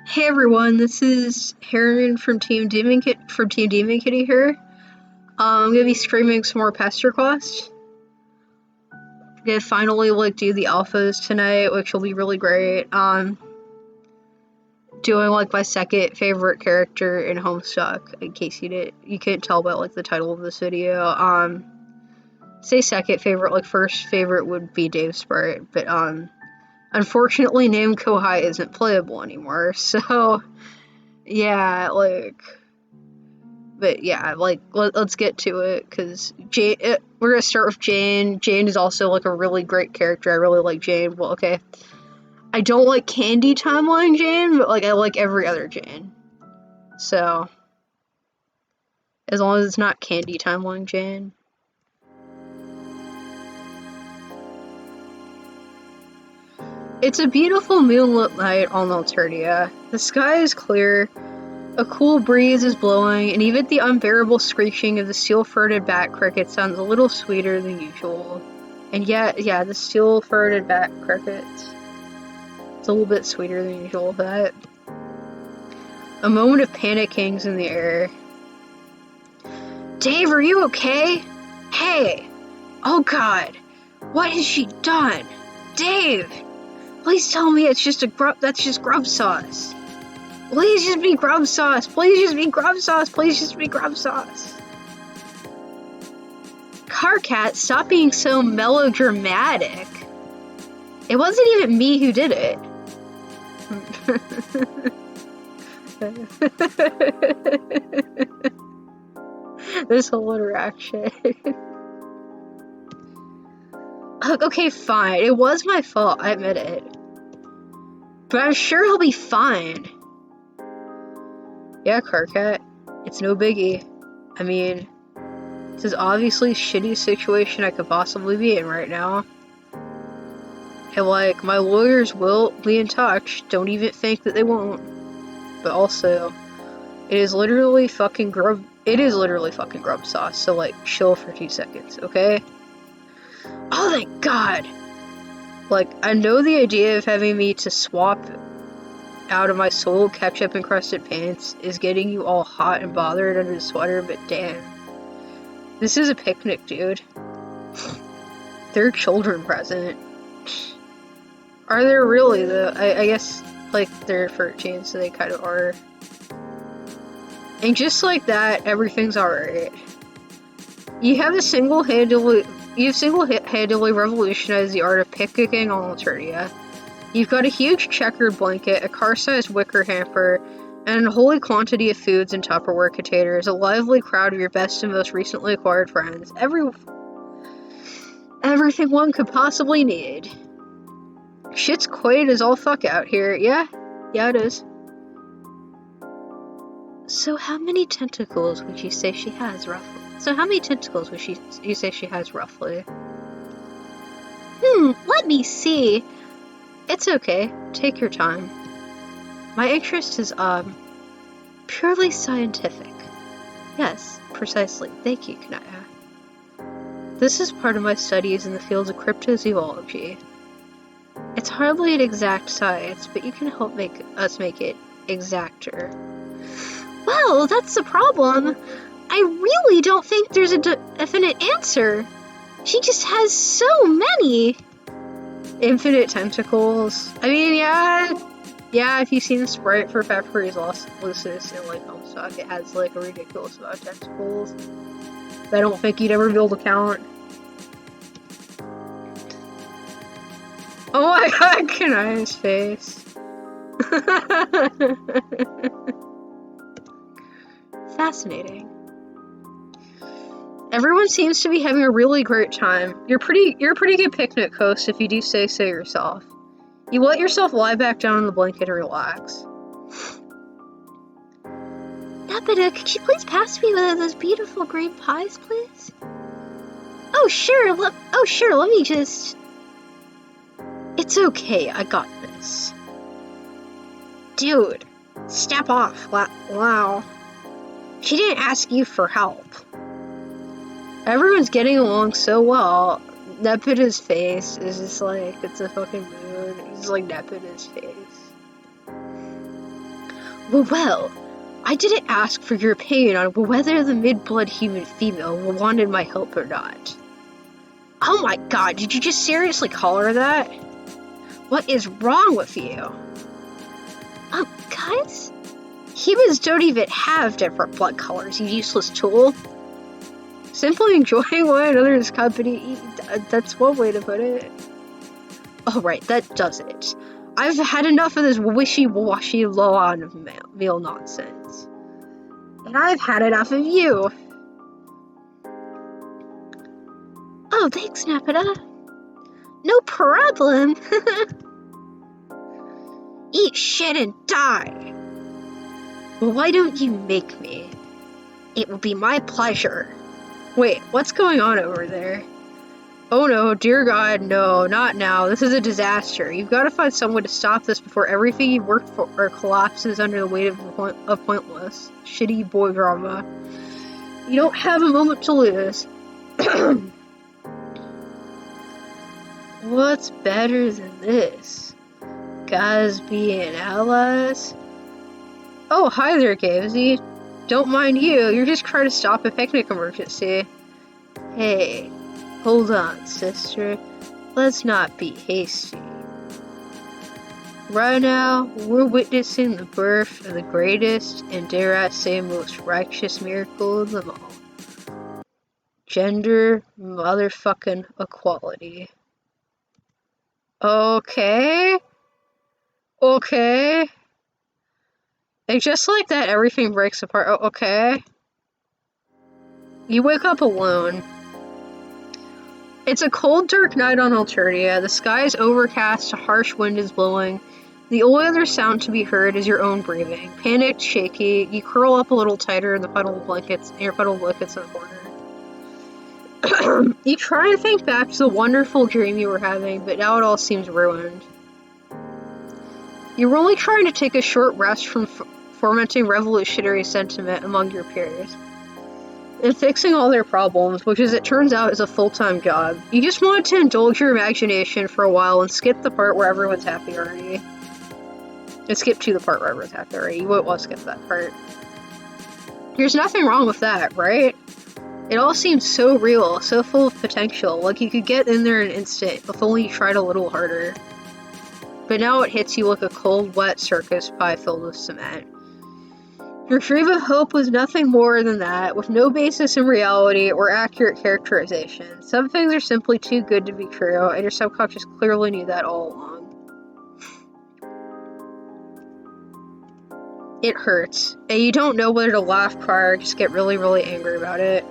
Hey everyone, this is Harriman from Team Demon Kitty here. I'm gonna be streaming some more Pesterquest. I'm gonna finally do the alphas tonight, which will be really great. Doing my second favorite character in Homestuck, in case you couldn't tell by the title of this video. Say second favorite, first favorite would be Dave Sprite, but unfortunately Name Kohai isn't playable anymore, so yeah, but yeah, let's get to it, because we're gonna start with Jane. Jane is also a really great character. I really like Jane. Well, okay, I don't like Candy Timeline Jane, but I like every other Jane. So as long as it's not Candy Timeline Jane. It's a beautiful moonlit night on Alternia. The sky is clear. A cool breeze is blowing, and even the unbearable screeching of the steel-furred bat cricket sounds a little sweeter than usual. And yeah, the steel-furred bat crickets. It's a little bit sweeter than usual, that. A moment of panic hangs in the air. Dave, are you okay? Hey! Oh god! What has she done? Dave! Please tell me that's just grub sauce. Please just be grub sauce. Please just be grub sauce. Please just be grub sauce. Carcat, stop being so melodramatic. It wasn't even me who did it. This whole interaction. Okay, fine. It was my fault, I admit it. But I'm sure he'll be fine. Yeah, Carcat. It's no biggie. I mean, this is obviously the shittiest situation I could possibly be in right now. And my lawyers will be in touch. Don't even think that they won't. But also, it is literally fucking grub sauce, so chill for 2 seconds, okay? Oh, thank God! I know the idea of having me to swap out of my soul ketchup encrusted pants is getting you all hot and bothered under the sweater, but damn. This is a picnic, dude. They're children present. Are there really, though? I guess, they're 13, so they kind of are. And just like that, everything's alright. You have single-handedly revolutionized the art of picnicking on Alternia. You've got a huge checkered blanket, a car-sized wicker hamper, and a holy quantity of foods in Tupperware containers, a lively crowd of your best and most recently acquired friends. Everything one could possibly need. Shit's quiet as all fuck out here. Yeah, it is. So how many tentacles would you say she has, roughly? Let me see. It's okay. Take your time. My interest is, purely scientific. Yes, precisely. Thank you, Kanaya. This is part of my studies in the field of cryptozoology. It's hardly an exact science, but you can help make it exacter. Well, that's the problem. I really don't think there's a definite answer. She just has so many. Infinite tentacles. I mean, yeah, if you've seen the sprite for Peppery's Lucis in Homestuck, it has a ridiculous amount of tentacles that I don't think you'd ever be able to count. Oh my god, Kanaya's face. Fascinating. Everyone seems to be having a really great time. You're a pretty good picnic host, if you do say so yourself. You let yourself lie back down in the blanket and relax. Napita, could you please pass me one of those beautiful green pies, please? Oh sure, let me just... It's okay, I got this. Dude, step off. Wow. She didn't ask you for help. Everyone's getting along so well. Nepita's face is just it's a fucking mood. He's Nepita's face. Well, I didn't ask for your opinion on whether the mid-blood human female wanted my help or not. Oh my god, did you just seriously call her that? What is wrong with you? Guys? Humans don't even have different blood colors, you useless tool. Simply enjoying one another's company, that's one way to put it. Alright, that does it. I've had enough of this wishy-washy law-on-meal nonsense. And I've had enough of you. Oh, thanks, Nepeta. No problem. Eat shit and die. Well, why don't you make me? It will be my pleasure. Wait, what's going on over there? Oh no, dear God, no, not now. This is a disaster. You've got to find someone to stop this before everything you've worked for collapses under the weight of pointless, shitty boy drama. You don't have a moment to lose. What's better than this? Guys being allies? Oh, hi there, Gavesy. Don't mind you, you're just trying to stop a picnic emergency. Hey. Hold on, sister. Let's not be hasty. Right now, we're witnessing the birth of the greatest and, dare I say, most righteous miracle of them all. Gender motherfucking equality. Okay. Okay. And just like that, everything breaks apart. Oh, okay. You wake up alone. It's a cold, dark night on Alternia. The sky is overcast, a harsh wind is blowing. The only other sound to be heard is your own breathing. Panicked, shaky, you curl up a little tighter in your puddle of blankets in the corner. You try and think back to the wonderful dream you were having, but now it all seems ruined. You're only trying to take a short rest from fomenting revolutionary sentiment among your peers. And fixing all their problems, which as it turns out is a full-time job. You just wanted to indulge your imagination for a while and skip the part where everyone's happy already. And skip to the part where everyone's happy already. You wouldn't want to skip that part. There's nothing wrong with that, right? It all seems so real, so full of potential, like you could get in there in an instant if only you tried a little harder. But now it hits you like a cold, wet circus pie filled with cement. Your dream of hope was nothing more than that, with no basis in reality or accurate characterization. Some things are simply too good to be true, and your subconscious clearly knew that all along. It hurts, and you don't know whether to laugh, cry, or just get really, really angry about it.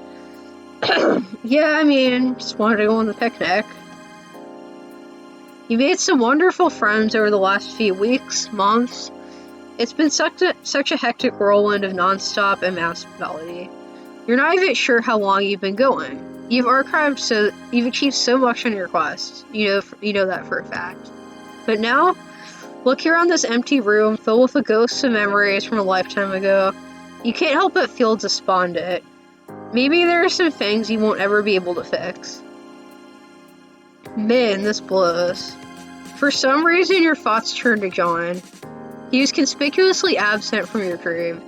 Yeah, I mean, just wanted to go on the picnic. You made some wonderful friends over the last few weeks, months. It's been such a hectic whirlwind of non-stop and mass melody. You're not even sure how long you've been going. You've achieved so much on your quest. You know that for a fact. But now, look here on this empty room filled with the ghosts of memories from a lifetime ago. You can't help but feel despondent. Maybe there are some things you won't ever be able to fix. Man, this blows. For some reason, your thoughts turn to John. He was conspicuously absent from your dream.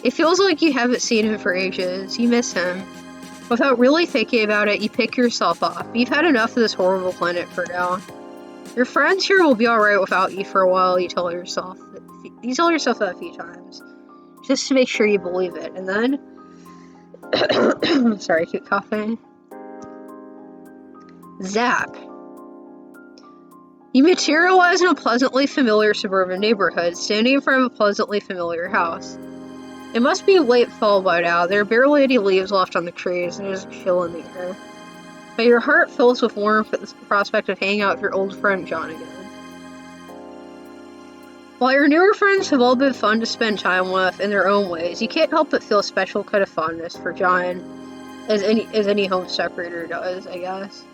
It feels like you haven't seen him for ages. You miss him. Without really thinking about it, you pick yourself up. You've had enough of this horrible planet for now. Your friends here will be alright without you for a while, you tell yourself that a few times. Just to make sure you believe it. And then... sorry, I keep coughing. Zap. You materialize in a pleasantly familiar suburban neighborhood, standing in front of a pleasantly familiar house. It must be late fall by now. There are barely any leaves left on the trees, and there's a chill in the air. But your heart fills with warmth at the prospect of hanging out with your old friend John again. While your newer friends have all been fun to spend time with in their own ways, you can't help but feel a special kind of fondness for John, as any Homestuck reader does, I guess.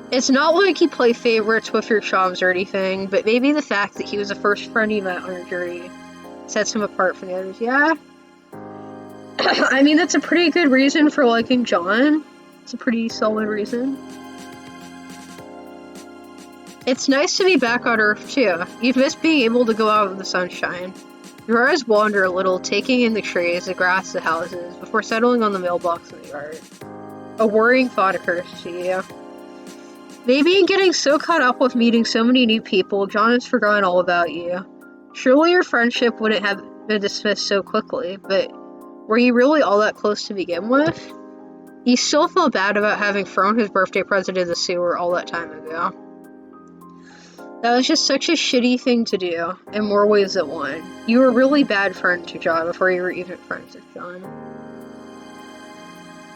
It's not like you play favorites with your chums or anything, but maybe the fact that he was the first friend you met on your journey sets him apart from the others. Yeah? I mean, that's a pretty good reason for liking John. It's a pretty solid reason. It's nice to be back on Earth, too. You've missed being able to go out in the sunshine. Your eyes wander a little, taking in the trees, the grass, the houses, before settling on the mailbox in the yard. A worrying thought occurs to you. Maybe in getting so caught up with meeting so many new people, John has forgotten all about you. Surely your friendship wouldn't have been dismissed so quickly, but were you really all that close to begin with? He still felt bad about having thrown his birthday present in the sewer all that time ago. That was just such a shitty thing to do, in more ways than one. You were a really bad friend to John before you were even friends with John.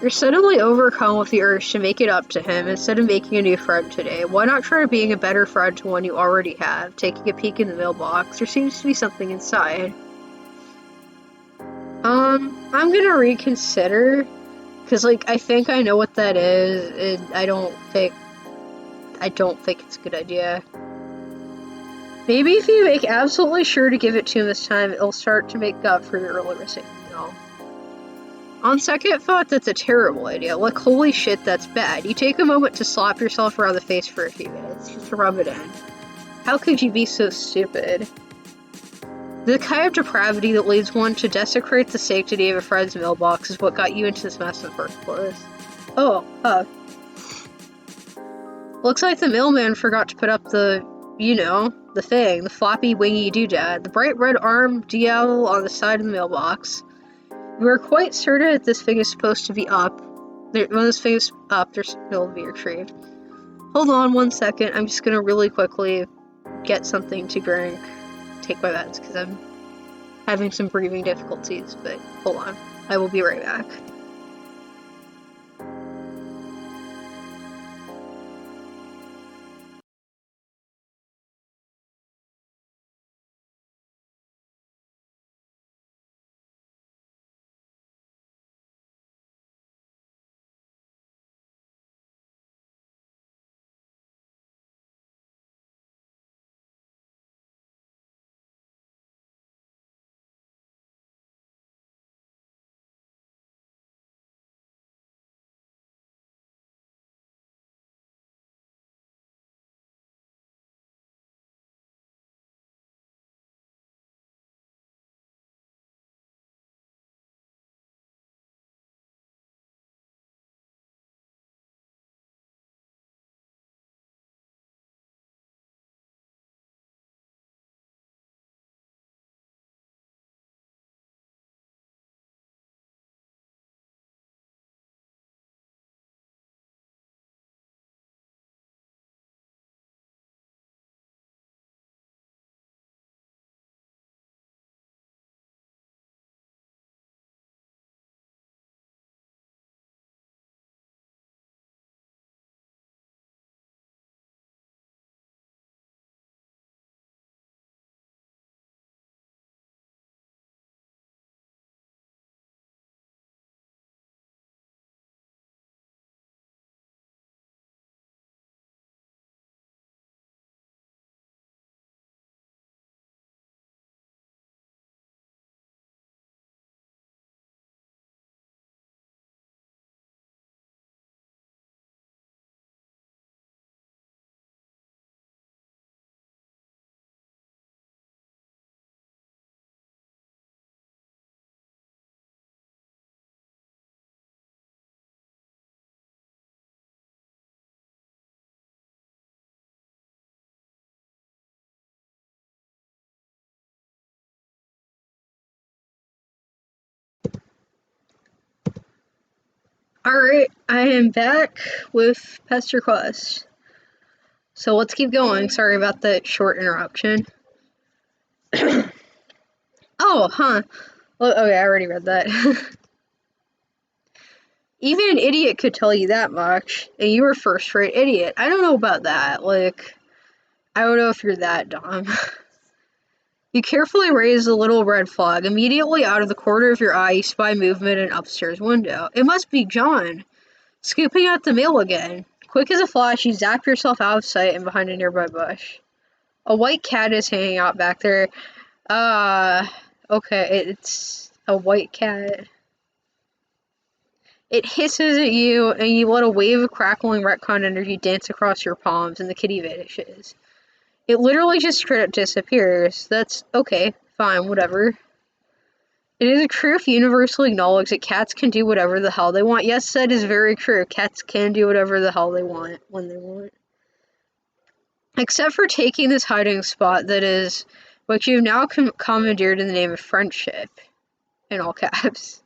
You're suddenly overcome with the urge to make it up to him instead of making a new friend today. Why not try being a better friend to one you already have? Taking a peek in the mailbox, there seems to be something inside. I'm gonna reconsider, because, like, I think I know what that is, and I don't think it's a good idea. Maybe if you make absolutely sure to give it to him this time, it'll start to make up for your earlier mistake. No. On second thought, that's a terrible idea. Like, holy shit, that's bad. You take a moment to slap yourself around the face for a few minutes, just to rub it in. How could you be so stupid? The kind of depravity that leads one to desecrate the sanctity of a friend's mailbox is what got you into this mess in the first place. Oh, looks like the mailman forgot to put up the floppy wingy doodad, the bright red arm decal on the side of the mailbox. You are quite certain that this thing is supposed to be up. When this thing is up, it'll be retrieved. Hold on 1 second, I'm just gonna really quickly get something to drink. Take my meds, because I'm having some breathing difficulties, but hold on. I will be right back. Alright, I am back with Pesterquest. So let's keep going. Sorry about that short interruption. Oh, huh. Well, okay, I already read that. Even an idiot could tell you that much, and you were first-rate idiot. I don't know about that. Like, I don't know if you're that dumb. You carefully raise the little red flag. Immediately out of the corner of your eye, you spy movement in an upstairs window. It must be John. Scooping out the mail again. Quick as a flash, you zap yourself out of sight and behind a nearby bush. A white cat is hanging out back there. Okay, it's a white cat. It hisses at you, and you let a wave of crackling retcon energy dance across your palms, and the kitty vanishes. It literally just straight up disappears. That's okay, fine, whatever. It is a truth universally acknowledged that cats can do whatever the hell they want. Yes, that is very true. Cats can do whatever the hell they want, when they want. Except for taking this hiding spot that is what you've now commandeered in the name of friendship. In all caps.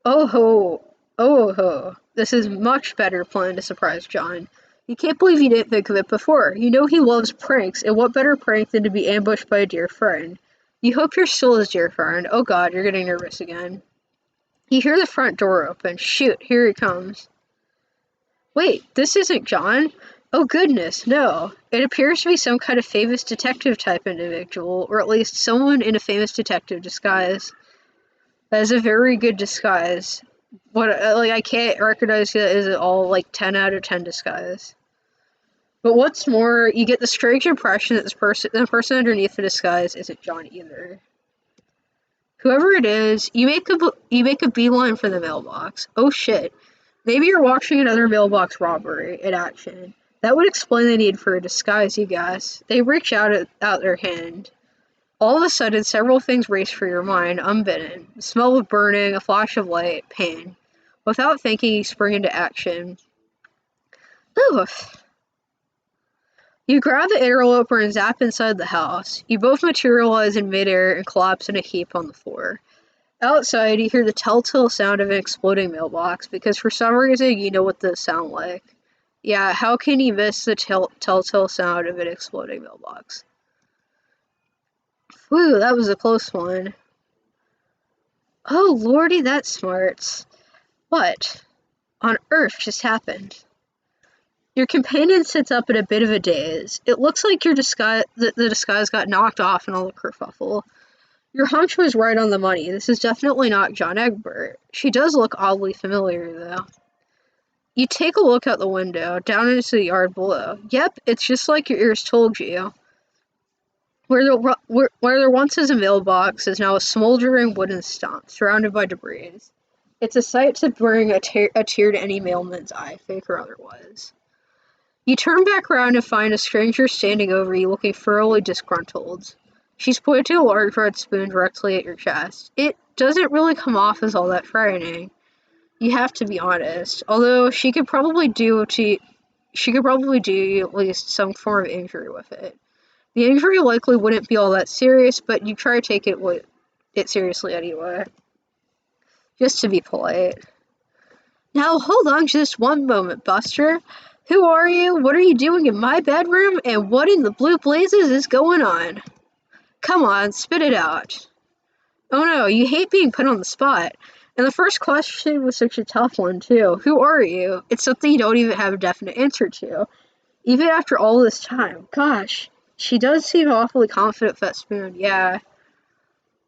Oh ho. Oh ho. This is much better plan to surprise John. You can't believe you didn't think of it before. You know he loves pranks, and what better prank than to be ambushed by a dear friend? You hope you're still his dear friend. Oh god, you're getting nervous again. You hear the front door open. Shoot, here he comes. Wait, this isn't John? Oh goodness, no. It appears to be some kind of famous detective type individual, or at least someone in a famous detective disguise. That is a very good disguise. I can't recognize it as all, 10 out of 10 disguise. But what's more, you get the strange impression that the person underneath the disguise isn't John either. Whoever it is, you make a beeline for the mailbox. Oh shit. Maybe you're watching another mailbox robbery in action. That would explain the need for a disguise, you guess. They reach out their hand. All of a sudden, several things race through your mind, unbidden. The smell of burning, a flash of light, pain. Without thinking, you spring into action. Oof. You grab the interloper and zap inside the house. You both materialize in midair and collapse in a heap on the floor. Outside, you hear the telltale sound of an exploding mailbox, because for some reason, you know what those sound like. Yeah, how can you miss the telltale sound of an exploding mailbox? Whew, that was a close one. Oh, lordy, that smarts. What on earth just happened? Your companion sits up in a bit of a daze. It looks like the disguise got knocked off in all the kerfuffle. Your hunch was right on the money. This is definitely not John Egbert. She does look oddly familiar, though. You take a look out the window, down into the yard below. Yep, it's just like your ears told you. Where there once was a mailbox is now a smoldering wooden stump, surrounded by debris. It's a sight to bring a tear to any mailman's eye, fake or otherwise. You turn back around and find a stranger standing over you, looking thoroughly disgruntled. She's pointing a large red spoon directly at your chest. It doesn't really come off as all that frightening. You have to be honest. Although she could probably do you at least some form of injury with it. The injury likely wouldn't be all that serious, but you try to take it seriously anyway. Just to be polite. Now hold on just one moment, Buster. Who are you? What are you doing in my bedroom? And what in the blue blazes is going on? Come on, spit it out. Oh no, you hate being put on the spot. And the first question was such a tough one, too. Who are you? It's something you don't even have a definite answer to. Even after all this time. Gosh, she does seem awfully confident with that spoon, yeah.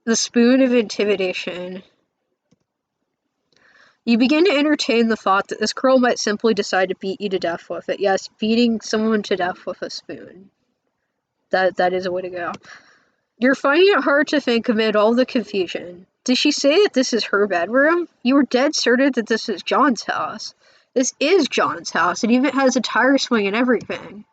The spoon of intimidation. You begin to entertain the thought that this girl might simply decide to beat you to death with it. Yes, beating someone to death with a spoon. That is a way to go. You're finding it hard to think amid all the confusion. Did she say that this is her bedroom? You were dead certain that this is John's house. This is John's house. It even has a tire swing and everything.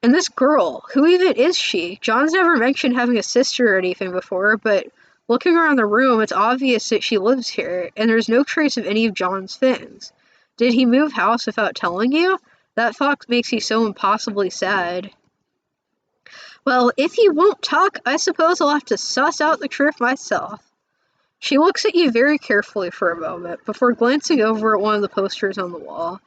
And this girl, who even is she? John's never mentioned having a sister or anything before, but looking around the room, it's obvious that she lives here, and there's no trace of any of John's things. Did he move house without telling you? That thought makes you so impossibly sad. Well, if you won't talk, I suppose I'll have to suss out the truth myself. She looks at you very carefully for a moment, before glancing over at one of the posters on the wall.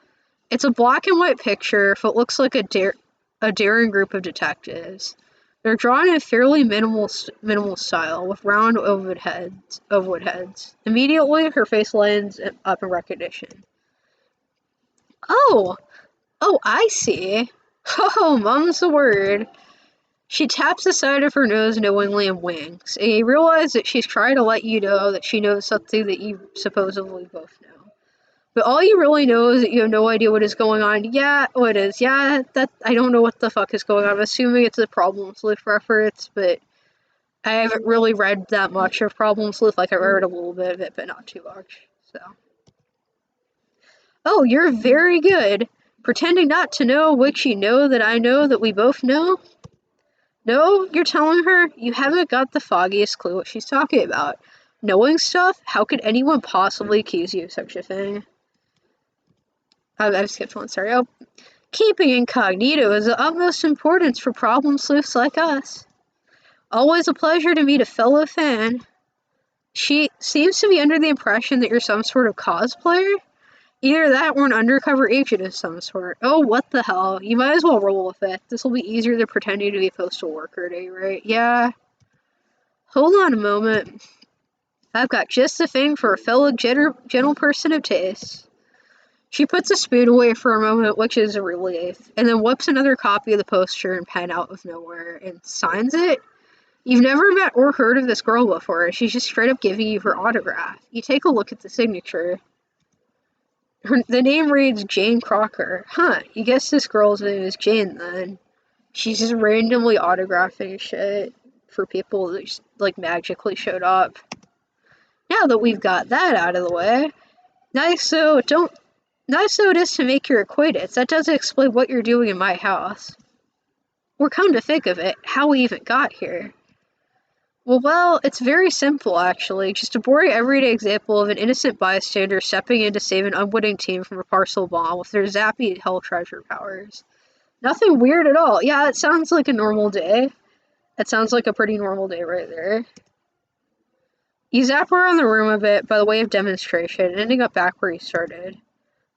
It's a black and white picture of what looks like a daring group of detectives. They're drawn in a fairly minimal style, with round ovoid heads. Immediately, her face lines up in recognition. Oh, I see. Oh, mum's the word. She taps the side of her nose knowingly and winks, and you realize that she's trying to let you know that she knows something that you supposedly both know. But all you really know is that you have no idea what is going on. Yeah, it is. Yeah, I don't know what the fuck is going on. I'm assuming it's a Problem Sleuth reference, but I haven't really read that much of Problem Sleuth. I read a little bit of it, but not too much. So. Oh, you're very good. Pretending not to know what you know that I know that we both know? No, you're telling her you haven't got the foggiest clue what she's talking about. Knowing stuff? How could anyone possibly accuse you of such a thing? I've skipped one, sorry. Oh, keeping incognito is of utmost importance for problem sleuths like us. Always a pleasure to meet a fellow fan. She seems to be under the impression that you're some sort of cosplayer. Either that or an undercover agent of some sort. Oh, what the hell. You might as well roll with it. This will be easier than pretending to be a postal worker today, right? Yeah. Hold on a moment. I've got just the thing for a fellow gentle person of taste. She puts the spoon away for a moment, which is a relief, and then whips another copy of the poster and pen out of nowhere and signs it. You've never met or heard of this girl before. She's just straight up giving you her autograph. You take a look at the signature. The name reads Jane Crocker. Huh, you guess this girl's name is Jane then. She's just randomly autographing shit for people that just, like, magically showed up. Now that we've got that out of the way, nice though it is to make your acquaintance. That doesn't explain what you're doing in my house. Or come to think of it, how we even got here. Well, it's very simple, actually. Just a boring everyday example of an innocent bystander stepping in to save an unwitting team from a parcel bomb with their zappy hell treasure powers. Nothing weird at all. Yeah, it sounds like a normal day. It sounds like a pretty normal day right there. You zap around the room a bit by the way of demonstration, ending up back where you started.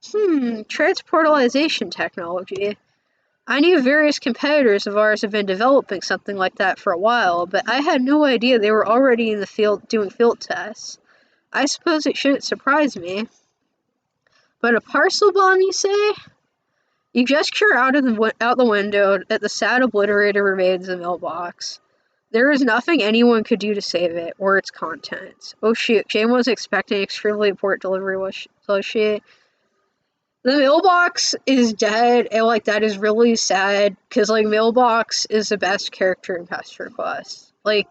Transportalization technology. I knew various competitors of ours have been developing something like that for a while, but I had no idea they were already in the field doing field tests. I suppose it shouldn't surprise me. But a parcel bomb, you say? You gesture out the window at the sad obliterated remains of the mailbox. There is nothing anyone could do to save it, or its contents. Oh shoot, Jane was expecting an extremely important delivery, was she? The mailbox is dead, and, like, that is really sad, because, like, mailbox is the best character in Pesterquest. Like,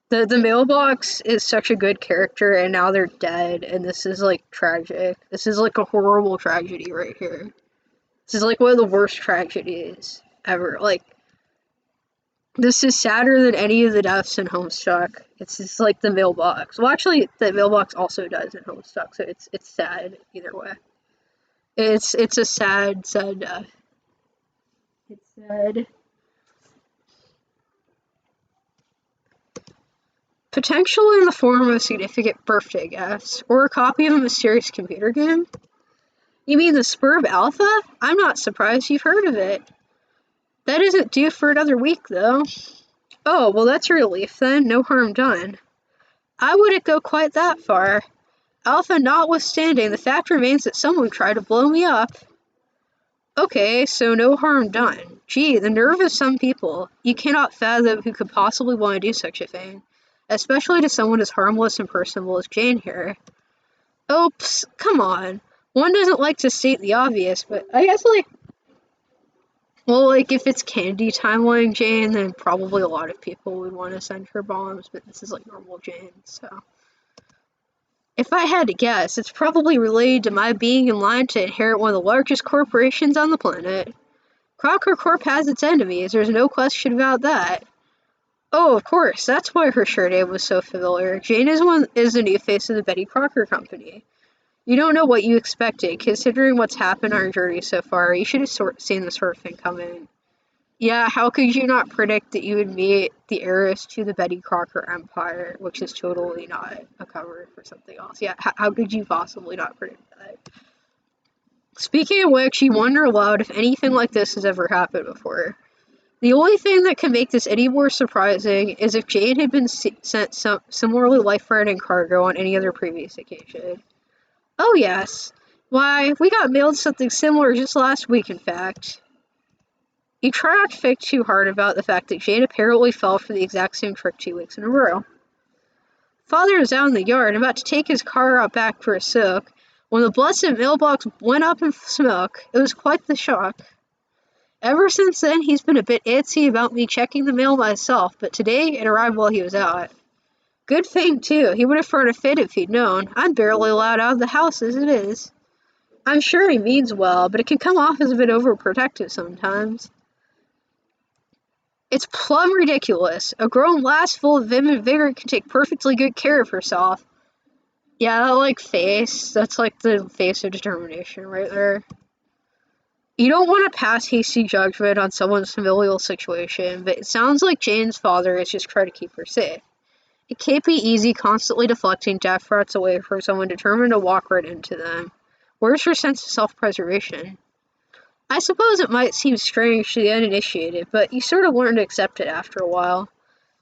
the mailbox is such a good character, and now they're dead, and this is, like, tragic. This is, like, a horrible tragedy right here. This is, like, one of the worst tragedies ever. Like, this is sadder than any of the deaths in Homestuck. It's just, like, the mailbox. Well, actually, the mailbox also dies in Homestuck, so it's sad either way. It's a sad death. It's sad. Potential in the form of a significant birthday guest, or a copy of a mysterious computer game? You mean the Spurb Alpha? I'm not surprised you've heard of it. That isn't due for another week, though. Oh, well, that's a relief then. No harm done. I wouldn't go quite that far. Alpha notwithstanding, the fact remains that someone tried to blow me up. Okay, so no harm done. Gee, the nerve of some people. You cannot fathom who could possibly want to do such a thing. Especially to someone as harmless and personable as Jane here. Oops, come on. One doesn't like to state the obvious, but I guess, like, well, like, if it's candy timeline Jane, then probably a lot of people would want to send her bombs, but this is, like, normal Jane, so. If I had to guess, it's probably related to my being in line to inherit one of the largest corporations on the planet. Crocker Corp has its enemies, there's no question about that. Oh, of course, that's why her shirt name was so familiar. Jane is the new face of the Betty Crocker Company. You don't know what you expected, considering what's happened on our journey so far. You should have seen this sort of thing coming. Yeah, how could you not predict that you would meet the heiress to the Betty Crocker Empire, which is totally not a cover for something else? Yeah, how could you possibly not predict that? Speaking of which, you wonder aloud if anything like this has ever happened before. The only thing that can make this any more surprising is if Jane had been sent some similarly life-threatening cargo on any other previous occasion. Oh yes. Why, we got mailed something similar just last week, in fact. You try not to think too hard about the fact that Jane apparently fell for the exact same trick 2 weeks in a row. Father was out in the yard, about to take his car out back for a soak, when the blessed mailbox went up in smoke. It was quite the shock. Ever since then, he's been a bit antsy about me checking the mail myself, but today it arrived while he was out. Good thing, too. He would have thrown a fit if he'd known. I'm barely allowed out of the house as it is. I'm sure he means well, but it can come off as a bit overprotective sometimes. It's plumb ridiculous. A grown lass full of vim and vigor can take perfectly good care of herself. Yeah, that, like, face, that's, like, the face of determination right there. You don't want to pass hasty judgment on someone's familial situation, but it sounds like Jane's father is just trying to keep her safe. It can't be easy constantly deflecting death threats away from someone determined to walk right into them. Where's her sense of self-preservation? I suppose it might seem strange to the uninitiated, but you sort of learn to accept it after a while.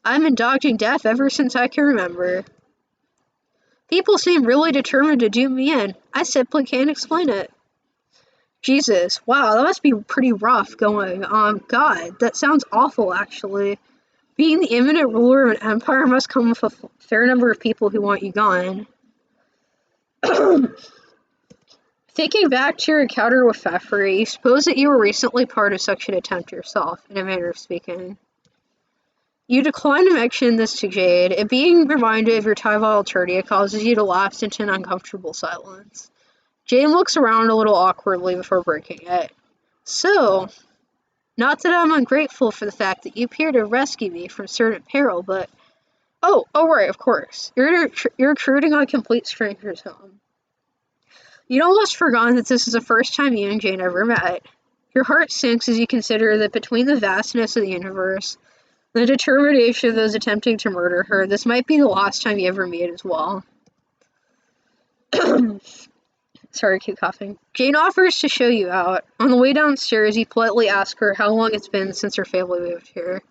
I've been dodging death ever since I can remember. People seem really determined to do me in. I simply can't explain it. Jesus, wow, that must be pretty rough going. God, that sounds awful, actually. Being the imminent ruler of an empire must come with a fair number of people who want you gone. Thinking back to your encounter with Feffery, you suppose that you were recently part of such an attempt yourself, in a manner of speaking. You decline to mention this to Jade, and being reminded of your time on Alternia causes you to lapse into an uncomfortable silence. Jane looks around a little awkwardly before breaking it. So, not that I'm ungrateful for the fact that you appear to rescue me from certain peril, but... Oh, right, of course. You're recruiting on a complete stranger's home. You'd almost forgotten that this is the first time you and Jane ever met. Your heart sinks as you consider that between the vastness of the universe, the determination of those attempting to murder her, this might be the last time you ever meet as well. Sorry, I keep coughing. Jane offers to show you out. On the way downstairs, you politely ask her how long it's been since her family moved here.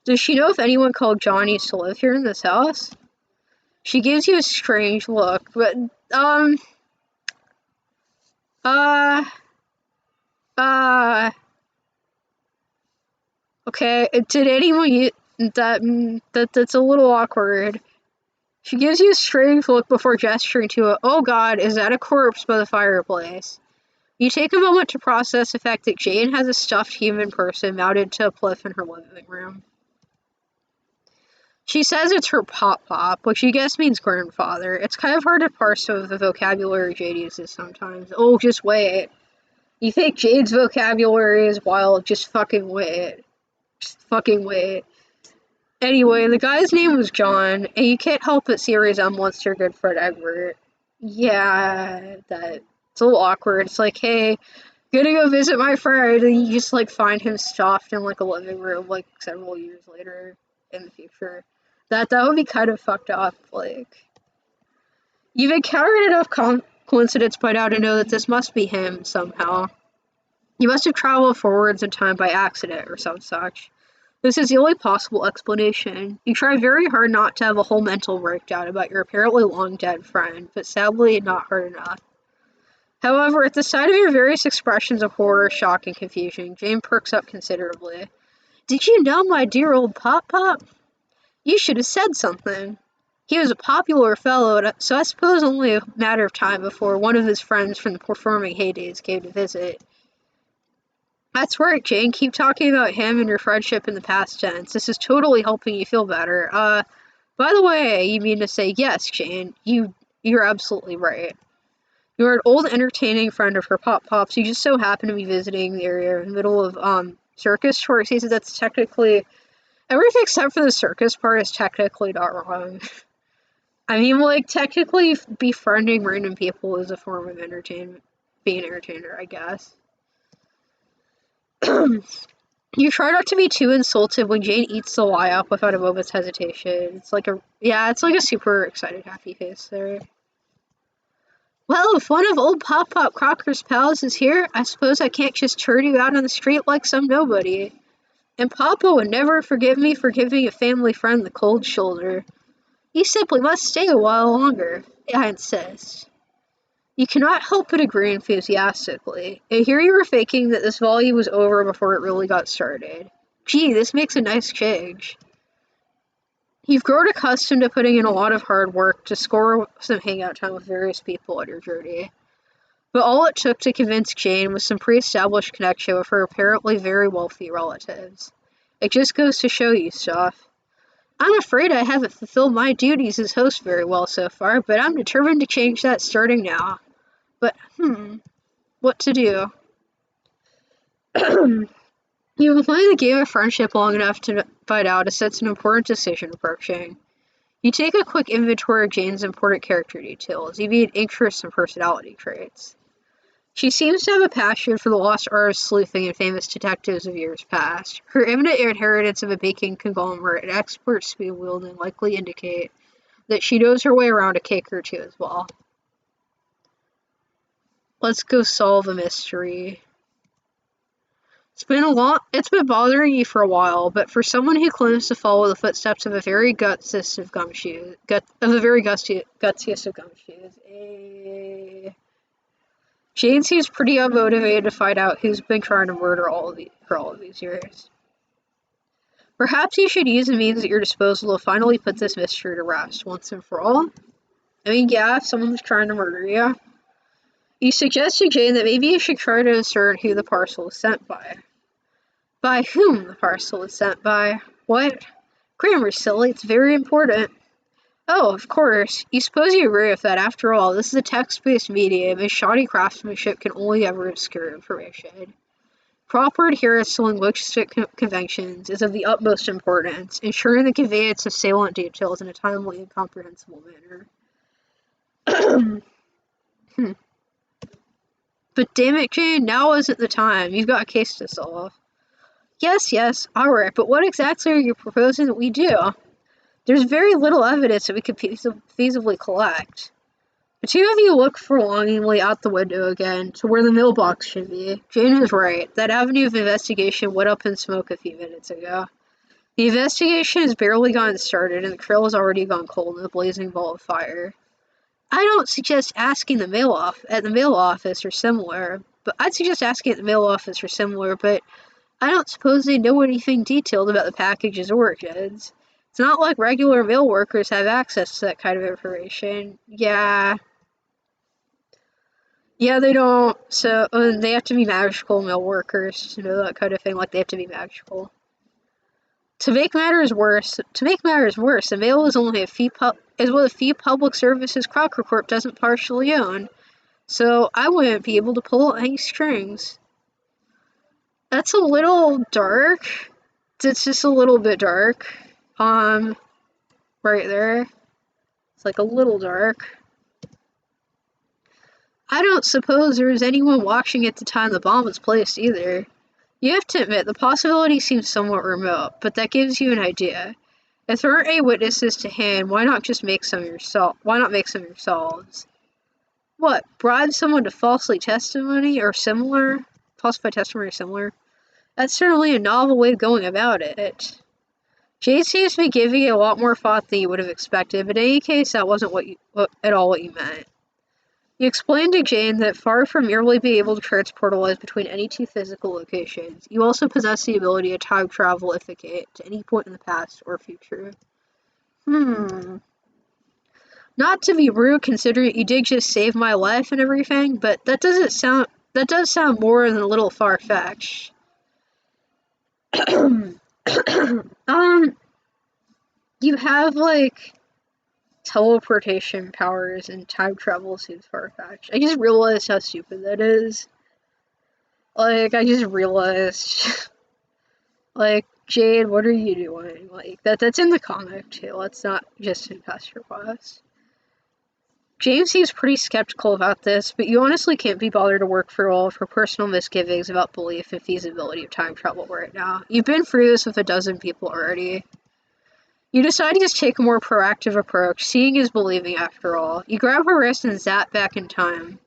Does she know if anyone called John used to live here in this house? She gives you a strange look, but, okay, did anyone that's a little awkward. She gives you a strange look before gesturing to it. Oh god, is that a corpse by the fireplace? You take a moment to process the fact that Jane has a stuffed human person mounted to a plinth in her living room. She says it's her pop-pop, which you guess means grandfather. It's kind of hard to parse some of the vocabulary Jade uses sometimes. Oh, just wait. You think Jade's vocabulary is wild, just fucking wait. Just fucking wait. Anyway, the guy's name was John, and you can't help but see a resemblance to your good friend Egbert. Yeah, it's a little awkward. It's like, hey, gonna go visit my friend, and you just, like, find him stuffed in, like, a living room, like, several years later in the future. That would be kind of fucked up, like... You've encountered enough coincidence by now to know that this must be him, somehow. You must have traveled forwards in time by accident, or some such. This is the only possible explanation. You try very hard not to have a whole mental breakdown about your apparently long-dead friend, but sadly not hard enough. However, at the sight of your various expressions of horror, shock, and confusion, Jane perks up considerably. Did you know my dear old Pop-Pop? You should have said something. He was a popular fellow, so I suppose only a matter of time before one of his friends from the performing heydays came to visit. That's right, Jane. Keep talking about him and your friendship in the past tense. This is totally helping you feel better. By the way, you mean to say, yes, Jane, you're absolutely right. You're an old, entertaining friend of her Pop-Pop's. You just so happen to be visiting the area in the middle of, circus tour season. That's technically... Everything except for the circus part is technically not wrong. I mean, like, technically befriending random people is a form of entertainment. Being an entertainer, I guess. You try not to be too insulted when Jane eats the lie up without a moment's hesitation. It's like a super excited, happy face there. Well, if one of old Pop-Pop Crocker's pals is here, I suppose I can't just turn you out on the street like some nobody. And Papa would never forgive me for giving a family friend the cold shoulder. You simply must stay a while longer, I insist. You cannot help but agree enthusiastically. And here you were faking that this volley was over before it really got started. Gee, this makes a nice change. You've grown accustomed to putting in a lot of hard work to score some hangout time with various people on your journey. But all it took to convince Jane was some pre-established connection with her apparently very wealthy relatives. It just goes to show you stuff. I'm afraid I haven't fulfilled my duties as host very well so far, but I'm determined to change that starting now. But, what to do? You've been playing the game of friendship long enough to find out a sense an important decision approaching. You take a quick inventory of Jane's important character details, even interests and personality traits. She seems to have a passion for the lost art of sleuthing and famous detectives of years past. Her imminent inheritance of a baking conglomerate and expert speed wielding likely indicate that she knows her way around a cake or two as well. Let's go solve a mystery. It's been bothering you for a while, but for someone who claims to follow the footsteps of a very gutsiest of gumshoes, gutsiest of gumshoes, Jane seems pretty unmotivated to find out who's been trying to murder her all of these years. Perhaps you should use the means at your disposal to finally put this mystery to rest once and for all. I mean, yeah, if someone's trying to murder you. You suggest to Jane that maybe you should try to discern who the parcel was sent by. By whom the parcel was sent by. What? Grammar, silly, it's very important. Oh, of course. You suppose you agree with that. After all, this is a text-based medium, and shoddy craftsmanship can only ever obscure information. Proper adherence to linguistic conventions is of the utmost importance, ensuring the conveyance of salient details in a timely and comprehensible manner. But damn it, Jane, now isn't the time. You've got a case to solve. Yes, alright, but what exactly are you proposing that we do? There's very little evidence that we could feasibly collect. The two of you look forlongingly out the window again, to where the mailbox should be. Jane is right. That avenue of investigation went up in smoke a few minutes ago. The investigation has barely gotten started, and the trail has already gone cold in a blazing ball of fire. I don't suggest asking at the mail office or similar, but I don't suppose they know anything detailed about the package's origins. It's not like regular mail workers have access to that kind of information. Yeah, they don't. So, they have to be magical mail workers to know that kind of thing. Like, they have to be magical. To make matters worse, the mail is only what a few public services Crocker Corp doesn't partially own. So, I wouldn't be able to pull any strings. That's a little dark. It's just a little bit dark. Right there. It's like a little dark. I don't suppose there was anyone watching at the time the bomb was placed either. You have to admit, the possibility seems somewhat remote, but that gives you an idea. If there aren't any witnesses to hand, why not make some yourselves? What, bribe someone to falsify testimony or similar? That's certainly a novel way of going about it. Jade seems to be giving it a lot more thought than you would have expected, but in any case, that wasn't at all what you meant. You explained to Jane that far from merely being able to transportalize between any two physical locations, you also possess the ability to time travel to any point in the past or future. Not to be rude, considering you did just save my life and everything, but that does sound more than a little far-fetched. You have, like, teleportation powers and time travel seems far-fetched. I just realized how stupid that is. Like, I just realized, like, Jade, what are you doing? Like, that's in the comic, too. That's not just in Pesterquest. James seems pretty skeptical about this, but you honestly can't be bothered to work through all of her personal misgivings about belief and feasibility of time travel right now. You've been through this with a dozen people already. You decide to just take a more proactive approach. Seeing is believing, after all. You grab her wrist and zap back in time.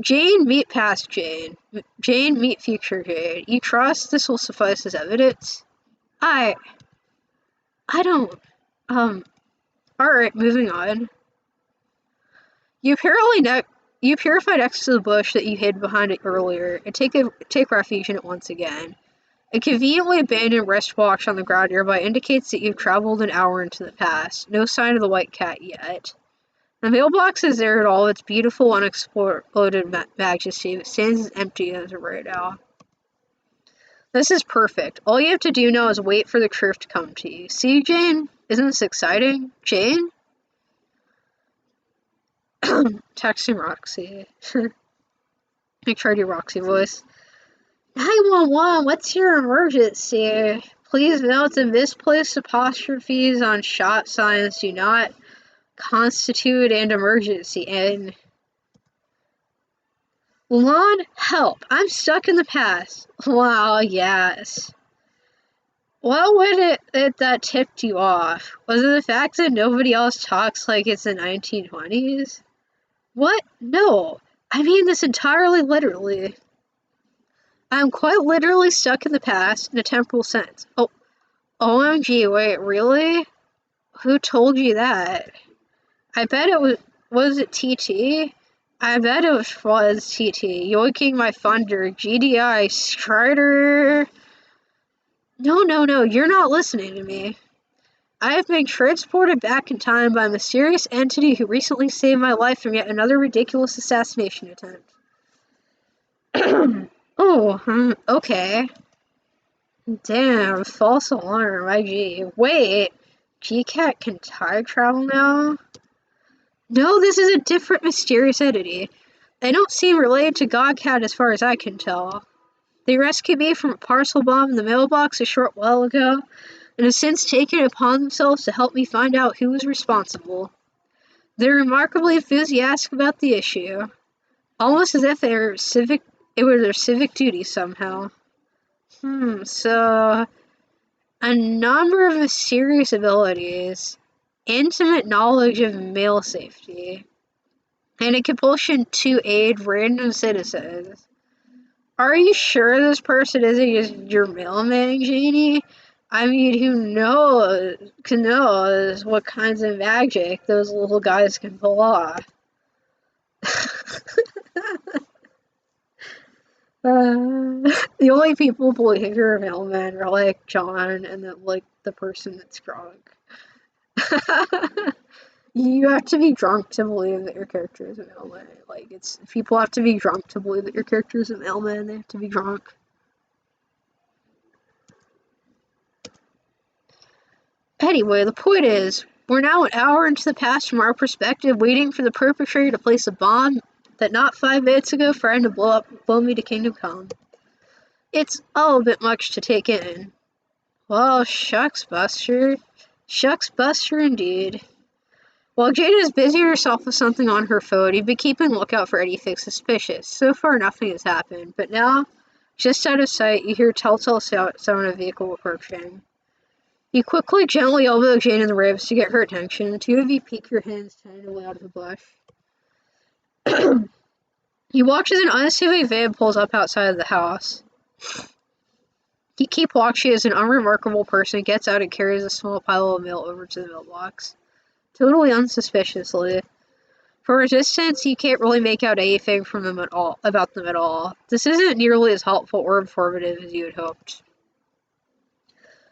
Jane, meet past Jane. Jane, meet future Jane. You trust this will suffice as evidence? I don't... Alright, moving on. You purify next to the bush that you hid behind it earlier, and take refuge in it once again. A conveniently abandoned wristwatch on the ground nearby indicates that you've traveled an hour into the past. No sign of the white cat yet. The mailbox is there in all its beautiful, unexploded majesty, but stands as empty as of right now. This is perfect. All you have to do now is wait for the truth to come to you. See, Jane? Isn't this exciting? Jane? Texting Roxy. I tried your Roxy voice. 911, what's your emergency? Please note the misplaced apostrophes on shop signs do not constitute an emergency. And Lon, help! I'm stuck in the past. Wow, yes. What was it that tipped you off? Was it the fact that nobody else talks like it's the 1920s? What? No. I mean this entirely literally. I'm quite literally stuck in the past in a temporal sense. Oh, OMG, wait, really? Who told you that? I bet it was it TT? I bet it was TT. Yoinking my thunder. GDI, Strider. No, you're not listening to me. I have been transported back in time by a mysterious entity who recently saved my life from yet another ridiculous assassination attempt. Oh, okay. Damn, false alarm, IG. Wait, GCat can time travel now? No, this is a different mysterious entity. They don't seem related to Godcat as far as I can tell. They rescued me from a parcel bomb in the mailbox a short while ago, and have since taken it upon themselves to help me find out who was responsible. They're remarkably enthusiastic about the issue, almost as if it were their civic duty somehow. So a number of mysterious abilities, intimate knowledge of mail safety, and a compulsion to aid random citizens. Are you sure this person isn't just your mailman, Janie? I mean, who knows what kinds of magic those little guys can pull off. The only people believing you're a mailman are, like, John and then, like, the person that's drunk. You have to be drunk to believe that your character is a mailman. Like, people have to be drunk to believe that your character is a mailman. They have to be drunk. Anyway, the point is, we're now an hour into the past from our perspective, waiting for the perpetrator to place a bomb that not 5 minutes ago threatened to blow me to Kingdom Come. It's all a bit much to take in. Well, shucks, Buster. Shucks, Buster, indeed. While Jada is busying herself with something on her phone, you've been keeping a lookout for anything suspicious. So far, nothing has happened, but now, just out of sight, you hear telltale sound of a vehicle approaching. You quickly, gently elbow Jane in the ribs to get her attention. The two of you peek your hands tentatively out of the bush. You watch as an unassuming van pulls up outside of the house. You keep watching as an unremarkable person gets out and carries a small pile of mail over to the mailbox. Totally unsuspiciously. From a distance, you can't really make out anything about them at all. This isn't nearly as helpful or informative as you had hoped.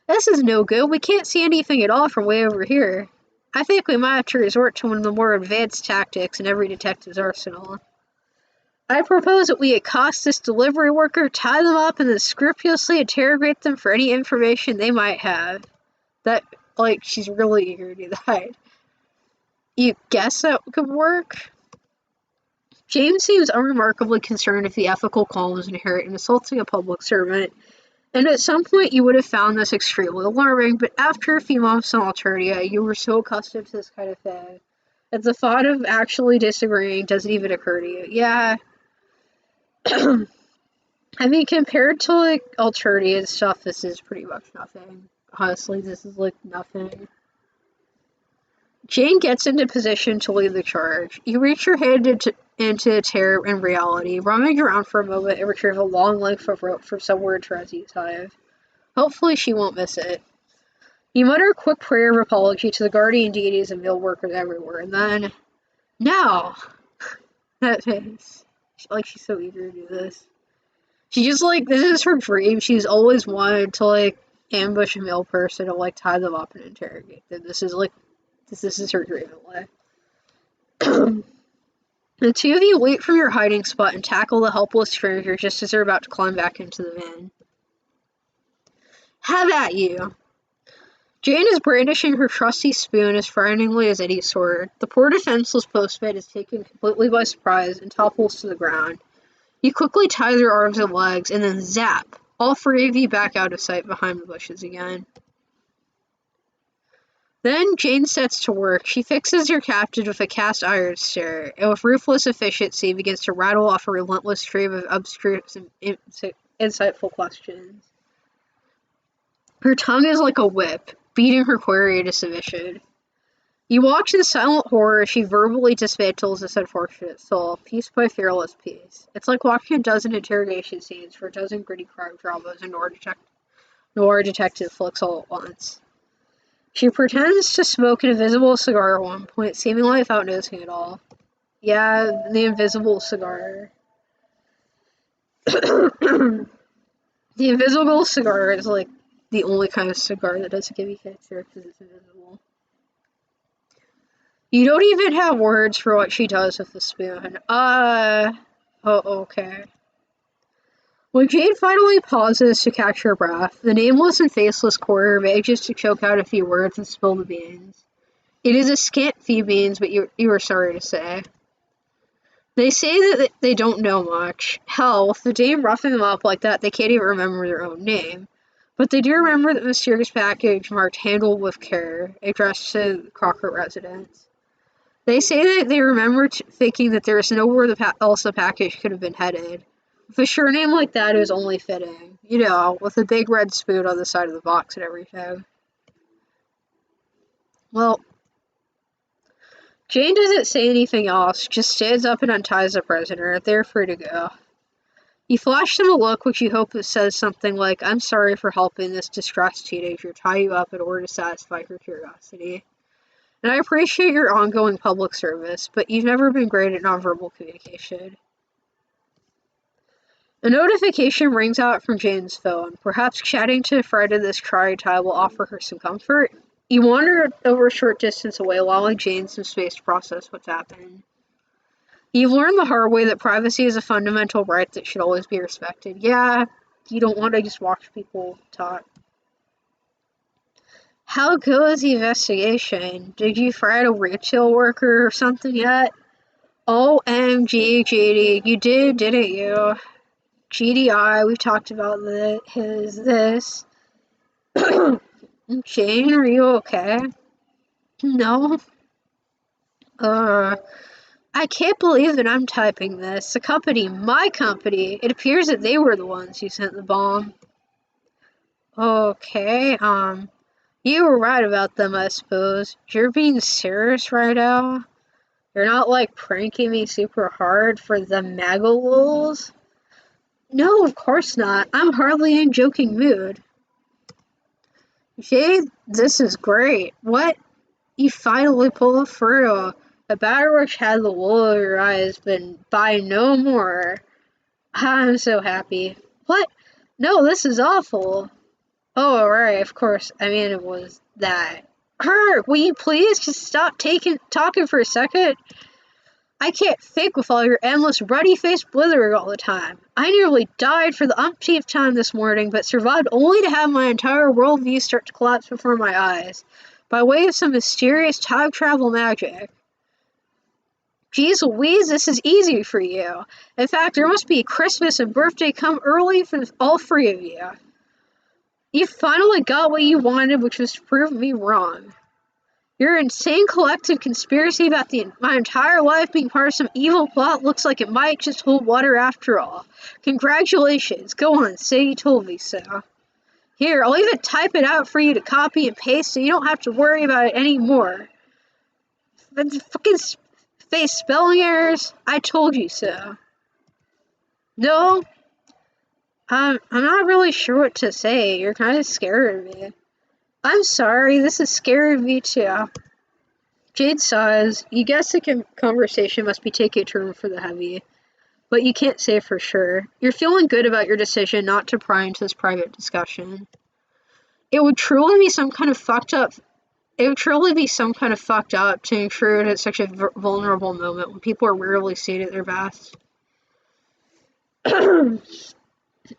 This is no good. We can't see anything at all from way over here. I think we might have to resort to one of the more advanced tactics in every detective's arsenal. I propose that we accost this delivery worker, tie them up, and then scrupulously interrogate them for any information they might have. That, like, she's really eager to do that. You guess that could work? James seems unremarkably concerned with the ethical qualms inherent in assaulting a public servant, and at some point you would have found this extremely alarming, but after a few months in Alternia, you were so accustomed to this kind of thing that the thought of actually disagreeing doesn't even occur to you. Yeah. I mean, compared to, like, Alternia and stuff, this is pretty much nothing. Honestly, this is, like, nothing. Jane gets into position to lead the charge. You reach your hand into terror and reality, rummage around for a moment and retrieve a long length of rope from somewhere in Terezi's hive. Hopefully she won't miss it. You mutter a quick prayer of apology to the guardian deities and mail workers everywhere, and then... Now! That face. Like, she's so eager to do this. She just, like, this is her dream. She's always wanted to, like, ambush a mail person and, like, tie them up and interrogate them. This is her dream in life. The two of you leap from your hiding spot and tackle the helpless stranger just as they're about to climb back into the van. Have at you! Jane is brandishing her trusty spoon as frighteningly as any sword. The poor defenseless postman is taken completely by surprise and topples to the ground. You quickly tie their arms and legs, and then zap! All three of you back out of sight behind the bushes again. Then Jane sets to work. She fixes your captain with a cast iron stare, and with ruthless efficiency begins to rattle off a relentless stream of obscure and insightful questions. Her tongue is like a whip, beating her query into submission. You watch in silent horror as she verbally dismantles this unfortunate soul, piece by fearless piece. It's like watching a dozen interrogation scenes for a dozen gritty crime dramas and noir detective flicks all at once. She pretends to smoke an invisible cigar at one point, seemingly without noticing it all. Yeah, the invisible cigar. The invisible cigar is like the only kind of cigar that doesn't give you cancer because it's invisible. You don't even have words for what she does with the spoon. Oh, okay. When Jade finally pauses to catch her breath, the nameless and faceless courier manages to choke out a few words and spill the beans. It is a scant few beans, but you are sorry to say. They say that they don't know much. Hell, with the dame roughing them up like that, they can't even remember their own name. But they do remember the mysterious package marked "Handled with Care," addressed to the Crocker residence. They say that they remember thinking that there is nowhere else the package could have been headed. With a sure name like that, it was only fitting. You know, with a big red spoon on the side of the box and everything. Well, Jane doesn't say anything else, just stands up and unties the prisoner. They're free to go. You flash them a look which you hope says something like, "I'm sorry for helping this distressed teenager tie you up in order to satisfy her curiosity. And I appreciate your ongoing public service, but you've never been great at nonverbal communication." A notification rings out from Jane's phone. Perhaps chatting to a friend in this trying time will offer her some comfort. You wander over a short distance away, allowing Jane some space to process what's happened. You've learned the hard way that privacy is a fundamental right that should always be respected. Yeah, you don't want to just watch people talk. How goes the investigation? Did you find a retail worker or something yet? OMG, GD, you did, didn't you? GDI, we've talked about this. Jane, are you okay? No? I can't believe that I'm typing this. The company, my company, it appears that they were the ones who sent the bomb. Okay, you were right about them, I suppose. You're being serious right now? You're not, like, pranking me super hard for the magalules? No, of course not. I'm hardly in joking mood. Jade, this is great. What? You finally pulled through. The battle rush had the wool over your eyes, but by no more. I'm so happy. What? No, this is awful. Oh, right, of course. I mean, it was that. Her, will you please just stop talking for a second? I can't think with all your endless ruddy-faced blithering all the time. I nearly died for the umpteenth time this morning, but survived only to have my entire worldview start to collapse before my eyes, by way of some mysterious time travel magic. Geez Louise, this is easy for you. In fact, there must be Christmas and birthday come early for all three of you. You finally got what you wanted, which was to prove me wrong. Your insane collective conspiracy about my entire life being part of some evil plot looks like it might just hold water after all. Congratulations. Go on, say you told me so. Here, I'll even type it out for you to copy and paste so you don't have to worry about it anymore. But fucking face spelling errors? I told you so. No? I'm not really sure what to say. You're kind of scaring me. I'm sorry, this is scaring me too. Jade sighs. You guess the conversation must be taking a turn for the heavy, but you can't say for sure. You're feeling good about your decision not to pry into this private discussion. It would truly be some kind of fucked up to intrude at such a vulnerable moment when people are rarely seen at their best.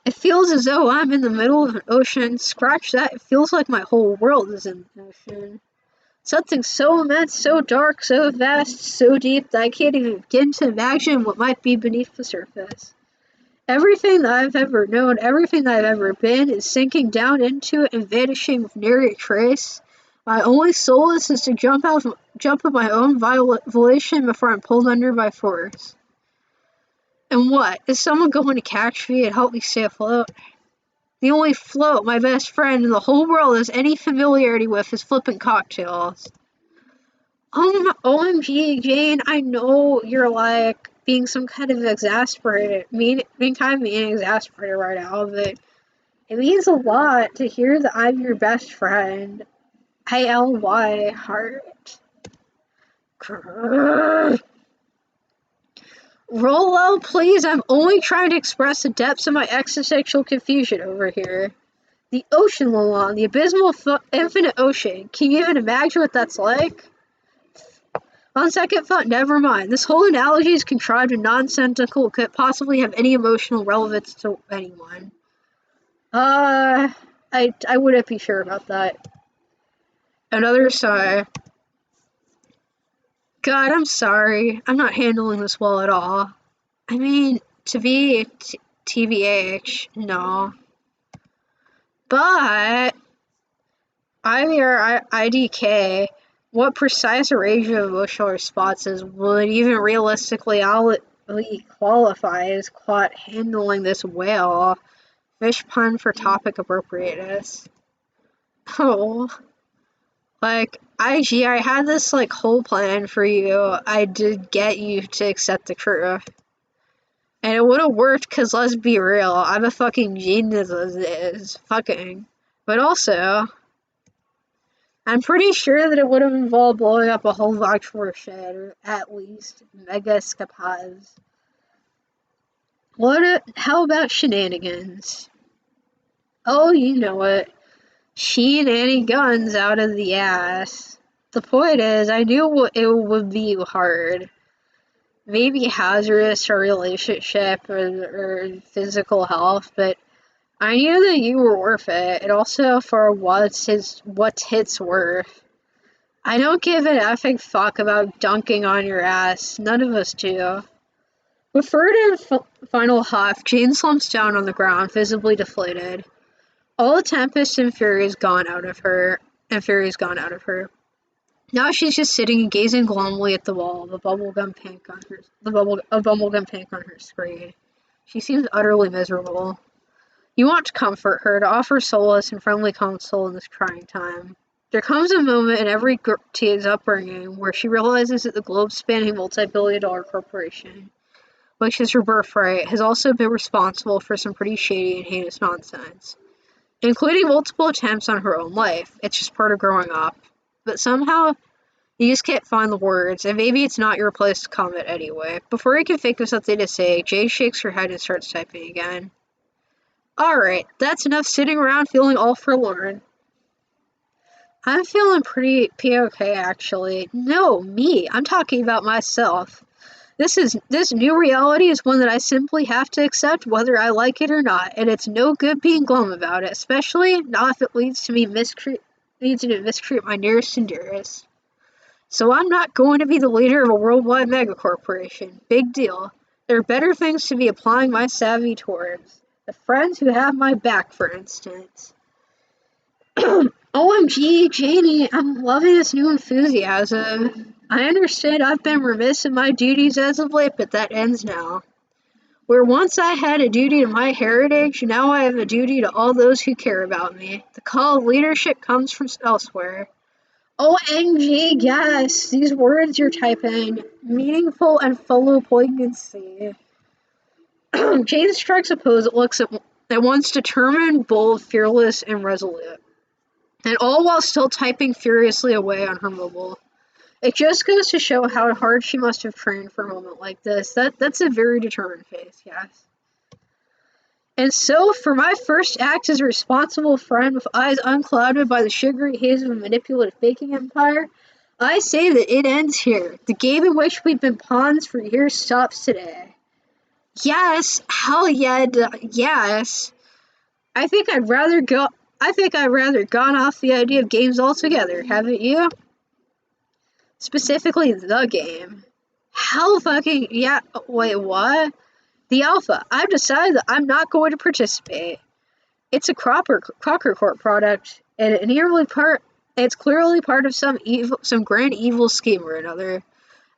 It feels as though I'm in the middle of an ocean. Scratch that, it feels like my whole world is in the ocean. Something so immense, so dark, so vast, so deep that I can't even begin to imagine what might be beneath the surface. Everything that I've ever known, everything that I've ever been, is sinking down into it and vanishing with nary a trace. My only solace is to jump of my own volition before I'm pulled under by force. And what? Is someone going to catch me and help me stay afloat? The only float my best friend in the whole world has any familiarity with is flipping cocktails. OMG, Jane, I know you're like being some kind of exasperated, being kind of mean and exasperated right now, but it means a lot to hear that I'm your best friend. ILY heart. Grrr. Roll low, please. I'm only trying to express the depths of my existential confusion over here. The ocean, Lalon, the abysmal infinite ocean. Can you even imagine what that's like? On second thought, never mind. This whole analogy is contrived and nonsensical, could possibly have any emotional relevance to anyone. I wouldn't be sure about that. Another sigh. God, I'm sorry. I'm not handling this well at all. I mean, to be TBH, no. But I'm your IDK. What precise range of emotional responses would even realistically qualify as caught handling this whale? Fish pun for topic appropriateness. Oh. Like, IG, I had this, like, whole plan for you. I did get you to accept the truth. And it would have worked, because let's be real, I'm a fucking genius as it is. Fucking. But also, I'm pretty sure that it would have involved blowing up a whole Voxor shed, or at least mega escapades. How about shenanigans? Oh, you know it. Shenanigans guns out of the ass. The point is, I knew it would be hard. Maybe hazardous for relationship or physical health, but I knew that you were worth it, and also for what's it's worth. I don't give an effing fuck about dunking on your ass. None of us do. With third and final huff, Jane slumps down on the ground, visibly deflated. All the tempest and fury is gone out of her. Now she's just sitting and gazing glumly at the wall, the bubblegum pink on her screen. She seems utterly miserable. You want to comfort her, to offer solace and friendly counsel in this trying time. There comes a moment in every teen's upbringing where she realizes that the globe-spanning multi-billion-dollar corporation, which is her birthright, has also been responsible for some pretty shady and heinous nonsense, including multiple attempts on her own life. It's just part of growing up. But somehow, you just can't find the words, and maybe it's not your place to comment anyway. Before you can think of something to say, Jane shakes her head and starts typing again. Alright, that's enough sitting around feeling all forlorn. I'm feeling pretty okay, actually. No, me. I'm talking about myself. This new reality is one that I simply have to accept whether I like it or not, and it's no good being glum about it, especially not if it leads to me mistreat my nearest and dearest. So I'm not going to be the leader of a worldwide megacorporation. Big deal. There are better things to be applying my savvy towards. The friends who have my back, for instance. OMG, Janie, I'm loving this new enthusiasm. I understand I've been remiss in my duties as of late, but that ends now. Where once I had a duty to my heritage, now I have a duty to all those who care about me. The call of leadership comes from elsewhere. OMG, yes, these words you're typing, meaningful and full of poignancy. Jane strikes a pose that looks at once determined, bold, fearless, and resolute. And all while still typing furiously away on her mobile. It just goes to show how hard she must have trained for a moment like this. That's a very determined face, yes. And so, for my first act as a responsible friend with eyes unclouded by the sugary haze of a manipulative baking empire, I say that it ends here. The game in which we've been pawns for years stops today. Yes, hell yeah, yes. I think I'd rather gone off the idea of games altogether, haven't you? Specifically, the game. Hell fucking yeah. Wait, what? The Alpha. I've decided that I'm not going to participate. It's a Crocker Corp product, and it's clearly part of some grand evil scheme or another.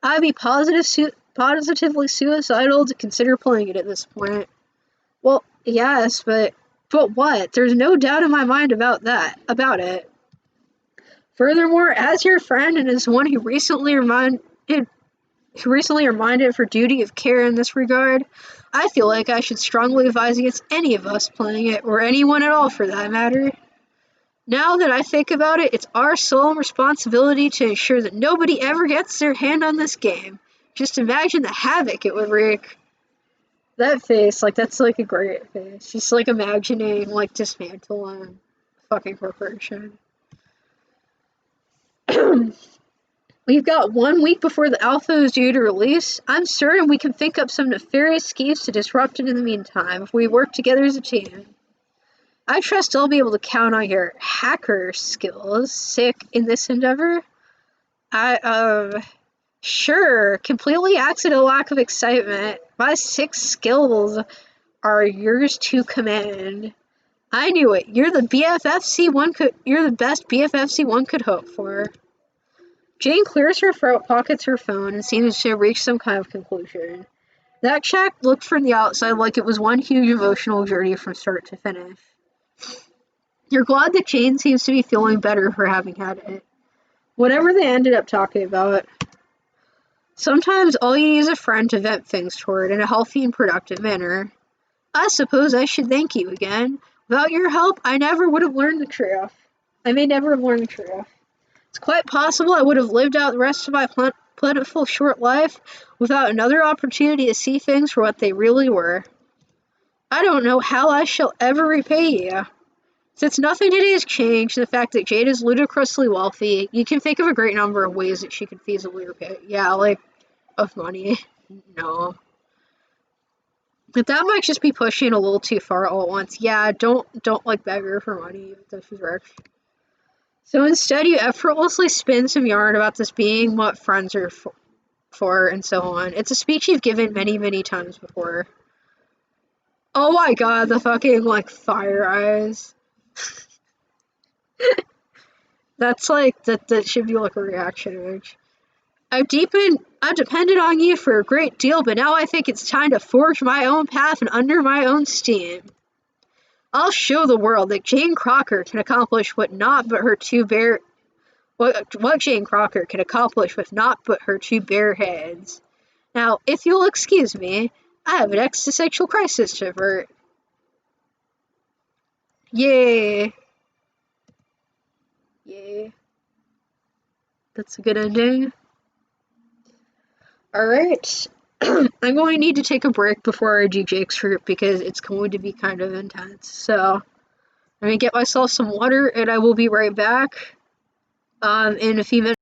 I'd be positively suicidal to consider playing it at this point. Well, yes, but what? There's no doubt in my mind about it. Furthermore, as your friend and as one who recently reminded of her duty of care in this regard, I feel like I should strongly advise against any of us playing it, or anyone at all for that matter. Now that I think about it, it's our sole responsibility to ensure that nobody ever gets their hand on this game. Just imagine the havoc it would wreak. That face, like, that's like a great face. Just like imagining, like, dismantling a fucking corporation. We've got 1 week before the alpha is due to release. I'm certain we can think up some nefarious schemes to disrupt it in the meantime if we work together as a team. I trust I'll be able to count on your hacker skills, Sick, in this endeavor. Sure, completely accidental lack of excitement. My 6 skills are yours to command. I knew it. You're the best BFFC one could hope for. Jane clears her throat, pockets her phone, and seems to have reached some kind of conclusion. That check looked from the outside like it was one huge emotional journey from start to finish. You're glad that Jane seems to be feeling better for having had it. Whatever they ended up talking about. Sometimes all you need is a friend to vent things toward in a healthy and productive manner. I suppose I should thank you again. Without your help, I never would have learned the truth. I may never have learned the truth. It's quite possible I would have lived out the rest of my plentiful short life without another opportunity to see things for what they really were. I don't know how I shall ever repay you. Since nothing today has changed, the fact that Jade is ludicrously wealthy, you can think of a great number of ways that she could feasibly repay. Yeah, like, of money. No. But that might just be pushing a little too far all at once. Yeah, don't like beg her for money, even though she's rich. So instead, you effortlessly spin some yarn about this being what friends are for, and so on. It's a speech you've given many, many times before. Oh my god, the fucking, like, fire eyes. That's like, that should be like a reaction image. I've depended on you for a great deal, but now I think it's time to forge my own path and under my own steam. I'll show the world that Jane Crocker can accomplish what Jane Crocker can accomplish with naught but her 2 bare heads. Now, if you'll excuse me, I have an existential crisis to avert. Yay. Yay. That's a good ending. Alright. I'm going to need to take a break before I do Jake's group because it's going to be kind of intense. So, I'm going to get myself some water and I will be right back in a few minutes.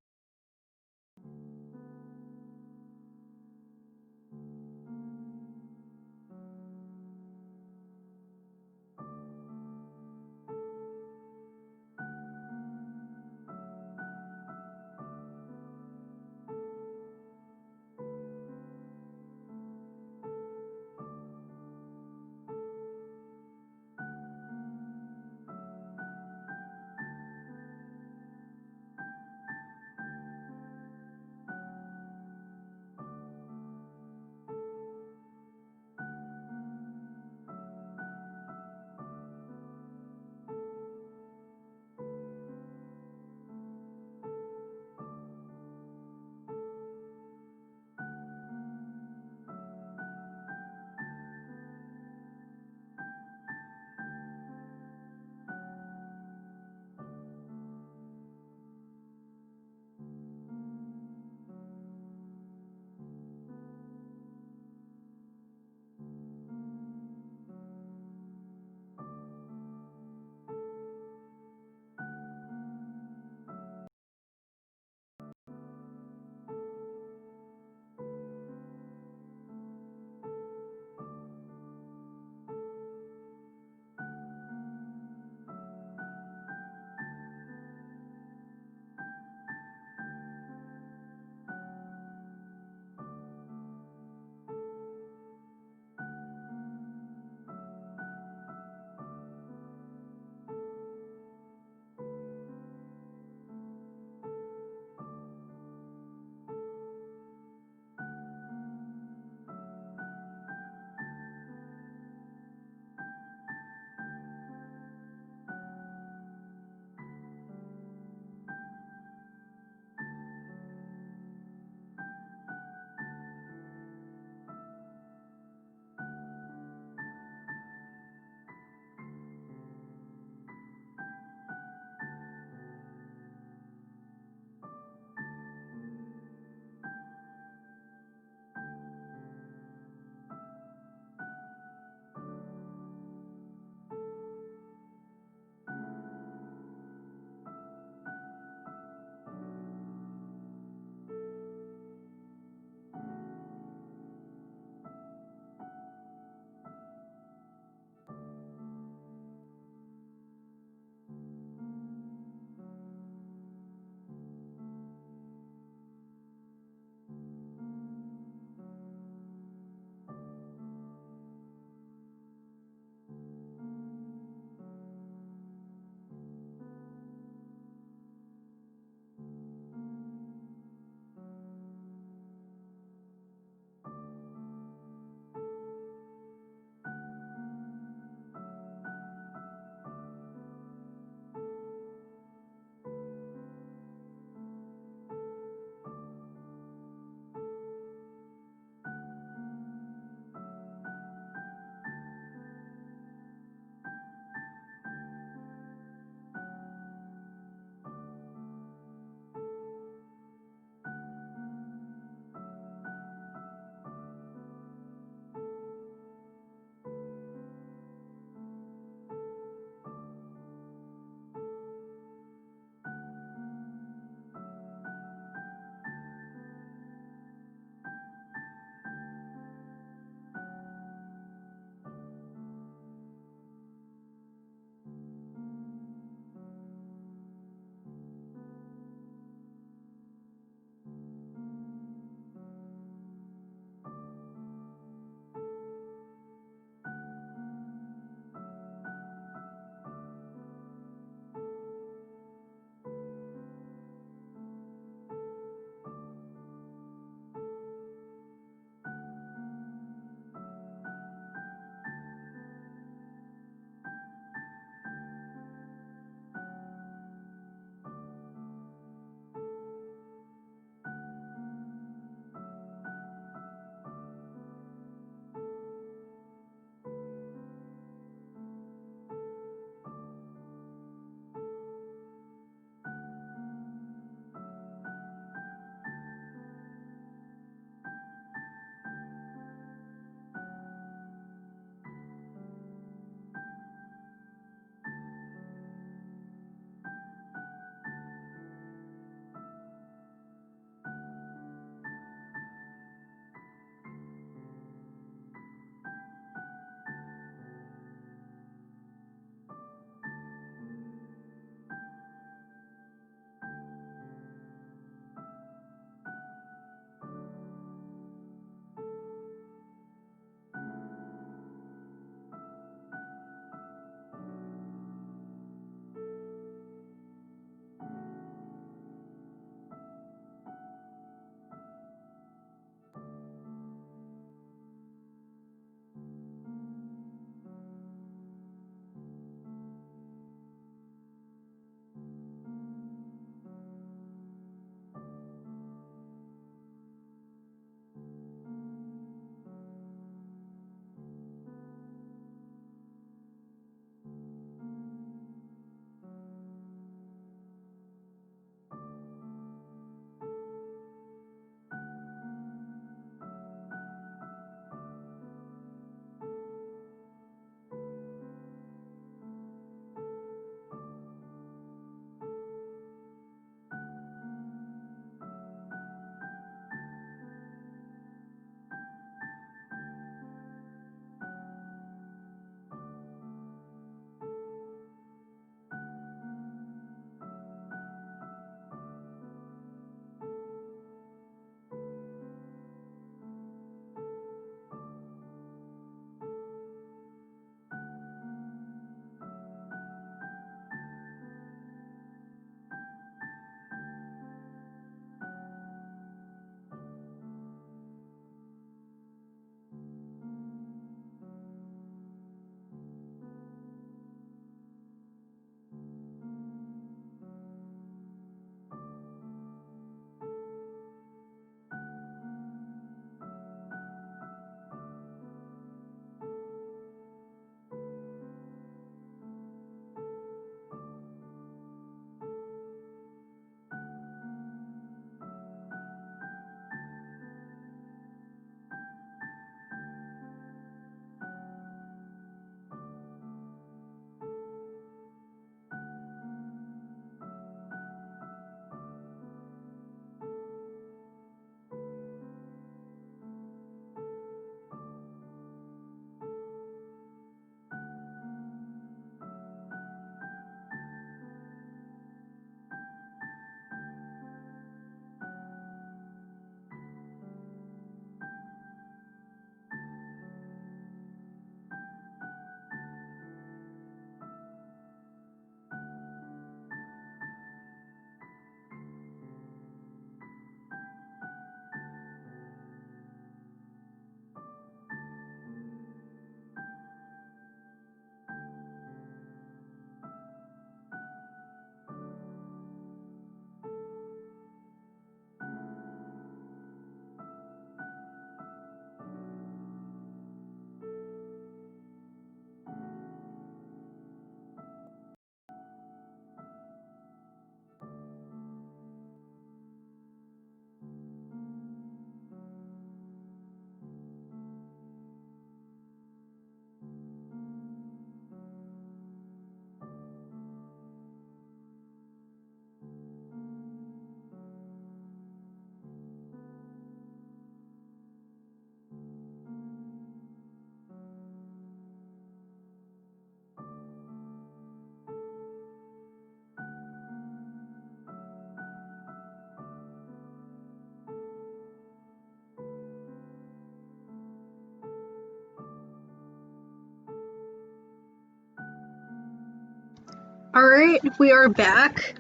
Alright, we are back,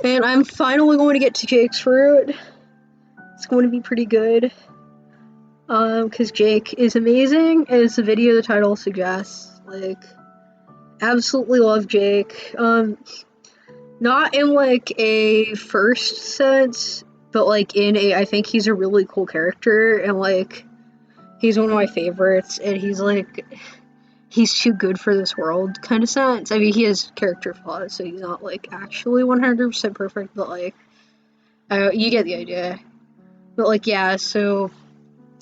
and I'm finally going to get to Jake's fruit. It's going to be pretty good, because Jake is amazing, as the video the title suggests. Like, absolutely love Jake. Not in, like, a first sense, but, like, in a, I think he's a really cool character, and, like, he's one of my favorites, and he's, like, he's too good for this world kind of sense. I mean, he has character flaws, so he's not, like, actually 100% perfect, but, like, you get the idea. But, like, yeah, so,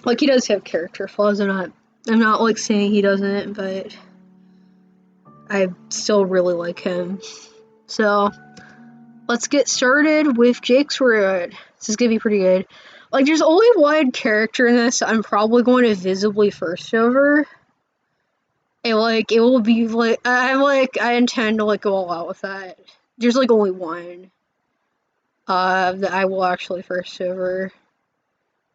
like, he does have character flaws. I'm not, like, saying he doesn't, but I still really like him. So, let's get started with Jake's Road. This is gonna be pretty good. Like, there's only one character in this I'm probably going to visibly first over. And, like, it will be, like, I intend to, like, go all out with that. There's, like, only one, that I will actually first over.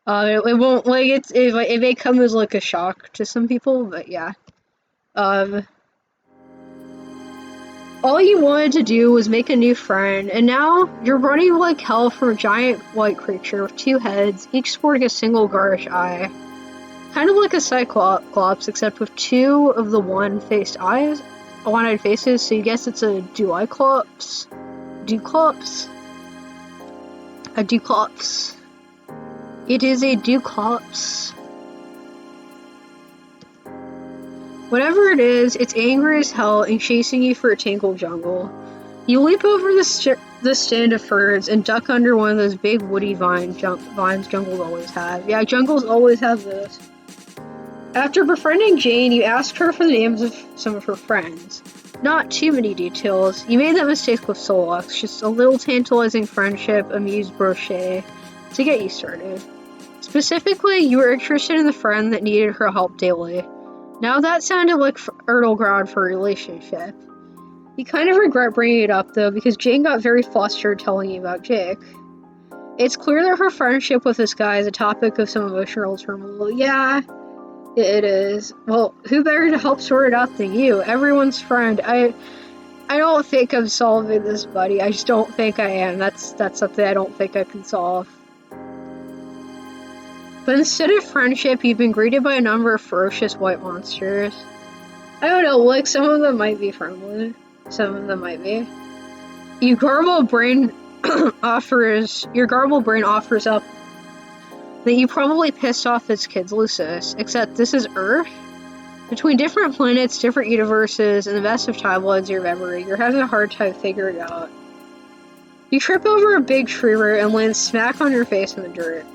It won't, like, it may come as, like, a shock to some people, but yeah. All you wanted to do was make a new friend, and now you're running like hell from a giant white creature with two heads, each sporting a single garish eye. Kind of like a cyclops, except with two of the one-faced eyes, one-eyed faces, so you guess it's a duiclops? Duclops? A duclops. It is a duclops. Whatever it is, it's angry as hell and chasing you for a tangled jungle. You leap over the stand of ferns and duck under one of those big woody vines jungles always have. Yeah, jungles always have this. After befriending Jane, you ask her for the names of some of her friends. Not too many details. You made that mistake with Solux, just a little tantalizing friendship, amused brochet, to get you started. Specifically, you were interested in the friend that needed her help daily. Now that sounded like fertile ground for a relationship. You kind of regret bringing it up, though, because Jane got very flustered telling you about Jake. It's clear that her friendship with this guy is a topic of some emotional turmoil. Yeah, it is. Well, who better to help sort it out than you? Everyone's friend. I don't think I'm solving this, buddy. I just don't think I am. That's something I don't think I can solve. But instead of friendship, you've been greeted by a number of ferocious white monsters. I don't know, like, some of them might be friendly. Some of them might be. Your garbled brain offers up that you probably pissed off its kids, Lucis, except this is Earth. Between different planets, different universes, and the best of timelines in your memory, you're having a hard time figuring it out. You trip over a big tree root and land smack on your face in the dirt.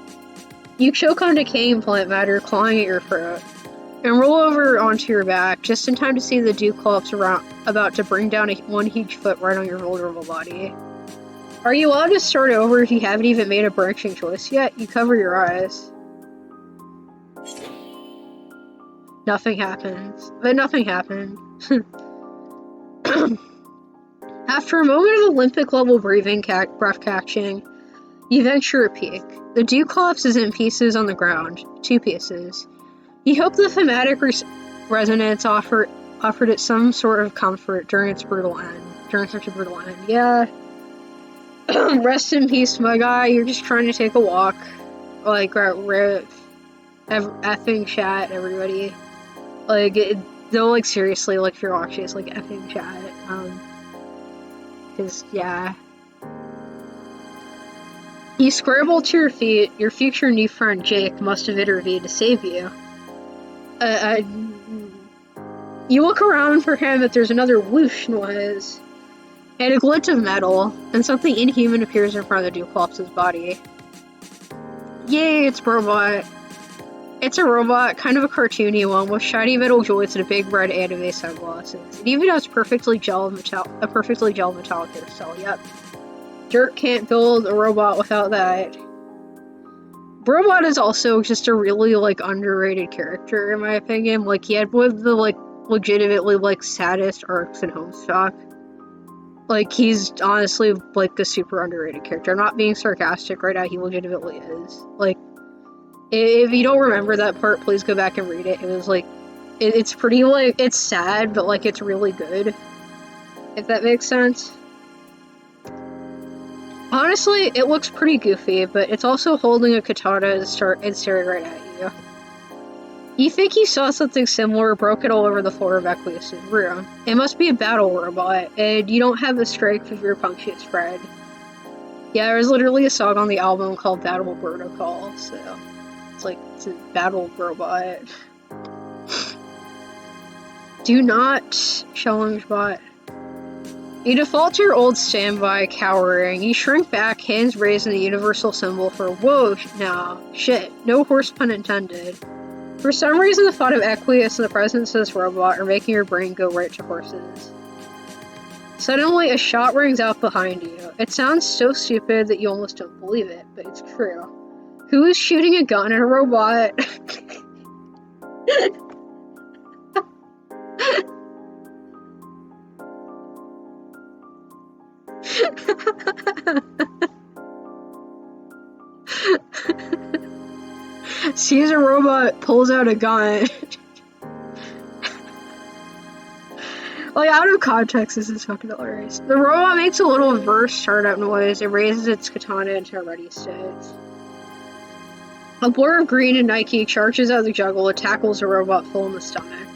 You choke on decaying plant matter, clawing at your throat, and roll over onto your back, just in time to see the Duclops about to bring down one huge foot right on your vulnerable body. Are you allowed to start over if you haven't even made a branching choice yet? You cover your eyes. Nothing happens. But nothing happened. After a moment of Olympic-level breathing, breath catching, you venture a peek. The Duclops is in pieces on the ground. 2 pieces. You hope the thematic resonance offered it some sort of comfort during its brutal end. During such a brutal end. Yeah. Rest in peace, my guy. You're just trying to take a walk. Like, effing chat, everybody. Like, though, like, seriously, like, if you're watching, it's like effing chat. Because, yeah. You scramble to your feet. Your future new friend Jake must have intervened to save you. You look around for him, but there's another whoosh noise, and a glint of metal, and something inhuman appears in front of the Duclops' body. Yay, it's a robot. It's a robot, kind of a cartoony one, with shiny metal joints and a big red anime sunglasses. It even has a perfectly gel metallic hairstyle. Yep. Dirt can't build a robot without that. Robot is also just a really, like, underrated character, in my opinion. Like, he had one of the, like, legitimately, like, saddest arcs in Homestuck. Like, he's honestly, like, a super underrated character. I'm not being sarcastic right now, he legitimately is. Like, if you don't remember that part, please go back and read it. It was, like, it's pretty, like, it's sad, but, like, it's really good. if that makes sense. Honestly, it looks pretty goofy, but it's also holding a katana and staring right at you. You think you saw something similar broken all over the floor of Equius's room. It must be a battle robot, and you don't have the strength of your punctuous friend. Yeah, there's literally a song on the album called Battle Protocol, so it's a battle robot. Do not challenge bot. You default to your old standby, cowering. You shrink back, hands raised in the universal symbol for whoa, no, shit, no horse pun intended. For some reason, the thought of Equius and the presence of this robot are making your brain go right to horses. Suddenly, a shot rings out behind you. It sounds so stupid that you almost don't believe it, but it's true. Who is shooting a gun at a robot? Sees a robot, pulls out a gun. Like, out of context, this is fucking hilarious. The robot makes a little reverse startup noise and raises its katana into a ready stance. A blur of green and Nike charges out of the jungle and tackles the robot full in the stomach.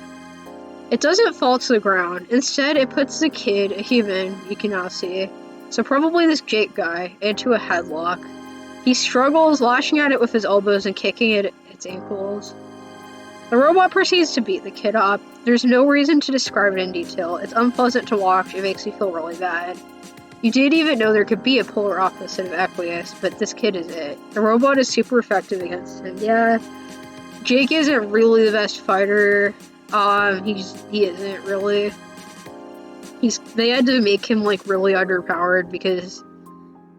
It doesn't fall to the ground. Instead, it puts the kid, a human, you can now see, so probably this Jake guy, into a headlock. He struggles, lashing at it with his elbows and kicking at its ankles. The robot proceeds to beat the kid up. There's no reason to describe it in detail. It's unpleasant to watch. It makes you feel really bad. You didn't even know there could be a polar opposite of Equius, but this kid is it. The robot is super effective against him. Yeah, Jake isn't really the best fighter. He isn't really. They had to make him like really underpowered because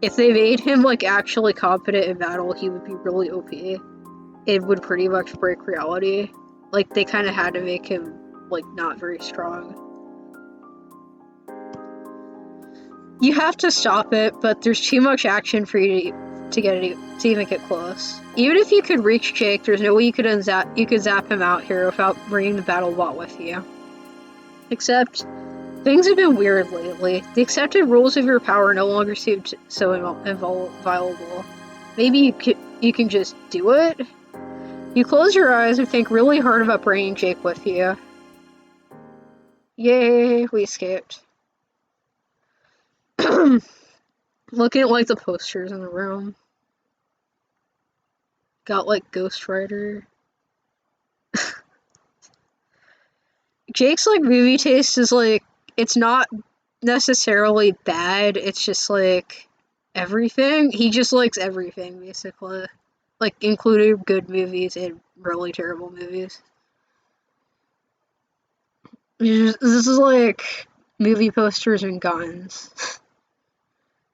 if they made him like actually competent in battle, he would be really OP. It would pretty much break reality. Like, they kind of had to make him, like, not very strong. You have to stop it, but there's too much action for you to even get close. Even if you could reach Jake, there's no way you could zap him out here without bringing the battle bot with you. Except, things have been weird lately. The accepted rules of your power no longer seem so inviolable. Maybe you can just do it? You close your eyes and think really hard about bringing Jake with you. Yay, we escaped. Looking at, like, the posters in the room. Got, like, Ghost Rider. Jake's, like, movie taste is, like, it's not necessarily bad, it's just, like, everything. He just likes everything, basically. Like, including good movies and really terrible movies. This is like movie posters and guns.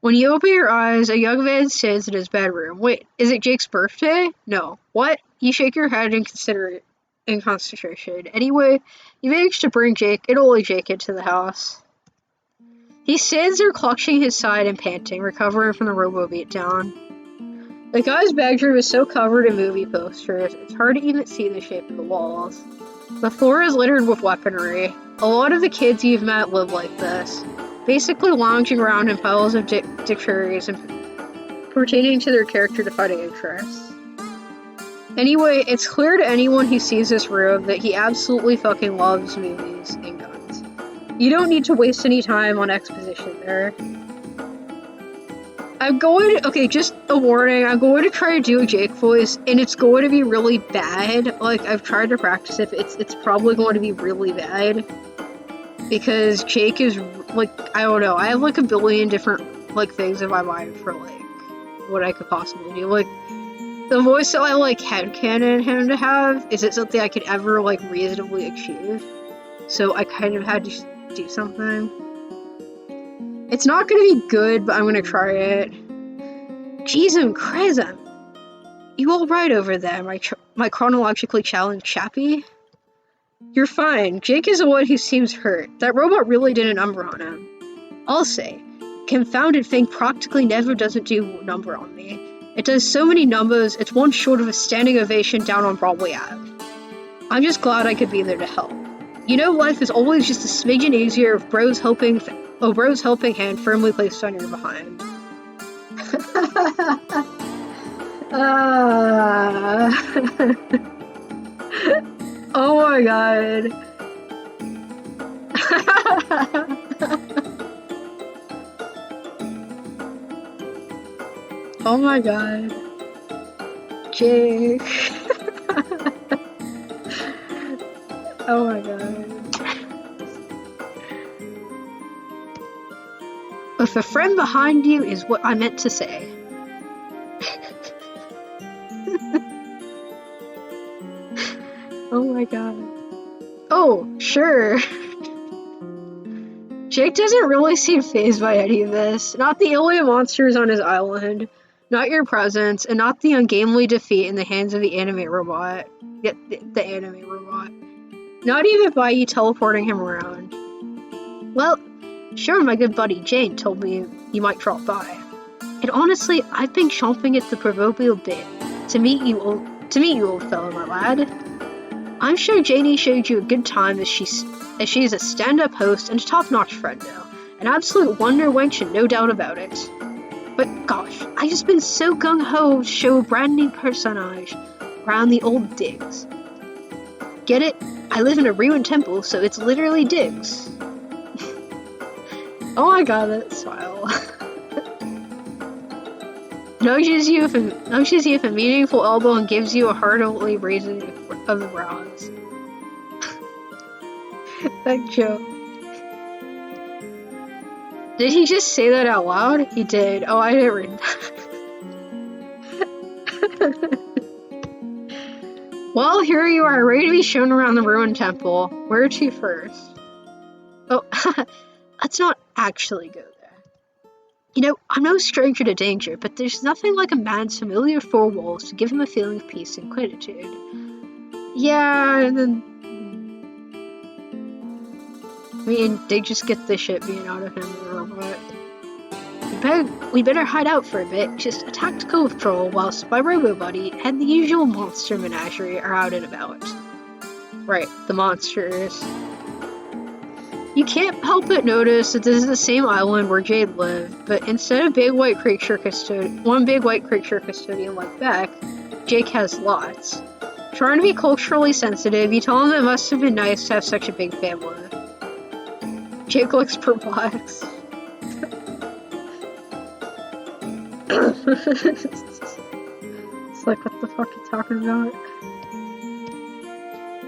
When you open your eyes, a young man stands in his bedroom. Wait, is it Jake's birthday? No. What? You shake your head and consider it in concentration. Anyway, you manage to bring only Jake into the house. He stands there clutching his side and panting, recovering from the robo beatdown. The guy's bedroom is so covered in movie posters, it's hard to even see the shape of the walls. The floor is littered with weaponry. A lot of the kids you've met live like this, basically lounging around in piles of dictionaries and pertaining to their character-defining interests. Anyway, it's clear to anyone who sees this room that he absolutely fucking loves movies and guns. You don't need to waste any time on exposition there. Okay, just a warning, I'm going to try to do a Jake voice, and it's going to be really bad. Like, I've tried to practice it, but it's probably going to be really bad. Because Jake is, like, I don't know, I have, like, a billion different, like, things in my mind for, like, what I could possibly do. Like, the voice that I, like, headcanon him to have isn't something I could ever, like, reasonably achieve. So I kind of had to do something. It's not gonna be good, but I'm gonna try it. Jesus Christ, you all right over there, my chronologically challenged chappie? You're fine. Jake is the one who seems hurt. That robot really did a number on him. I'll say, confounded thing practically never doesn't do a number on me. It does so many numbers, it's one short of a standing ovation down on Broadway Ave. I'm just glad I could be there to help. You know, life is always just a smidgen easier if bros helping A bro's helping hand firmly placed on your behind. Oh my god. Oh my god. Jake. Oh my god. If a friend behind you is what I meant to say. Oh my god. Oh, sure. Jake doesn't really seem fazed by any of this. Not the alien monsters on his island, not your presence, and not the ungainly defeat in the hands of the anime robot. The anime robot. Not even by you teleporting him around. Well, sure, my good buddy Jane told me you might drop by. And honestly, I've been chomping at the proverbial bit to meet you, old fellow, my lad. I'm sure Janie showed you a good time as she's a stand-up host and a top-notch friend now. An absolute wonder wench and no doubt about it. But gosh, I just been so gung-ho to show a brand new personage around the old digs. Get it? I live in a ruined temple, so it's literally digs. Oh my god, that smile. Nudges you with a meaningful elbow and gives you a heartily raising of the brows. That joke. Did he just say that out loud? He did. Oh, I didn't read that. Well, here you are, ready to be shown around the ruined temple. Where to first? Oh, let's not actually go there. You know, I'm no stranger to danger, but there's nothing like a man's familiar four walls to give him a feeling of peace and quietude. Yeah, and then... I mean, they just get the shit being out of him or what. We better hide out for a bit, just a tactical patrol, whilst my robo-buddy and the usual monster menagerie are out and about. Right, the monsters. You can't help but notice that this is the same island where Jade lived, but instead of one big white creature custodian like Beck, Jake has lots. Trying to be culturally sensitive, you tell him it must have been nice to have such a big family. Jake looks perplexed. It's like, what the fuck are you talking about?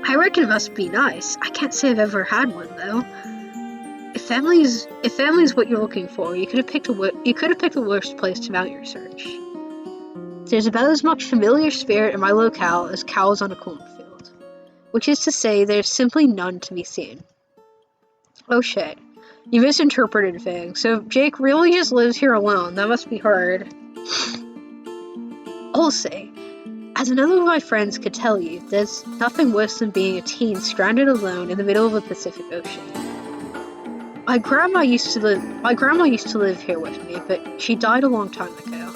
I reckon it must be nice. I can't say I've ever had one though. If family's what you're looking for, you could have picked the worst place to mount your search. There's about as much familiar spirit in my locale as cows on a cornfield, which is to say, there's simply none to be seen. Oh shit. You misinterpreted things, so Jake really just lives here alone. That must be hard. I'll say, as another of my friends could tell you, there's nothing worse than being a teen stranded alone in the middle of the Pacific Ocean. My grandma used to live here with me, but she died a long time ago.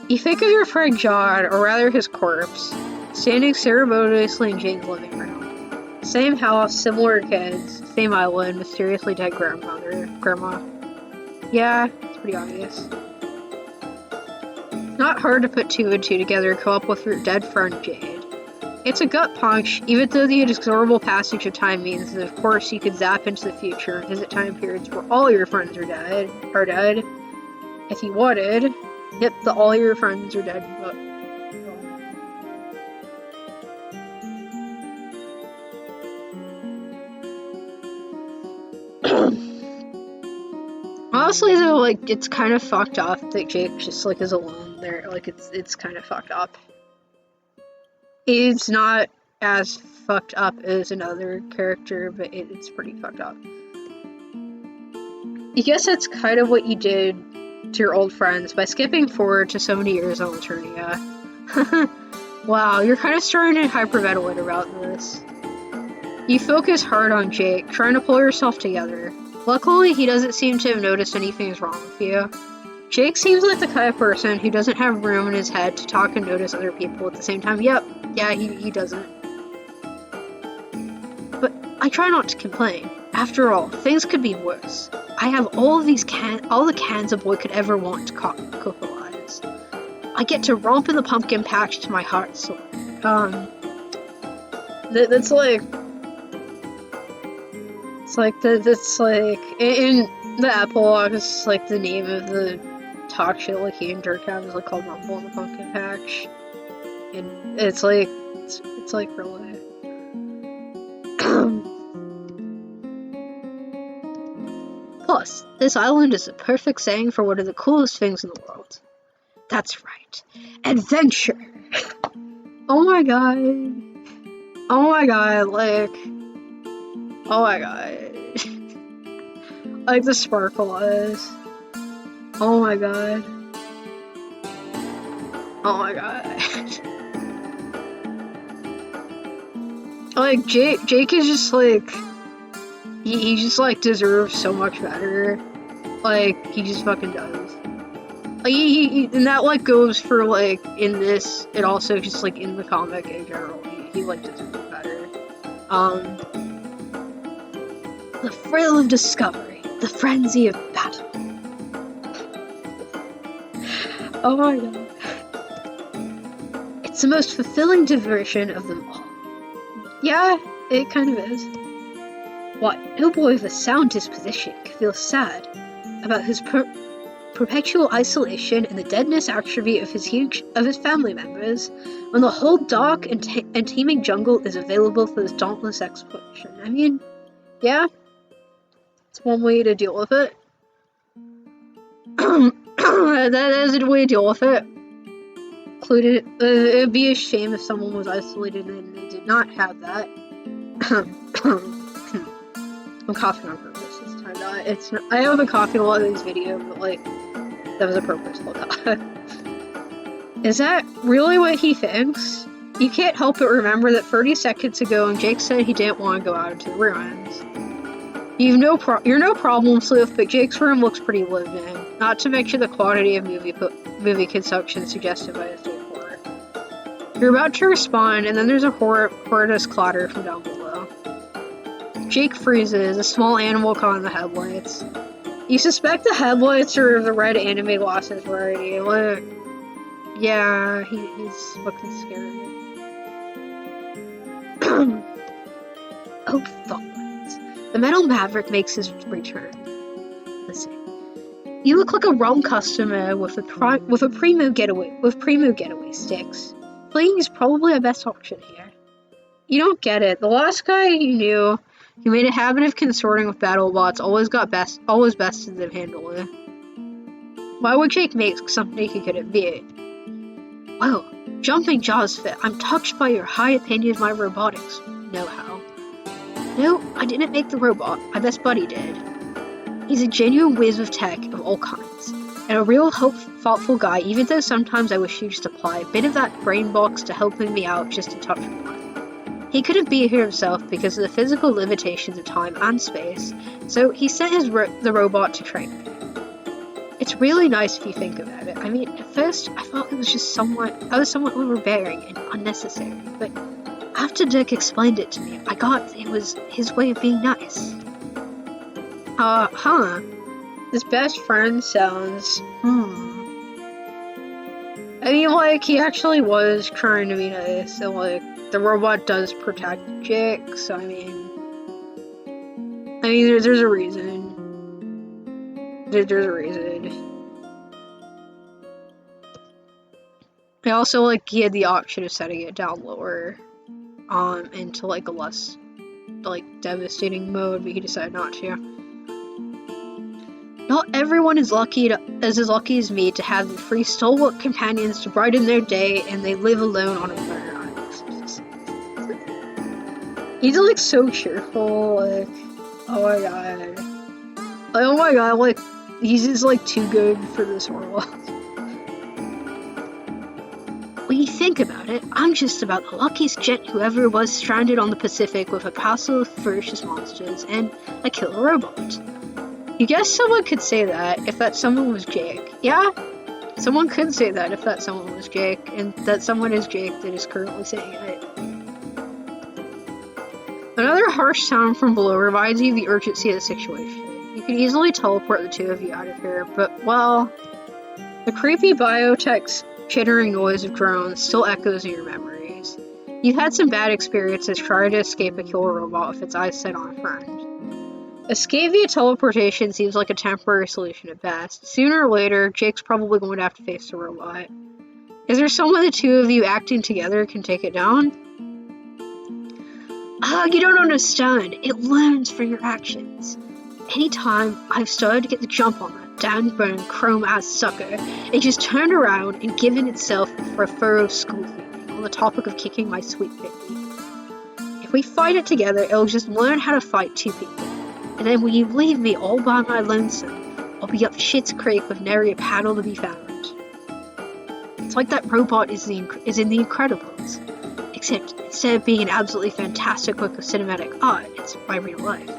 You think of your friend John, or rather his corpse, standing ceremoniously in Jane's living room. Same house, similar kids, same island, mysteriously dead grandma. Yeah, it's pretty obvious. It's not hard to put two and two together and come up with your dead friend Jade. It's a gut punch, even though the inexorable passage of time means that of course you could zap into the future and visit time periods where all your friends are dead. If you wanted. Yep, all your friends are dead, but... Honestly though, like, it's kind of fucked up that Jake just, like, is alone there. Like, it's kind of fucked up. It's not as fucked up as another character, but it's pretty fucked up. I guess that's kind of what you did to your old friends by skipping forward to so many years on Eternia. Wow, you're kind of starting to hyperventilate about this. You focus hard on Jake, trying to pull yourself together. Luckily, he doesn't seem to have noticed anything is wrong with you. Jake seems like the kind of person who doesn't have room in his head to talk and notice other people at the same time. Yep, yeah, he doesn't. But I try not to complain. After all, things could be worse. I have all the cans a boy could ever want to cocoalize. I get to romp in the pumpkin patch to my heart's sore. That's like, that's like, in the epilogue, it's like the name of the talk show like he and Dirk have is like called Rumble in the Pumpkin Patch. And it's like really. Plus, this island is a perfect setting for one of the coolest things in the world. That's right. Adventure! Oh my god. Oh my god, like... Oh my god. Like the sparkle eyes. Oh my god. Oh my god. Like, Jake is just like... He just like deserves so much better. Like, he just fucking does. Like, and that like goes for like in this, and also just like in the comic in general. He like deserves better. The thrill of discovery, the frenzy of battle. Oh my god. It's the most fulfilling diversion of them all. Yeah, it kind of is. Why, no boy with a sound disposition could feel sad about his perpetual isolation and the deadness attribute of his family members, when the whole dark and teeming jungle is available for this dauntless exploration. I mean, yeah, it's one way to deal with it. That is a way to deal with it. Included, it'd be a shame if someone was isolated and they did not have that. I'm coughing on purpose this time. I haven't been coughing a lot of these videos, but like, that was a purposeful cough. Is that really what he thinks? You can't help but remember that 30 seconds ago, Jake said he didn't want to go out into the ruins. You're no problem, Sleuth, but Jake's room looks pretty lived in. Not to mention the quantity of movie consumption suggested by his decor. You're about to respond, and then there's a horrendous clatter from down below. Jake freezes, a small animal caught in the headlights. You suspect the headlights are the red anime glasses variety. Like, yeah, he's looking scared. Oh, thoughtless. The Metal Maverick makes his return. Listen. You look like a Rome customer with primo getaway sticks. Fleeing is probably the best option here. You don't get it. The last guy you knew, who made a habit of consorting with BattleBots, always bested them handily. Why would Jake make something he couldn't beat? Well, jumping jaws fit. I'm touched by your high opinion of my robotics know-how. No, I didn't make the robot. My best buddy did. He's a genuine whiz with tech of all kinds, and a real thoughtful guy, even though sometimes I wish he'd just apply a bit of that brain box to helping me out just a touch more. He couldn't be here himself because of the physical limitations of time and space, so he sent the robot to train me. It's really nice if you think about it. I mean, at first I thought it was just somewhat overbearing and unnecessary, but after Dick explained it to me, I got it was his way of being nice. His best friend sounds, I mean, like, he actually was trying to be nice, and, like, the robot does protect Jake, so, I mean, there's a reason. There's a reason. I also, like, he had the option of setting it down lower, into, like, a less, like, devastating mode, but he decided not to. Not everyone is as lucky as me to have the three stalwart companions to brighten their day, and they live alone on a desert island. He's like so cheerful, like, oh my god, like, he's just like too good for this world. When you think about it, I'm just about the luckiest gent who ever was stranded on the Pacific with a passel of ferocious monsters and a killer robot. You guess someone could say that if that someone was Jake. Yeah, someone could say that if that someone was Jake, and that someone is Jake that is currently saying it. Another harsh sound from below reminds you of the urgency of the situation. You could easily teleport the two of you out of here, but, well, the creepy biotech's chittering noise of drones still echoes in your memories. You've had some bad experiences trying to escape a killer robot with its eyes set on a friend. Escape via teleportation seems like a temporary solution at best. Sooner or later, Jake's probably going to have to face the robot. Is there someone the two of you acting together can take it down? You don't understand. It learns from your actions. Anytime I've started to get the jump on that down-burned chrome-ass sucker, it just turned around and given itself for a thorough school feeding on the topic of kicking my sweet baby. If we fight it together, it'll just learn how to fight two people. And then when you leave me all by my lonesome, I'll be up Shit's Creek with nary a paddle to be found. It's like that robot is in The Incredibles. Except instead of being an absolutely fantastic book of cinematic art, it's my real life.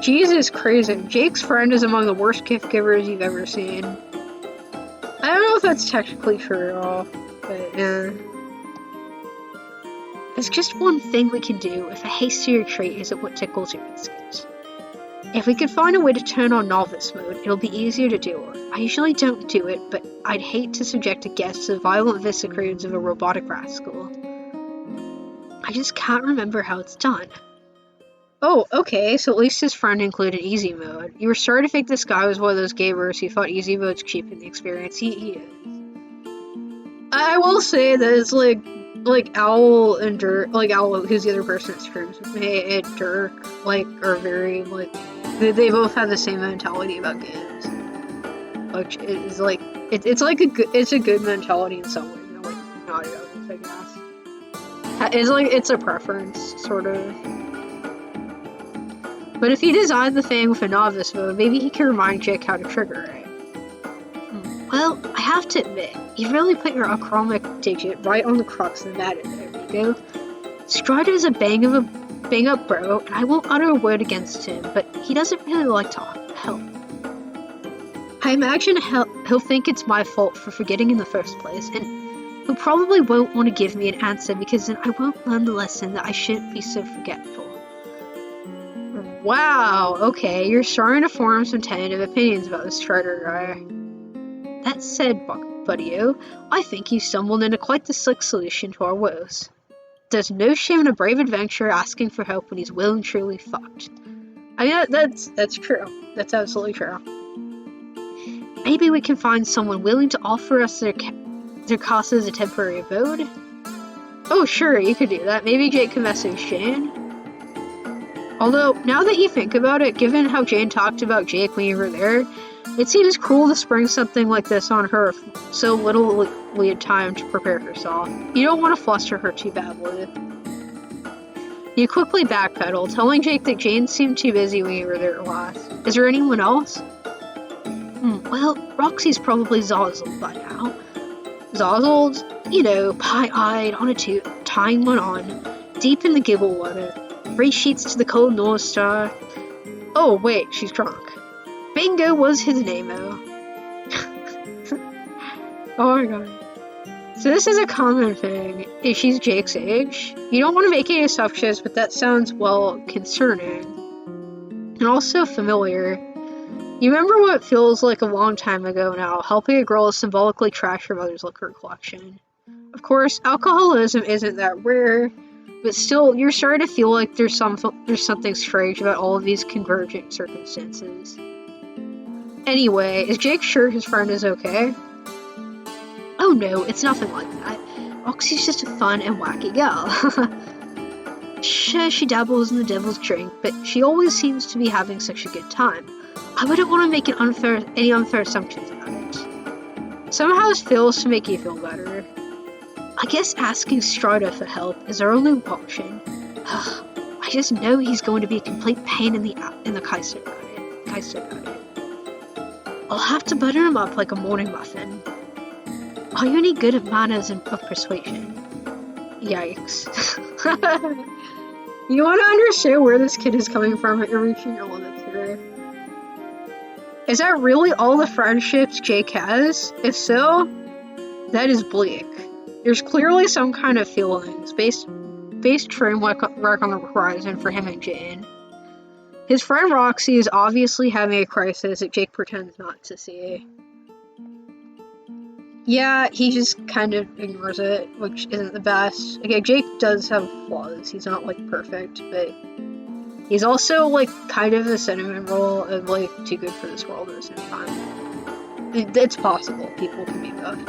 Jesus crazy. Jake's friend is among the worst gift givers you've ever seen. I don't know if that's technically true at all, but yeah. There's just one thing we can do if a hastier trait isn't what tickles your biscuit. If we could find a way to turn on novice mode, it'll be easier to deal with. I usually don't do it, but I'd hate to subject a guest to the violent vicissitudes of a robotic rascal. I just can't remember how it's done. Oh, okay, so at least his friend included easy mode. You were sorry to think this guy was one of those gamers who thought easy mode's cheaping the experience. He is. I will say that it's like Owl and Dirk, like Owl, who's the other person that streams with me, and Dirk, are very, they both have the same mentality about games. Which is, it's a good mentality in some ways, not others, I guess. It's a preference, sort of. But if he designed the thing with a novice mode, maybe he can remind Jake how to trigger it. Well, I have to admit, you really put your achromic digit right on the crux of the matter there, Amigo. Strider is a bang-up bro, and I won't utter a word against him, but he doesn't really like to help. I imagine he'll think it's my fault for forgetting in the first place, and he'll probably won't want to give me an answer because then I won't learn the lesson that I shouldn't be so forgetful. Wow, okay, you're starting to form some tentative opinions about this Strider guy. That said, buddy-o, I think you stumbled into quite the slick solution to our woes. There's no shame in a brave adventurer asking for help when he's well and truly fucked. I mean, that's true. That's absolutely true. Maybe we can find someone willing to offer us their casa as a temporary abode? Oh, sure, you could do that. Maybe Jake can message Jane. Although, now that you think about it, given how Jane talked about Jake when you were there, it seems cruel to spring something like this on her with so little lead time to prepare herself. You don't want to fluster her too badly. You quickly backpedal, telling Jake that Jane seemed too busy when you were there last. Is there anyone else? Well, Roxy's probably Zozzled by now. Zozzled, pie-eyed on a toot, tying one on, deep in the gibble water. 3 sheets to the cold North Star. Oh, wait, she's drunk. Bingo was his name-o. Oh my god. So this is a common thing. If she's Jake's age, you don't want to make any assumptions, but that sounds, well, concerning. And also familiar. You remember what feels like a long time ago now, helping a girl symbolically trash her mother's liquor collection. Of course, alcoholism isn't that rare, but still, you're starting to feel like there's something strange about all of these convergent circumstances. Anyway, is Jake sure his friend is okay? Oh no, it's nothing like that. Roxy's just a fun and wacky gal. She dabbles in the devil's drink, but she always seems to be having such a good time. I wouldn't want to make any unfair assumptions about it. Somehow this feels to make you feel better. I guess asking Strider for help is our only option. I just know he's going to be a complete pain in the Kaiser about it. I'll have to butter him up like a morning muffin. Are you any good at manners and of persuasion? Yikes. You want to understand where this kid is coming from, but you're reaching your limits here. Is that really all the friendships Jake has? If so, that is bleak. There's clearly some kind of feelings based framework on the horizon for him and Jane. His friend Roxy is obviously having a crisis that Jake pretends not to see. Yeah, he just kind of ignores it, which isn't the best. Okay, Jake does have flaws. He's not, like, perfect, but he's also, like, kind of a cinnamon roll and, like, too good for this world at the same time. It's possible. People can be both.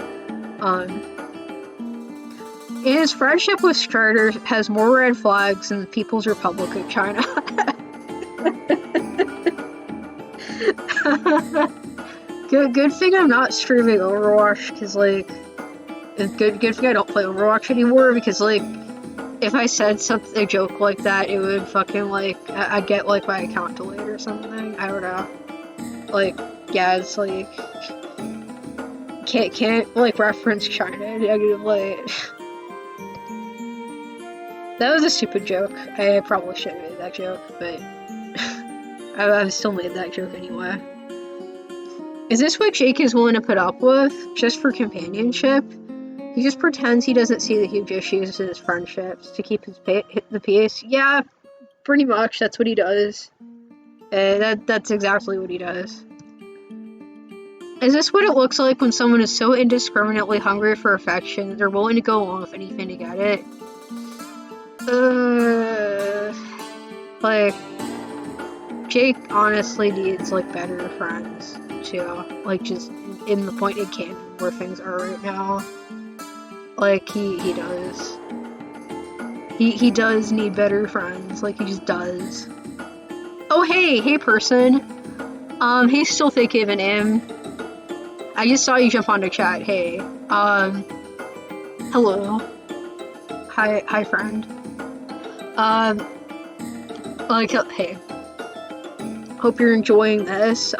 His friendship with Strider has more red flags than the People's Republic of China. Good thing I'm not streaming Overwatch, because, like, good thing I don't play Overwatch anymore, because, like, if I said a joke like that, it would fucking, like, I'd get, like, my account delayed or something. I don't know. Like, yeah, it's, like, can't like, reference China negatively. That was a stupid joke. I probably shouldn't have made that joke, but I've still made that joke anyway. Is this what Jake is willing to put up with, just for companionship? He just pretends he doesn't see the huge issues in his friendships to keep the peace. Yeah, pretty much, that's what he does. That's exactly what he does. Is this what it looks like when someone is so indiscriminately hungry for affection, they're willing to go along with anything to get it? Like, Jake honestly needs, like, better friends, too. Like, just in the pointed canon where things are right now. Like, he does. He does need better friends. Like, he just does. Oh, hey person. Hey, still thinking of a name. I just saw you jump onto chat. Hey. Hello. Hi, friend. Like, hey. Hope you're enjoying this.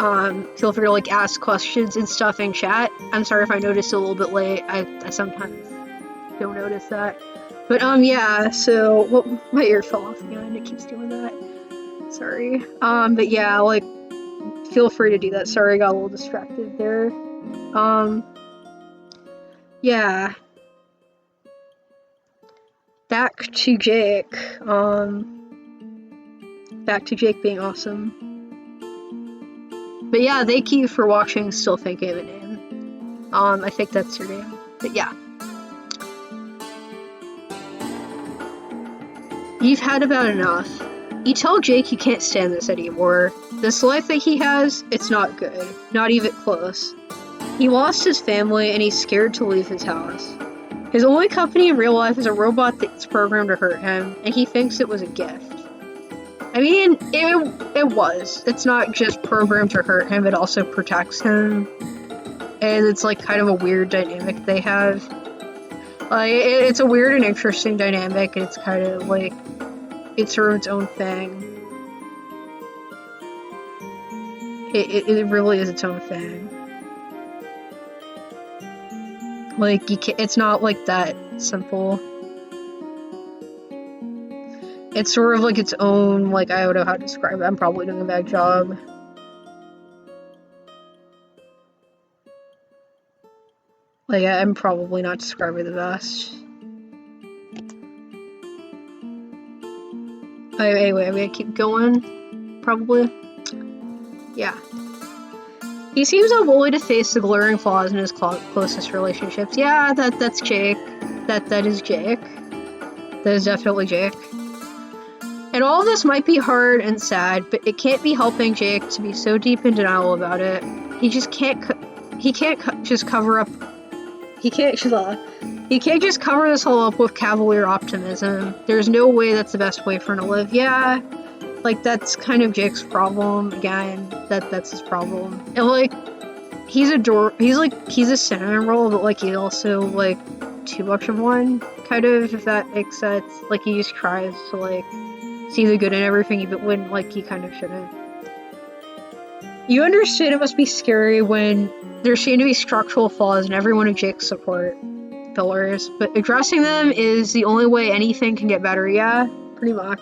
Feel free to, like, ask questions and stuff in chat. I'm sorry if I noticed a little bit late. I sometimes don't notice that. But, yeah, so, well, my ear fell off again. It keeps doing that. Sorry. But yeah, like, feel free to do that. Sorry, I got a little distracted there. Yeah. Back to Jake. Back to Jake being awesome. But yeah, thank you for watching Still Thinking of a Name. I think that's your name. But yeah. You've had about enough. You tell Jake you can't stand this anymore. This life that he has, it's not good. Not even close. He lost his family and he's scared to leave his house. His only company in real life is a robot that's programmed to hurt him, and he thinks it was a gift. I mean, it was. It's not just programmed to hurt him, it also protects him. And it's, like, kind of a weird dynamic they have. Like, it's a weird and interesting dynamic, and it's kind of, like, it's sort of its own thing. It really is its own thing. Like, it's not, like, that simple. It's sort of like its own, like, I don't know how to describe it. I'm probably doing a bad job. Like, I'm probably not describing the best. Anyway, I'm gonna keep going. Probably. Yeah. He seems unwilling to face the glaring flaws in his closest relationships. Yeah, that's Jake. That is Jake. That is definitely Jake. And all of this might be hard and sad, but it can't be helping Jake to be so deep in denial about it. He just can't. He can't just cover up. He can't just cover this all up with cavalier optimism. There's no way that's the best way for him to live. Yeah, like, that's kind of Jake's problem. Again, that's his problem. And, like, he's a cinnamon roll, but, like, he's also, like, too much of one, kind of, if that makes sense. Like, he just tries to, like, see the good in everything, even when, like, he kind of shouldn't. You understand it must be scary when there seem to be structural flaws in every one of Jake's support pillars, but addressing them is the only way anything can get better. Yeah, pretty much.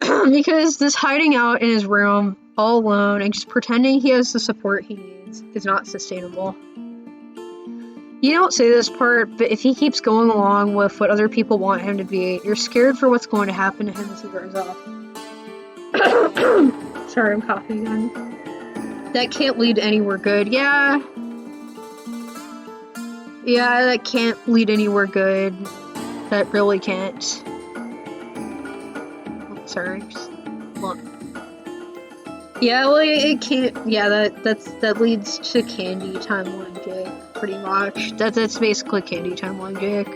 Because this hiding out in his room, all alone, and just pretending he has the support he needs is not sustainable. You don't say this part, but if he keeps going along with what other people want him to be, you're scared for what's going to happen to him as he grows up. Sorry, I'm coughing again. That can't lead anywhere good. Yeah, that can't lead anywhere good. That really can't. Oh, sorry. Look. Yeah, like, it can't. Yeah, that leads to candy time logic, pretty much. That's basically candy time logic.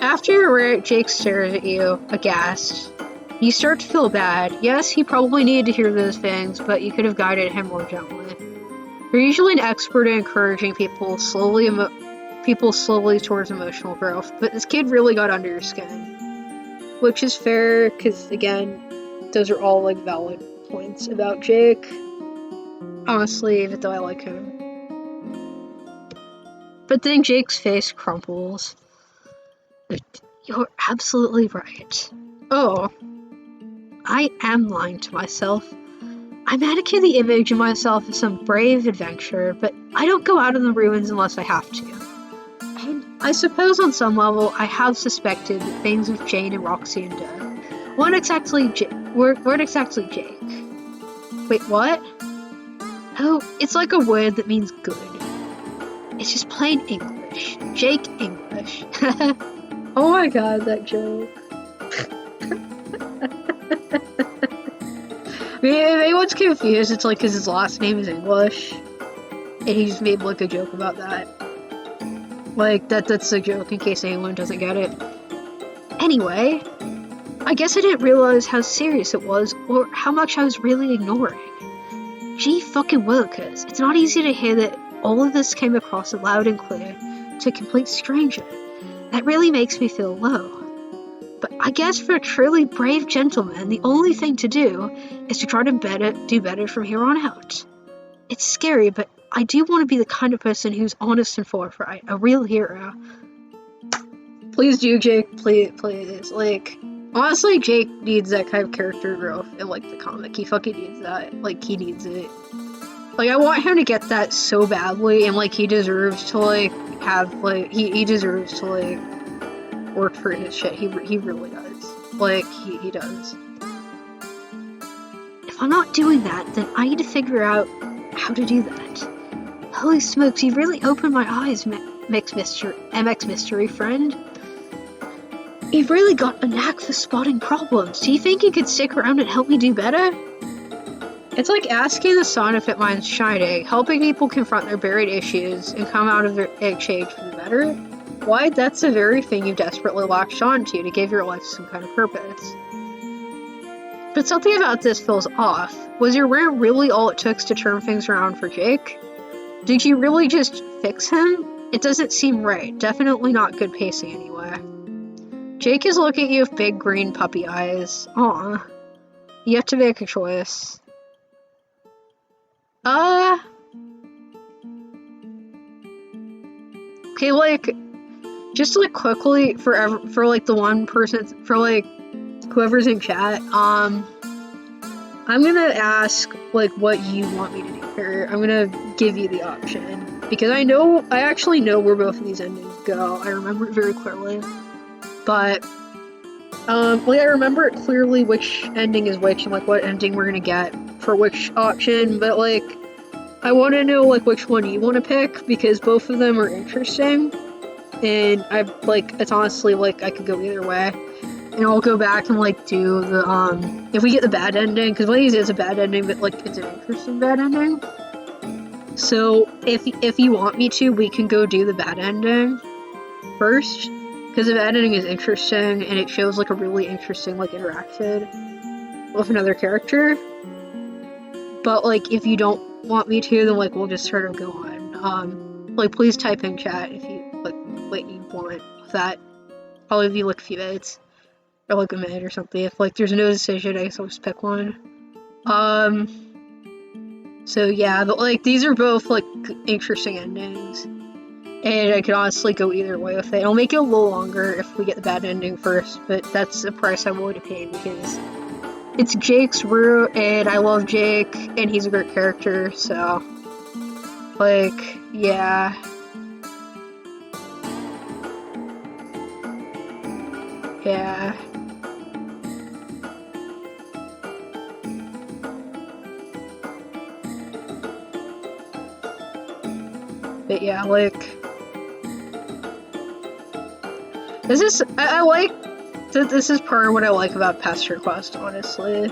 After you're right, Jake stares at you, aghast. You start to feel bad. Yes, he probably needed to hear those things, but you could have guided him more gently. You're usually an expert at encouraging people slowly towards emotional growth, but this kid really got under your skin. Which is fair, because, again, those are all, like, valid points about Jake. Honestly, even though I like him. But then Jake's face crumples. You're absolutely right. Oh, I am lying to myself. I mannequin the image of myself as some brave adventurer, but I don't go out in the ruins unless I have to. And I suppose on some level I have suspected that things with Jane and Roxy and Doug weren't exactly Jake. Wait, what? Oh, it's like a word that means good. It's just plain English. Jake English. Oh my god, that joke. I mean, if anyone's confused, it's like because his last name is English. And he just made like a joke about that. Like, that's a joke in case anyone doesn't get it. Anyway, I guess I didn't realize how serious it was or how much I was really ignoring. Gee fucking willikers, it's not easy to hear that all of this came across loud and clear to a complete stranger. That really makes me feel low. But I guess for a truly brave gentleman, the only thing to do is to try to do better from here on out. It's scary, but I do want to be the kind of person who's honest and forthright, a real hero. Please do, Jake. Please. Like, honestly, Jake needs that kind of character growth in, like, the comic. He fucking needs that. Like, he needs it. Like, I want him to get that so badly, and, like, he deserves to, like, have, like, he deserves to, like, work for his shit. He really does. Like, he does. If I'm not doing that, then I need to figure out how to do that. Holy smokes, you really opened my eyes, MX Mystery Friend. You've really got a knack for spotting problems. Do you think you could stick around and help me do better? It's like asking the sun if it minds shining, helping people confront their buried issues and come out of their exchange for the better. Why, that's the very thing you desperately latched onto to give your life some kind of purpose. But something about this feels off. Was your rant really all it took to turn things around for Jake? Did you really just fix him? It doesn't seem right. Definitely not good pacing anyway. Jake is looking at you with big green puppy eyes. Aw. You have to make a choice. Okay, like, just like quickly for like the one person, for like whoever's in chat, I'm gonna ask like what you want me to do here. I'm gonna give you the option because I actually know where both of these endings go. I remember it very clearly, but like I remember it clearly which ending is which and like what ending we're gonna get for which option, but like I want to know like which one you want to pick because both of them are interesting, and I like it's honestly like I could go either way. And I'll go back and, like, do the, if we get the bad ending, because one of these is a bad ending, but, like, it's an interesting bad ending. So, if you want me to, we can go do the bad ending first, because the bad ending is interesting, and it shows, like, a really interesting, like, interaction with another character. But, like, if you don't want me to, then, like, we'll just sort of go on. Like, please type in chat if you, like, what you want with that. I'll give you, like, a few minutes. Or like a minute or something. If like there's no decision, I guess I'll just pick one. So yeah, but like these are both like interesting endings. And I could honestly go either way with it. I'll make it a little longer if we get the bad ending first, but that's a price I'm willing to pay because it's Jake's route and I love Jake and he's a great character, so like yeah. Yeah. But yeah, like, I like that this is part of what I like about Pesterquest, honestly.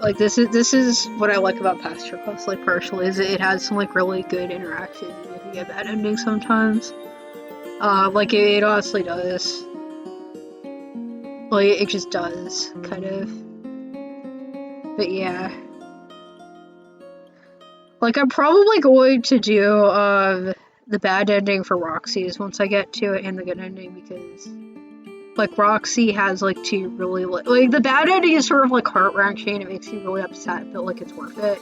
Like, this is what I like about Pesterquest, like, personally, is it has some, like, really good interaction, and you can get bad endings sometimes. Like, it honestly does. Like, it just does, kind of. But yeah. Like, I'm probably going to do, the bad ending for Roxy's once I get to it, and the good ending, because, like, Roxy has, like, two really, like, the bad ending is sort of, like, heart-wrenching, it makes you really upset, but, like, it's worth it.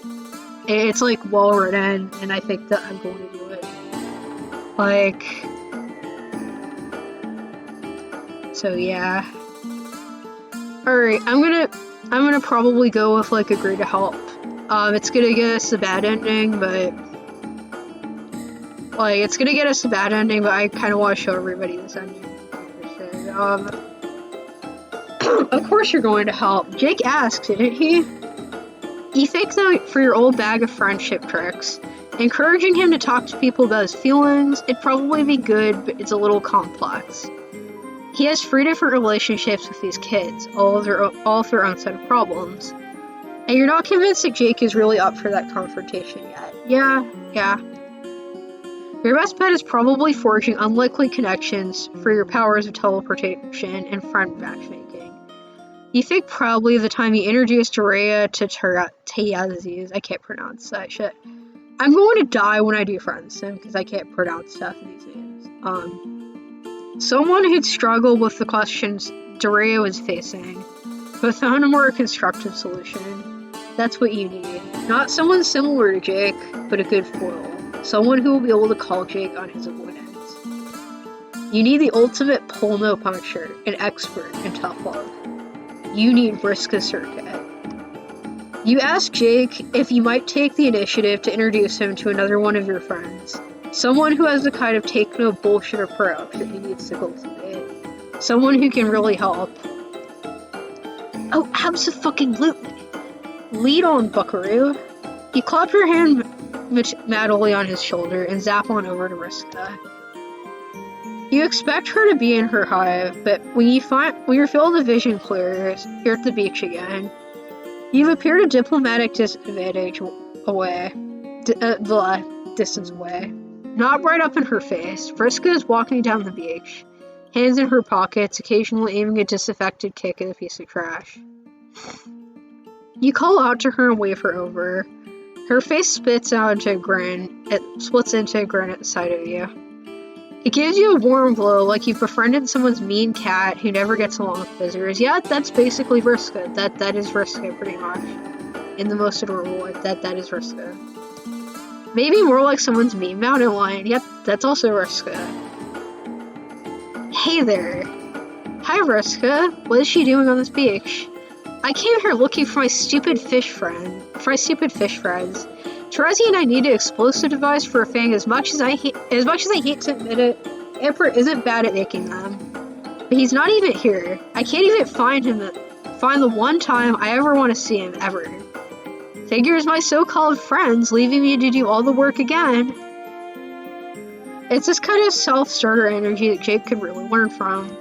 It's, like, well-written, and I think that I'm going to do it. Like, so, yeah. Alright, I'm gonna probably go with, like, agree to help. It's gonna get us the bad ending, but, like, it's gonna get us the bad ending, but I kind of want to show everybody this ending. Of course you're going to help. Jake asked, didn't he? You thank them for your old bag of friendship tricks. Encouraging him to talk to people about his feelings, it'd probably be good, but it's a little complex. He has 3 different relationships with these kids, all of their own set of problems. And you're not convinced that Jake is really up for that confrontation yet. Yeah. Your best bet is probably forging unlikely connections for your powers of teleportation and friend matchmaking. You think probably the time you introduced Rhea to Teazes, I can't pronounce that shit. I'm going to die when I do friends sim because I can't pronounce stuff in these names. Someone who'd struggled with the questions Daria was facing, but found a more constructive solution. That's what you need. Not someone similar to Jake, but a good foil. Someone who will be able to call Jake on his avoidance. You need the ultimate pull-no puncture, an expert in tough love. You need Vriska Circuit. You ask Jake if you might take the initiative to introduce him to another one of your friends. Someone who has the kind of take-no-bullshit approach that he needs to cultivate. Someone who can really help. Oh, abso-fucking-lutely. Lead on, buckaroo. You clap your hand madly on his shoulder and zap on over to Vriska. You expect her to be in her hive, but when you feel the vision clears, you're at the beach again. You've appeared a diplomatic disadvantage away. Distance away. Not right up in her face. Vriska is walking down the beach, hands in her pockets, occasionally aiming a disaffected kick at a piece of trash. You call out to her and wave her over. Her face splits into a grin at the sight of you. It gives you a warm glow, like you've befriended someone's mean cat who never gets along with visitors. Yeah, that's basically Vriska. That is Vriska, pretty much. In the most adorable way, that is Vriska. Maybe more like someone's mean mountain lion. Yep, that's also Vriska. Hey there. Hi, Vriska. What is she doing on this beach? I came here looking for my stupid fish friends. Terezi and I need an explosive device for a fang. As much as I hate to admit it, Emperor isn't bad at making them. But he's not even here. I can't even find the one time I ever want to see him, ever. Figures my so-called friends leaving me to do all the work again. It's this kind of self-starter energy that Jake could really learn from.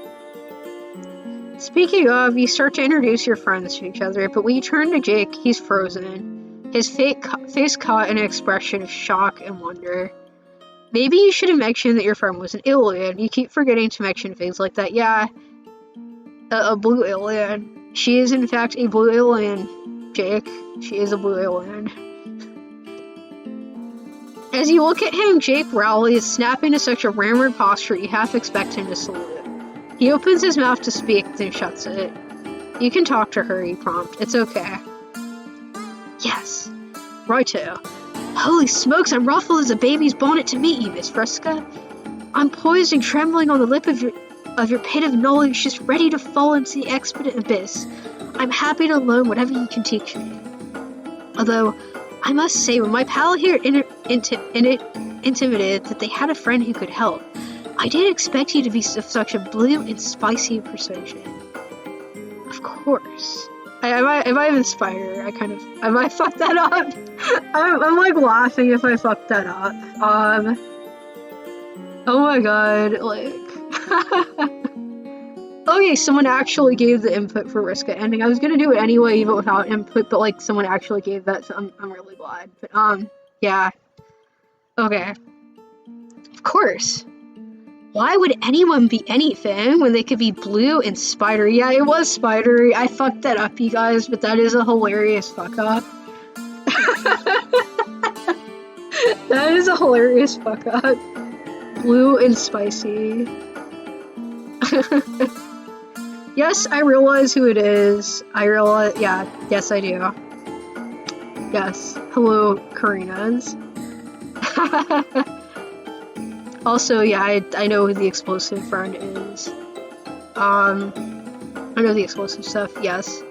Speaking of, you start to introduce your friends to each other, but when you turn to Jake, he's frozen. His face caught in an expression of shock and wonder. Maybe you should have mentioned that your friend was an alien. You keep forgetting to mention things like that. Yeah, a blue alien. She is in fact a blue alien, Jake. She is a blue alien. As you look at him, Jake rallies, snapping to such a rammed posture you half expect him to salute. He opens his mouth to speak, then shuts it. You can talk to her, you prompt. It's okay. Yes. Righto. Holy smokes, I'm ruffled as a baby's bonnet to meet you, Miss Vriska. I'm poised and trembling on the lip of your pit of knowledge, just ready to fall into the expedient abyss. I'm happy to learn whatever you can teach me. Although, I must say, when my pal here intimated that they had a friend who could help, I didn't expect you to be of such a blue and spicy persuasion. Of course. I might have inspired. I might fuck that up. I'm like laughing if I fuck that up. Oh my god, like. Okay, someone actually gave the input for Riska ending. I was gonna do it anyway, even without input, but like someone actually gave that, so I'm really glad. But yeah. Okay. Of course. Why would anyone be anything when they could be blue and spidery? Yeah, it was spidery. I fucked that up, you guys, but that is a hilarious fuck up. That is a hilarious fuck up. Blue and spicy. Yes, I realize who it is. Yes, I do. Yes. Hello, Karinas. Also, yeah, I know who the explosive friend is. I know the explosive stuff, yes.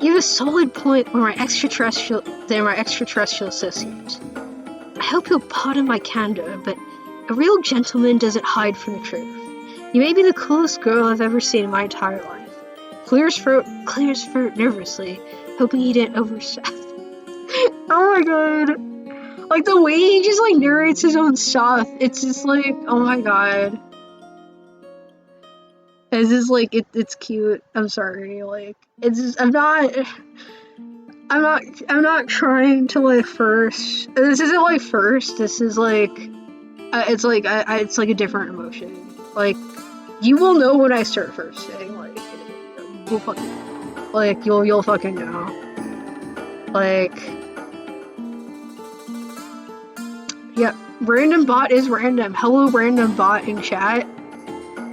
You have a solid point with my extraterrestrial associate. I hope you'll pardon my candor, but a real gentleman doesn't hide from the truth. You may be the coolest girl I've ever seen in my entire life. Clears throat nervously, hoping he didn't overstep. Oh my god. Like, the way he just, like, narrates his own stuff, it's just, like, oh my god. It's just, like, it's cute. I'm sorry, like, it's just, I'm not trying to, like, first, this isn't, like, first, this is, like, it's, like, it's, like, a different emotion. Like, you will know when I start firsting, like, you'll fucking know. Like, you'll fucking know. Like, yeah, random bot is random. Hello, random bot in chat.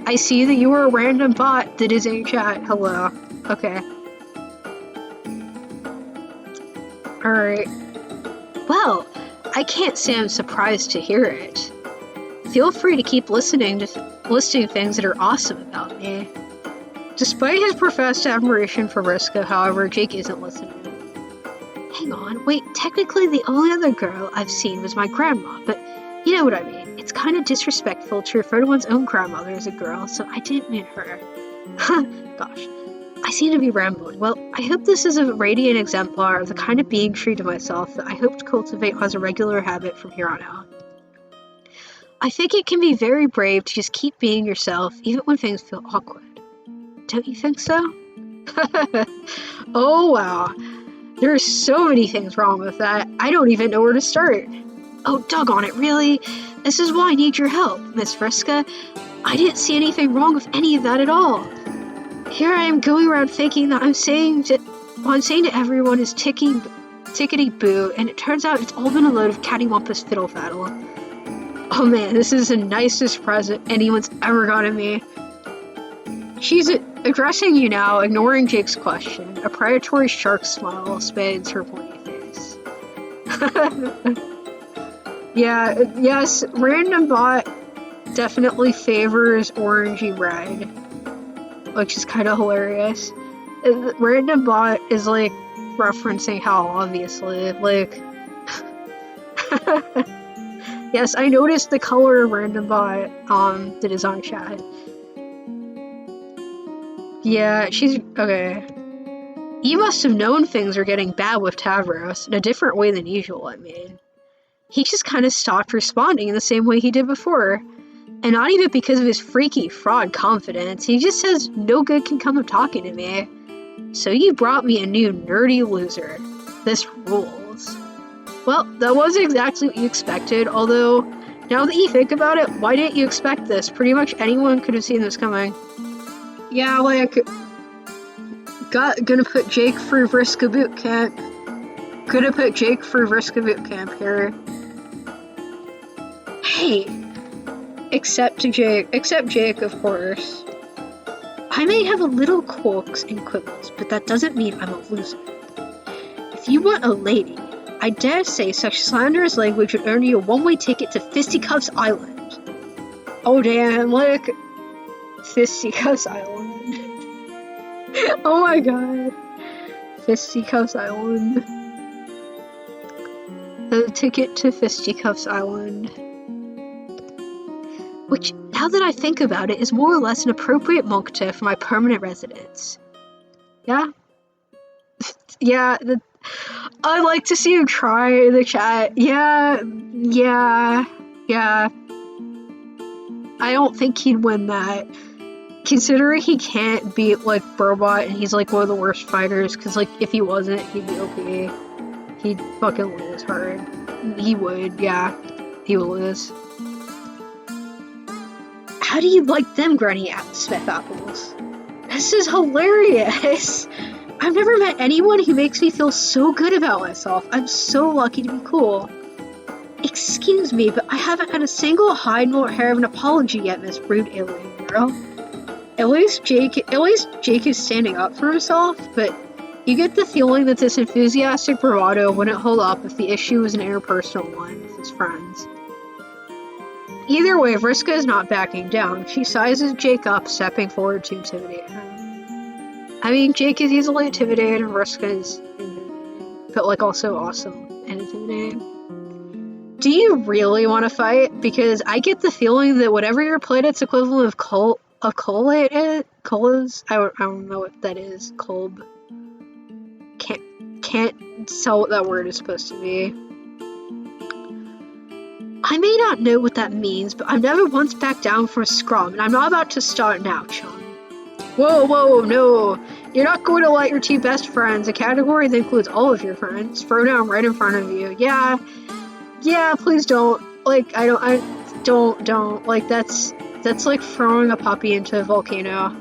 I see that you are a random bot that is in chat. Hello. Okay. Alright. Well, I can't say I'm surprised to hear it. Feel free to keep listing things that are awesome about me. Despite his professed admiration for Riska, however, Jake isn't listening. Hang on, wait, technically the only other girl I've seen was my grandma, but you know what I mean. It's kind of disrespectful to refer to one's own grandmother as a girl, so I didn't mean her. Gosh, I seem to be rambling. Well, I hope this is a radiant exemplar of the kind of being true to myself that I hope to cultivate as a regular habit from here on out. I think it can be very brave to just keep being yourself, even when things feel awkward. Don't you think so? Oh wow. There are so many things wrong with that, I don't even know where to start. Oh, doggone it, really? This is why I need your help, Miss Vriska. I didn't see anything wrong with any of that at all. Here I am going around thinking that what I'm saying to everyone is tickety boo, and it turns out it's all been a load of cattywampus fiddle faddle. Oh man, this is the nicest present anyone's ever gotten me. She's addressing you now, ignoring Jake's question. A predatory shark smile spans her pointy face. Yeah, yes, random bot definitely favors orangey red, which is kind of hilarious. Random bot is like referencing how obviously, like, yes, I noticed the color of random bot that is on chat. Yeah, she's okay. You must have known things are getting bad with Tavros in a different way than usual, I mean. He just kind of stopped responding in the same way he did before. And not even because of his freaky fraud confidence, he just says no good can come of talking to me. So you brought me a new nerdy loser. This rules. Well, that wasn't exactly what you expected, although, now that you think about it, why didn't you expect this? Pretty much anyone could have seen this coming. Yeah, like, gonna put Jake through Vriska boot camp. Gonna put Jake through Vriska boot camp here. Hey! Except Jake, of course. I may have a little quirks and quibbles, but that doesn't mean I'm a loser. If you want a lady, I dare say such slanderous language would earn you a one-way ticket to Fisticuffs Island. Oh damn, like, Fisticuffs Island. Oh my god. Fisticuffs Island. The ticket to Fisticuffs Island. Which, now that I think about it, is more or less an appropriate mulcta for my permanent residence. Yeah? Yeah, I'd like to see him try in the chat. Yeah. I don't think he'd win that. Considering he can't beat, like, Robot, and he's, like, one of the worst fighters, because, like, if he wasn't, he'd be OP. He'd fucking lose hard. He would, yeah. He would lose. How do you like them Granny Smith apples? This is hilarious! I've never met anyone who makes me feel so good about myself. I'm so lucky to be cool. Excuse me, but I haven't had a single hide nor hair of an apology yet, Miss Rude Alien Girl. At least Jake is standing up for himself, but you get the feeling that this enthusiastic bravado wouldn't hold up if the issue was an interpersonal one with his friends. Either way, Vriska is not backing down. She sizes Jake up, stepping forward to intimidate him. I mean, Jake is easily intimidated, and Vriska is intimidating, but, like, also awesome and intimidating. Do you really want to fight? Because I get the feeling that whatever your planet's equivalent of collate is, I don't know what that is. Kolb. Can't tell what that word is supposed to be. I may not know what that means, but I've never once backed down from a scrum, and I'm not about to start now, chum. Whoa, no. You're not going to let your two best friends, a category that includes all of your friends, throw down right in front of you. Yeah, please don't. Like, don't. Like, that's like throwing a puppy into a volcano.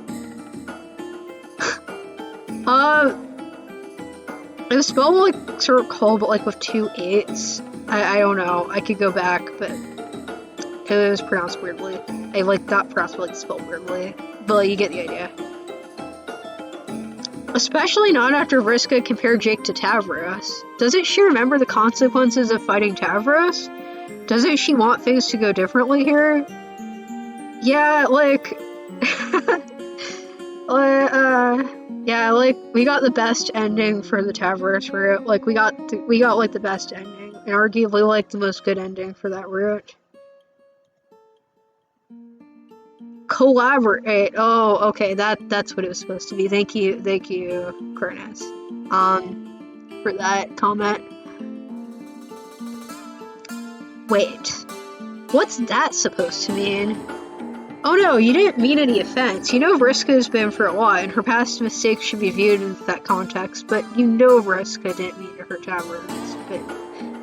It was spelled like sort of cold, but like with 2 8s. I don't know. I could go back, but it was pronounced weirdly. I like that possibly spelled weirdly, but like, you get the idea. Especially not after Vriska compared Jake to Tavros. Doesn't she remember the consequences of fighting Tavros? Doesn't she want things to go differently here? Yeah, like... yeah, like, we got the best ending for the Tavros route. Like, we got like, the best ending. And arguably, like, the most good ending for that route. Collaborate. Oh, okay, that's what it was supposed to be. Thank you, Kurnis, for that comment. Wait, what's that supposed to mean? Oh no, you didn't mean any offense. You know Vriska's been for a while, and her past mistakes should be viewed in that context, but you know Vriska didn't mean to hurt Tavros, but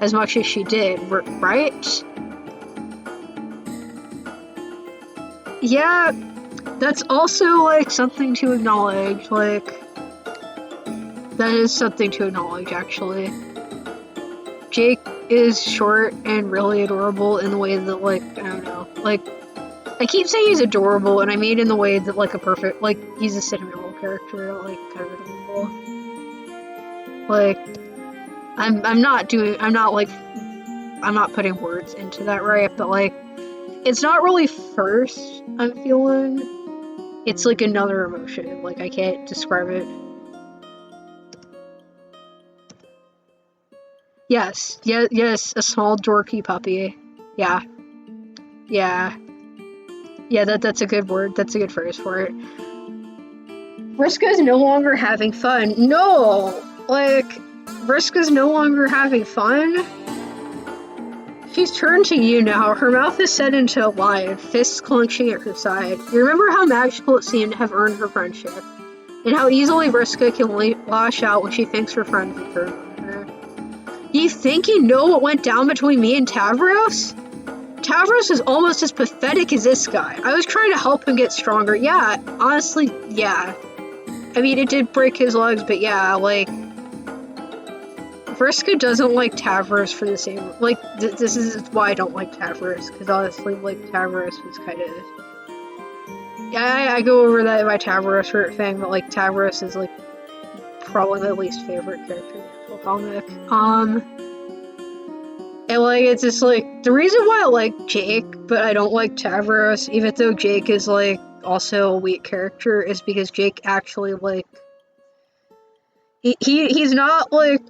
as much as she did, right? Yeah, that's also, like, something to acknowledge, like, that is something to acknowledge, actually. Jake is short and really adorable in the way that, like, I don't know, like, I keep saying he's adorable, and I mean in the way that, like, he's a sentimental character, like, kind of adorable. Like, I'm not putting words into that, right, but, like, it's not really first, I'm feeling. It's, like, another emotion, like, I can't describe it. Yes, a small dorky puppy. Yeah, that's a good word. That's a good phrase for it. Vriska's no longer having fun. No! Like, Vriska's no longer having fun? She's turned to you now. Her mouth is set into a line, fists clenching at her side. You remember how magical it seemed to have earned her friendship, and how easily Vriska can lash out when she thinks her friends have turned on her. You think you know what went down between me and Tavros? Tavros is almost as pathetic as this guy. I was trying to help him get stronger. Yeah, honestly, yeah. I mean, it did break his legs, but yeah, like... Vriska doesn't like Tavros for the same... Like, this is why I don't like Tavros, because honestly, like, Tavros was kind of... Yeah, I go over that in my Tavros thing, but, like, Tavros is, like, probably my least favorite character in the comic. And, like, it's just, like, the reason why I like Jake, but I don't like Tavros, even though Jake is, like, also a weak character, is because Jake actually, like, he's not, like,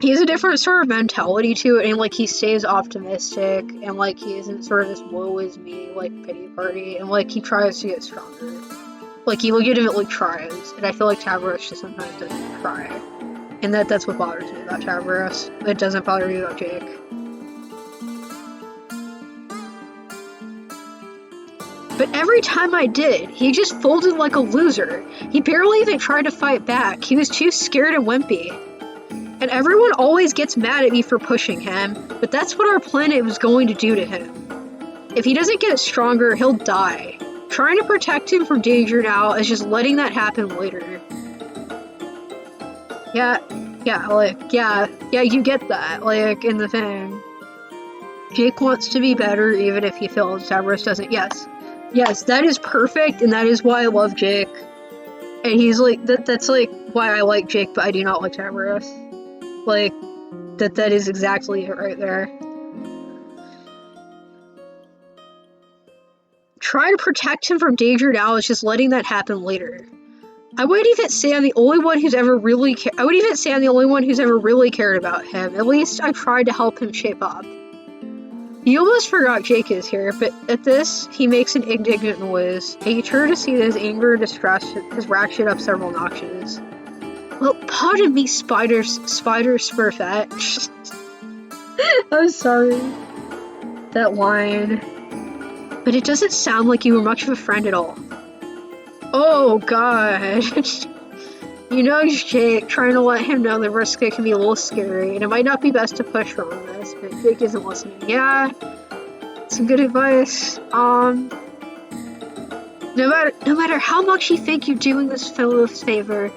he has a different sort of mentality to it, and like he stays optimistic, and like he isn't sort of this woe is me like pity party, and like he tries to get stronger. Like he legitimately tries, and I feel like Tavros just sometimes doesn't try, and that's what bothers me about Tavros. It doesn't bother me about Jake. But every time I did, he just folded like a loser. He barely even tried to fight back. He was too scared and wimpy. And everyone always gets mad at me for pushing him, but that's what our planet was going to do to him. If he doesn't get stronger, he'll die. Trying to protect him from danger now is just letting that happen later. Yeah, you get that, like, in the thing. Jake wants to be better even if he feels Tavros doesn't. Yes, that is perfect, and that is why I love Jake. And he's like, that's like why I like Jake, but I do not like Tavros. Like, that is exactly it right there. Trying to protect him from danger now is just letting that happen later. I would even say I'm the only one who's ever really cared about him. At least I tried to help him shape up. You almost forgot Jake is here, but at this, he makes an indignant noise, and you turn to see that his anger and distress has ratcheted up several notches. Well, pardon me, Spider Smurfette. I'm sorry. That line. But it doesn't sound like you were much of a friend at all. Oh, God. You know, Jake, trying to let him know that Vriska can be a little scary, and it might not be best to push her on this, but Jake isn't listening. Yeah, some good advice. No matter how much you think you're doing this fellow a favor,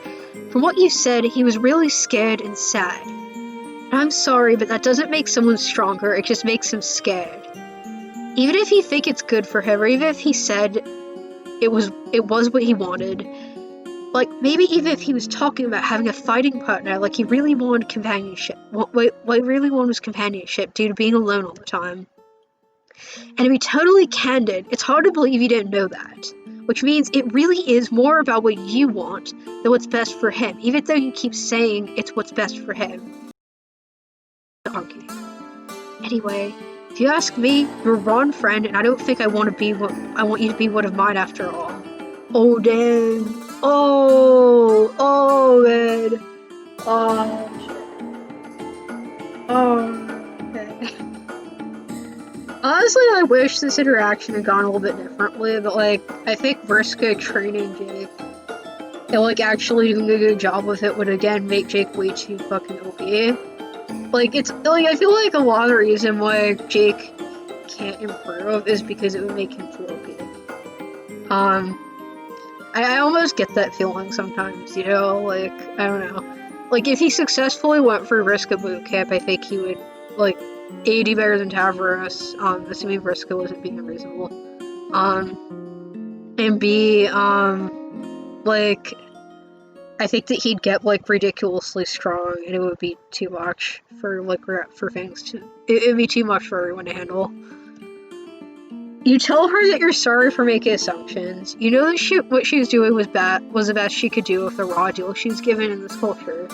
from what you said, he was really scared and sad. And I'm sorry, but that doesn't make someone stronger, it just makes him scared. Even if you think it's good for him, or even if he said it was what he wanted, like, maybe even if he was talking about having a fighting partner, like he really wanted companionship. What he really wanted was companionship due to being alone all the time. And to be totally candid, it's hard to believe you didn't know that. Which means it really is more about what you want than what's best for him, even though you keep saying it's what's best for him. Anyway, if you ask me, you're a wrong friend, and I don't think I want you to be one of mine after all. Oh, dang. Oh, man. Oh, shit. Oh, okay. Honestly, I wish this interaction had gone a little bit differently, but, like, I think Vriska training Jake and, like, actually doing a good job with it would, again, make Jake way too fucking OP. Like, it's, like, I feel like a lot of the reason why Jake can't improve is because it would make him too OP. I almost get that feeling sometimes, you know, like, I don't know. Like, if he successfully went for Vriska bootcamp, I think he would, like, A, do better than Tavros, assuming Vriska wasn't being unreasonable. And B, like, I think that he'd get, like, ridiculously strong, and it would be too much for, like, for things to, it would be too much for everyone to handle. You tell her that you're sorry for making assumptions. You know that what she was doing was the best she could do with the raw deal she was given in this culture.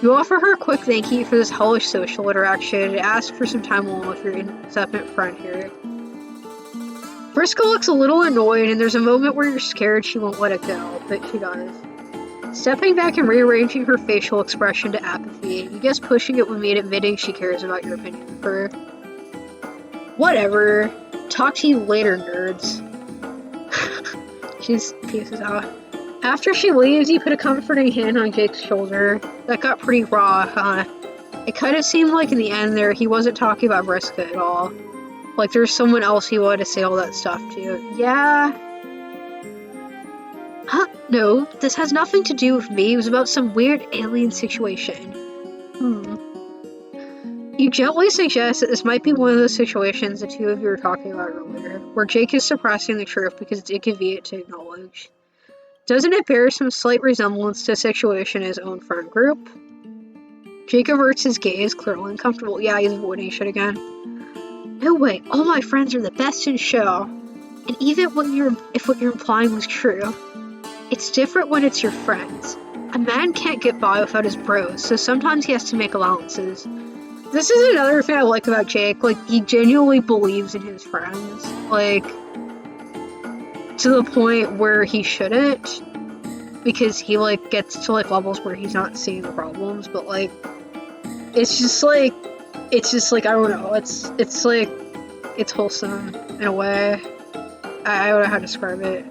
You offer her a quick thank you for this hellish social interaction and ask for some time alone with your inseparable friend here. Vriska looks a little annoyed, and there's a moment where you're scared she won't let it go, but she does. Stepping back and rearranging her facial expression to apathy, you guess pushing it would mean admitting she cares about your opinion of her. Whatever. Talk to you later, nerds. She's pieces out. After she leaves, you put a comforting hand on Jake's shoulder. That got pretty raw, huh? It kind of seemed like in the end there, he wasn't talking about Vriska at all. Like there's someone else he wanted to say all that stuff to. Yeah. Huh? No, this has nothing to do with me. It was about some weird alien situation. You gently suggest that this might be one of those situations the two of you were talking about earlier, where Jake is suppressing the truth because it's inconvenient to acknowledge. Doesn't it bear some slight resemblance to a situation in his own friend group? Jake averts his gaze, clearly uncomfortable. Yeah, he's avoiding shit again. No way, all my friends are the best in show. And even if what you're implying was true, it's different when it's your friends. A man can't get by without his bros, so sometimes he has to make allowances. This is another thing I like about Jake. Like, he genuinely believes in his friends. Like, to the point where he shouldn't. Because he, like, gets to, like, levels where he's not seeing the problems. But, like, it's just, like, I don't know. It's, like, it's wholesome in a way. I don't know how to describe it.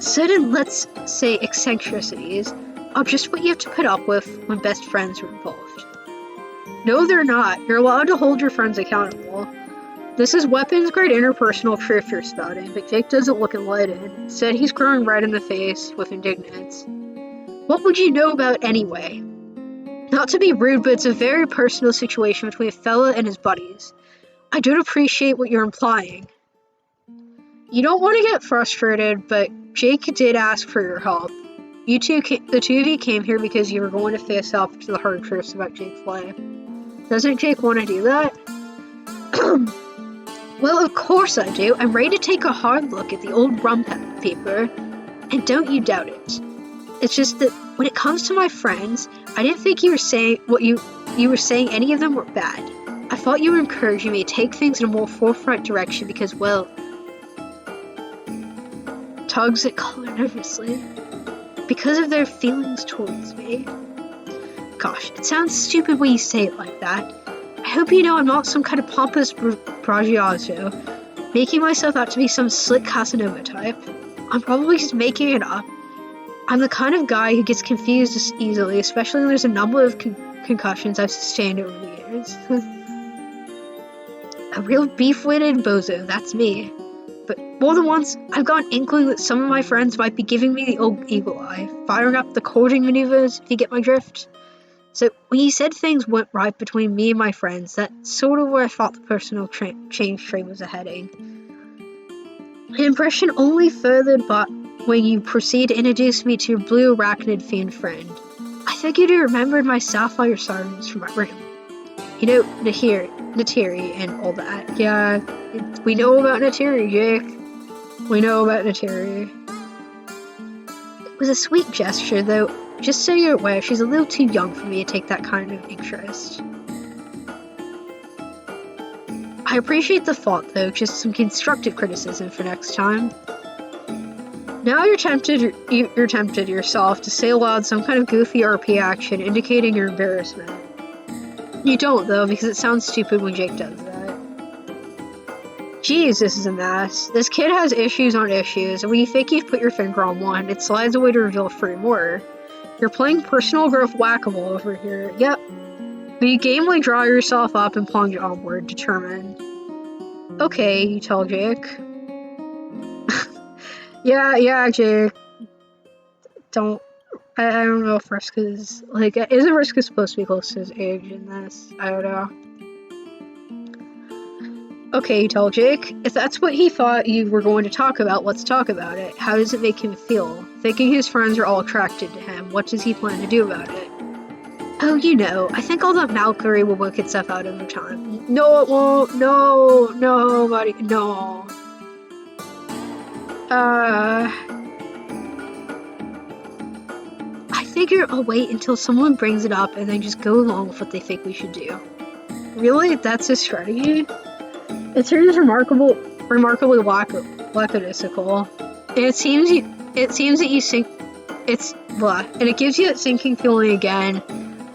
Certain, let's say, eccentricities are just what you have to put up with when best friends are involved. No, they're not. You're allowed to hold your friends accountable. This is weapons-grade interpersonal truth you're spouting, but Jake doesn't look enlightened. Instead, he's growing red in the face with indignance. What would you know about anyway? Not to be rude, but it's a very personal situation between a fella and his buddies. I don't appreciate what you're implying. You don't want to get frustrated, but Jake did ask for your help. The two of you came here because you were going to face up to the hard truths about Jake's life. Doesn't Jake want to do that? Well, of course I do. I'm ready to take a hard look at the old rum paper, and don't you doubt it. It's just that when it comes to my friends, I didn't think you were saying any of them were bad. I thought you were encouraging me to take things in a more forefront direction because, well, tugs at collar nervously. Because of their feelings towards me. Gosh, it sounds stupid when you say it like that. I hope you know I'm not some kind of pompous bragiato, making myself out to be some slick Casanova type. I'm probably just making it up. I'm the kind of guy who gets confused easily, especially when there's a number of concussions I've sustained over the years. A real beef-witted bozo, that's me. But more than once, I've got an inkling that some of my friends might be giving me the old eagle eye, firing up the courting maneuvers, if you get my drift. So when you said things went right between me and my friends, that's sort of where I thought the personal change train was heading. The impression only furthered but when you proceed to introduce me to your blue arachnid fiend friend. I figured you remembered my sapphire sardines from my room. You know, Natiri and all that. Yeah, we know about Natiri, Jake. We know about Natiri. It was a sweet gesture, though. Just so you're aware, she's a little too young for me to take that kind of interest. I appreciate the thought, though, just some constructive criticism for next time. Now you're tempted yourself to say aloud some kind of goofy RP action indicating your embarrassment. You don't, though, because it sounds stupid when Jake does that. Jeez, this is a mess. This kid has issues on issues, and when you think you've put your finger on one, it slides away to reveal 3 more. You're playing personal growth whack-a-mole over here. Yep. But you gamely draw yourself up and plunge onward, determined. Okay, you tell Jake. yeah, Jake. I don't know if Vriska's, like, isn't Vriska supposed to be close to his age in this? I don't know. Okay, you tell Jake. If that's what he thought you were going to talk about, let's talk about it. How does it make him feel? Thinking his friends are all attracted to him, what does he plan to do about it? Oh, you know, I think all that Malcury will work itself out over time. No, it won't. No, buddy, no. I figure I'll wait until someone brings it up and then just go along with what they think we should do. Really? That's his strategy? It seems remarkably lackadaisical. And it seems that you sink. It's blah, and it gives you that sinking feeling again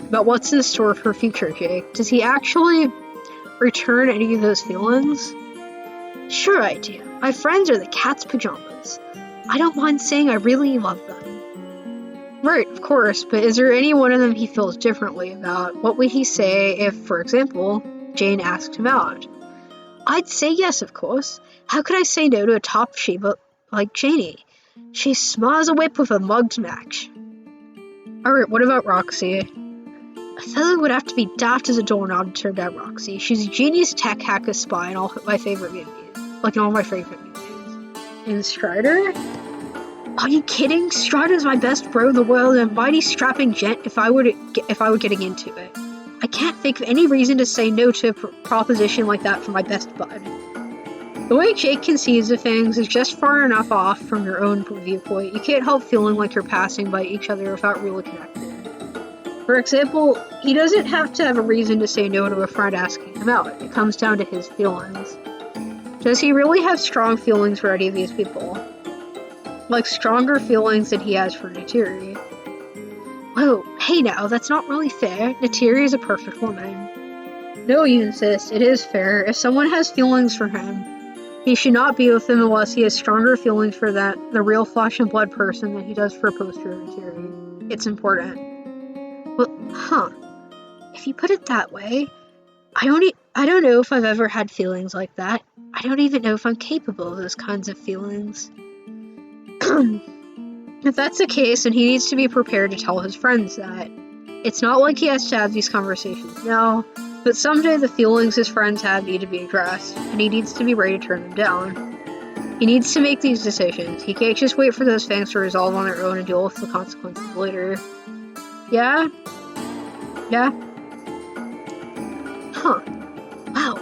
about what's in store for future Jake. Does he actually return any of those feelings? Sure I do. My friends are the cat's pajamas. I don't mind saying I really love them. Right, of course, but is there any one of them he feels differently about? What would he say if, for example, Jane asked him out? I'd say yes, of course. How could I say no to a top Sheba like Janie? She smiles a whip with a mugged match. Alright, what about Roxy? A fellow would have to be daft as a doorknob to turn down Roxy. She's a genius tech hacker spy in all my favorite movies. Like in all my favorite movies. And Strider? Are you kidding? Strider's my best bro in the world and a mighty strapping gent if I were getting into it. I can't think of any reason to say no to a proposition like that for my best bud. The way Jake conceives of things is just far enough off from your own viewpoint. You can't help feeling like you're passing by each other without really connecting. For example, he doesn't have to have a reason to say no to a friend asking him out. It comes down to his feelings. Does he really have strong feelings for any of these people? Like stronger feelings than he has for Natiri. Whoa, hey now, that's not really fair. Natiri is a perfect woman. No, you insist. It is fair. If someone has feelings for him, he should not be with him unless he has stronger feelings for the real flesh and blood person than he does for a poster of Natiri. It's important. Well, if you put it that way, I don't know if I've ever had feelings like that. I don't even know if I'm capable of those kinds of feelings. If that's the case, then he needs to be prepared to tell his friends that. It's not like he has to have these conversations now, but someday the feelings his friends have need to be addressed, and he needs to be ready to turn them down. He needs to make these decisions. He can't just wait for those things to resolve on their own and deal with the consequences later. Yeah? Yeah? Huh. Wow.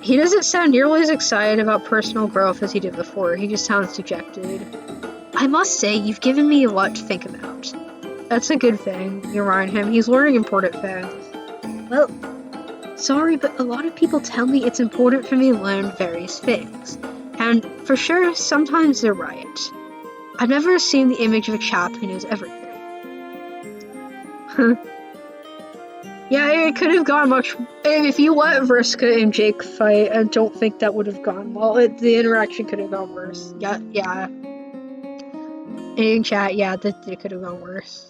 He doesn't sound nearly as excited about personal growth as he did before. He just sounds dejected. I must say, you've given me a lot to think about. That's a good thing, you remind him. He's learning important things. Well, sorry, but a lot of people tell me it's important for me to learn various things. And for sure, sometimes they're right. I've never seen the image of a chap who knows everything. Yeah, it could have gone much... If you let Vriska and Jake fight, I don't think that would have gone well. The interaction could have gone worse. Yeah. In chat, yeah, it could have gone worse.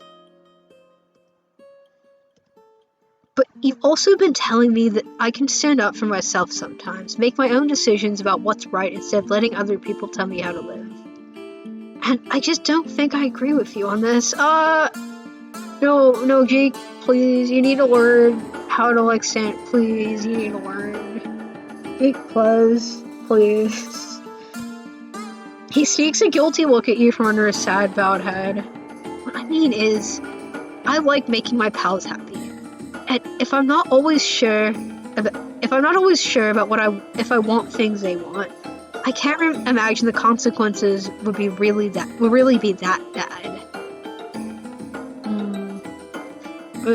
But you've also been telling me that I can stand up for myself sometimes, make my own decisions about what's right instead of letting other people tell me how to live. And I just don't think I agree with you on this. No, Jake, please, you need to learn how to, stand. Please, you need to learn. Jake, please. He sneaks a guilty look at you from under his sad, bowed head. What I mean is, I like making my pals happy. And if I'm not always sure about if I want things they want, I can't imagine the consequences would really be that bad.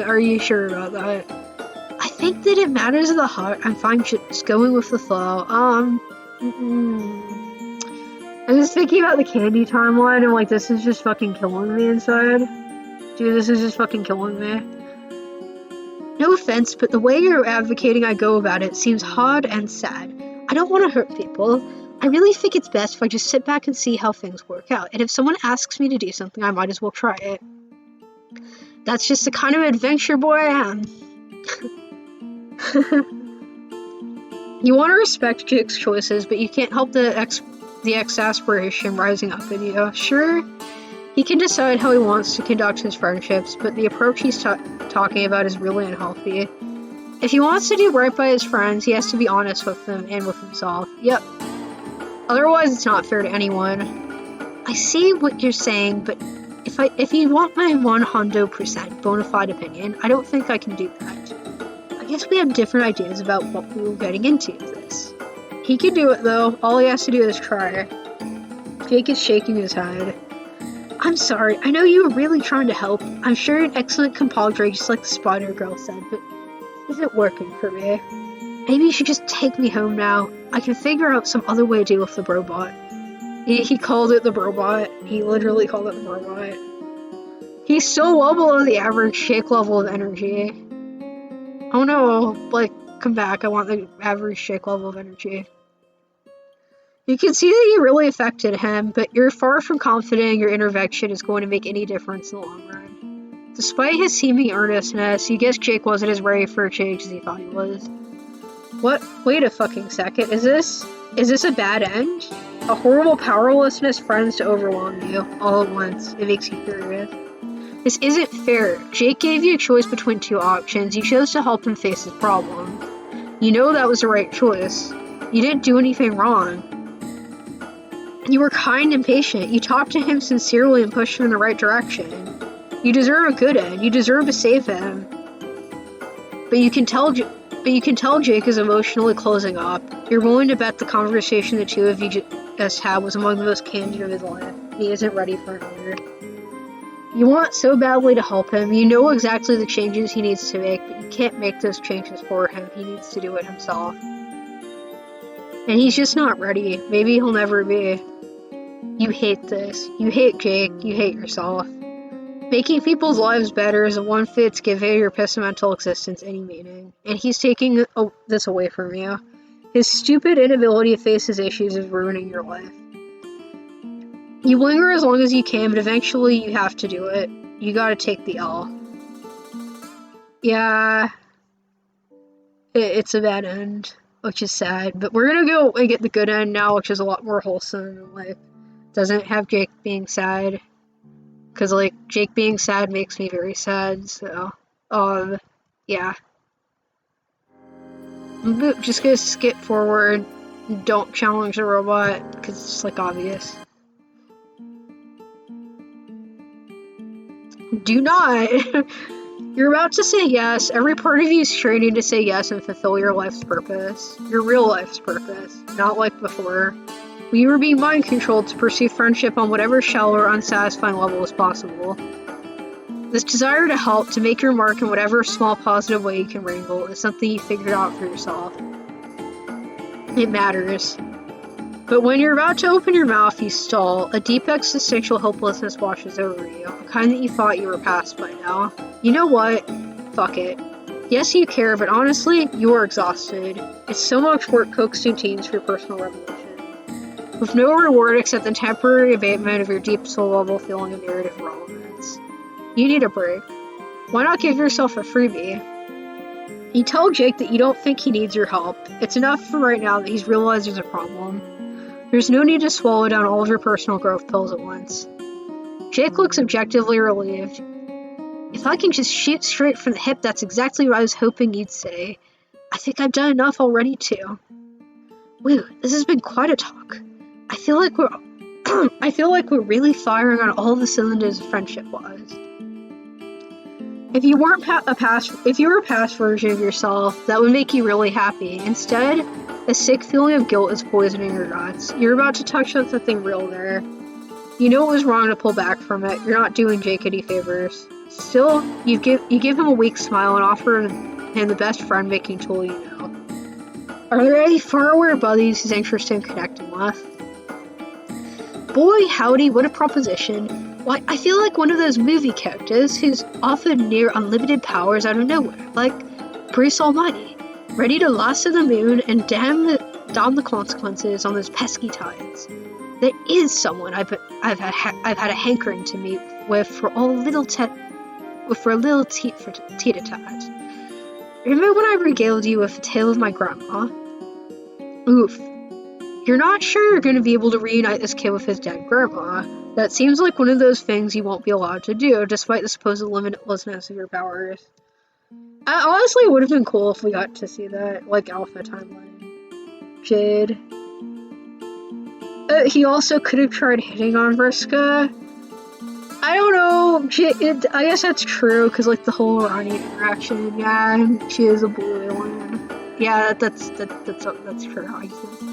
Are you sure about that? I think that it matters of the heart. I'm fine just going with the flow. I'm just thinking about the candy timeline and this is just fucking killing me inside. Dude, this is just fucking killing me. No offense, but the way you're advocating I go about it seems hard and sad. I don't want to hurt people. I really think it's best if I just sit back and see how things work out. And if someone asks me to do something, I might as well try it. That's just the kind of adventure boy I am. You want to respect Jake's choices, but you can't help the exasperation rising up in you. Sure, he can decide how he wants to conduct his friendships, but the approach he's talking about is really unhealthy. If he wants to do right by his friends, he has to be honest with them and with himself. Yep. Otherwise, it's not fair to anyone. I see what you're saying, but if you want my 100% bona fide opinion, I don't think I can do that. I guess we have different ideas about what we were getting into with this. He can do it, though. All he has to do is try. Jake is shaking his head. I'm sorry. I know you were really trying to help. I'm sure an excellent compadre, just like the Spider Girl said, but it isn't working for me. Maybe you should just take me home now. I can figure out some other way to deal with the robot. He called it the robot. He literally called it the robot. He's so well below the average Shake level of energy. Oh no, come back. I want the average Shake level of energy. You can see that you really affected him, but you're far from confident your intervention is going to make any difference in the long run. Despite his seeming earnestness, you guess Jake wasn't as ready for a change as he thought he was. What? Wait a fucking second. Is this a bad end? A horrible powerlessness friends to overwhelm you all at once. It makes you curious. This isn't fair. Jake gave you a choice between two options. You chose to help him face his problem. You know that was the right choice. You didn't do anything wrong. You were kind and patient. You talked to him sincerely and pushed him in the right direction. You deserve a good end. You deserve to save him. But you can tell But you can tell Jake is emotionally closing up. You're willing to bet the conversation the two of you just had was among the most candid of his life. He isn't ready for another. You want so badly to help him. You know exactly the changes he needs to make, but you can't make those changes for him. He needs to do it himself. And he's just not ready. Maybe he'll never be. You hate this. You hate Jake. You hate yourself. Making people's lives better is the one fits giving your pestilential existence any meaning. And he's taking this away from you. His stupid inability to face his issues is ruining your life. You linger as long as you can, but eventually you have to do it. You gotta take the L. Yeah, it's a bad end, which is sad. But we're gonna go and get the good end now, which is a lot more wholesome. Like, doesn't have Jake being sad. Because, like, Jake being sad makes me very sad, so, yeah. I'm just gonna skip forward. Don't challenge the robot, because it's, like, obvious. Do not! You're about to say yes. Every part of you is training to say yes and fulfill your life's purpose. Your real life's purpose. Not like before. We were being mind-controlled to pursue friendship on whatever shallow or unsatisfying level was possible. This desire to help, to make your mark in whatever small positive way you can wrangle, is something you figured out for yourself. It matters. But when you're about to open your mouth, you stall. A deep existential hopelessness washes over you, a kind that you thought you were past by now. You know what? Fuck it. Yes, you care, but honestly, you are exhausted. It's so much work coaxing teens for your personal revolution. With no reward except the temporary abatement of your deep soul-level feeling of narrative relevance. You need a break. Why not give yourself a freebie? You tell Jake that you don't think he needs your help. It's enough for right now that he's realized there's a problem. There's no need to swallow down all of your personal growth pills at once. Jake looks objectively relieved. If I can just shoot straight from the hip, that's exactly what I was hoping you'd say. I think I've done enough already, too. Woo, this has been quite a talk. I feel like we're really firing on all the cylinders of friendship-wise. If you were a past version of yourself, that would make you really happy. Instead, a sick feeling of guilt is poisoning your guts. You're about to touch on something real there. You know it was wrong to pull back from it. You're not doing Jake any favors. Still, you give him a weak smile and offer him the best friend-making tool you know. Are there any far-away buddies he's interested in connecting with? Boy, howdy, what a proposition. Why, I feel like one of those movie characters who's offered near unlimited powers out of nowhere, like Bruce Almighty, ready to lasso the moon and damn the consequences on those pesky tides. There is someone I've had a hankering to meet with for a little tit-a-tat. Remember when I regaled you with a tale of my grandma? Oof. You're not sure you're going to be able to reunite this kid with his dead grandma. That seems like one of those things you won't be allowed to do, despite the supposed limitlessness of your powers. Honestly, it would have been cool if we got to see that, like, alpha timeline. Jade. He also could have tried hitting on Vriska. I don't know. I guess that's true, because, like, the whole Ronnie interaction, yeah, she is a blue alien. Yeah, that's true, I guess.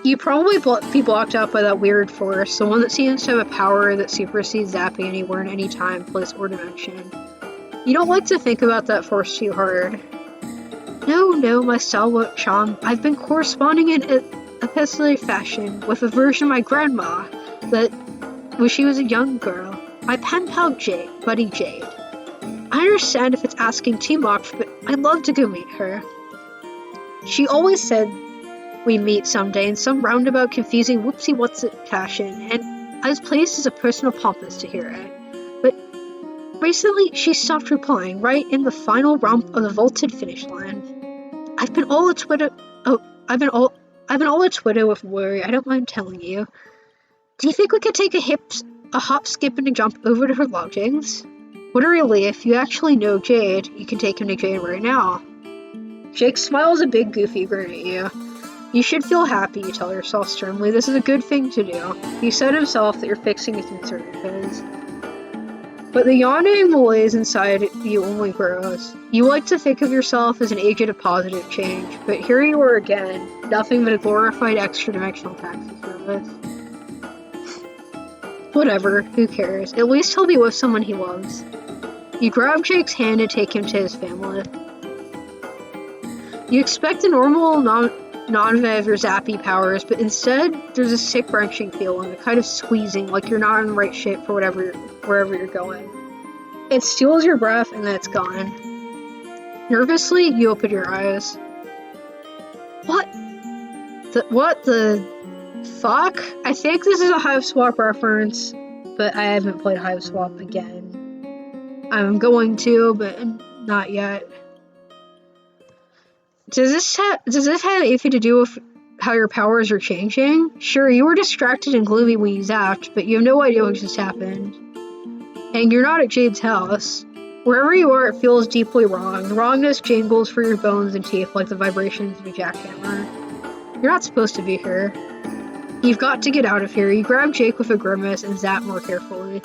You'd probably be blocked out by that weird force, the one that seems to have a power that supersedes zapping anywhere in any time, place, or dimension. You don't like to think about that force too hard. No, my stalwart chum. I've been corresponding in epistolary fashion with a version of my grandma when she was a young girl. My pen pal Buddy Jade. I understand if it's asking too much, but I'd love to go meet her. She always said we'd meet someday in some roundabout, confusing whoopsie-what's-it fashion, and I was pleased as a personal pompous to hear it. But recently, she stopped replying right in the final romp of the vaulted finish line. I've been all a Twitter with worry. I don't mind telling you. Do you think we could take a hop, skip, and a jump over to her lodgings? What a relief! You actually know Jade. You can take him to Jade right now. Jake smiles a big, goofy grin at you. You should feel happy, you tell yourself sternly. This is a good thing to do. He said himself that you're fixing a concern of his. But the yawning malaise inside you only grows. You like to think of yourself as an agent of positive change, but here you are again, nothing but a glorified extra-dimensional taxi service. Whatever, who cares? At least he'll be with someone he loves. You grab Jake's hand and take him to his family. You expect a normal, non-Vev or zappy powers, but instead, there's a sick wrenching feeling, a kind of squeezing, like you're not in the right shape for wherever you're going. It steals your breath, and then it's gone. Nervously, you open your eyes. What the fuck? I think this is a Hive Swap reference, but I haven't played Hive Swap again. I'm going to, but not yet. Does this have anything to do with how your powers are changing? Sure, you were distracted and gloomy when you zapped, but you have no idea what just happened. And you're not at Jade's house. Wherever you are, it feels deeply wrong. The wrongness jangles through your bones and teeth like the vibrations of a jackhammer. You're not supposed to be here. You've got to get out of here. You grab Jake with a grimace and zap more carefully.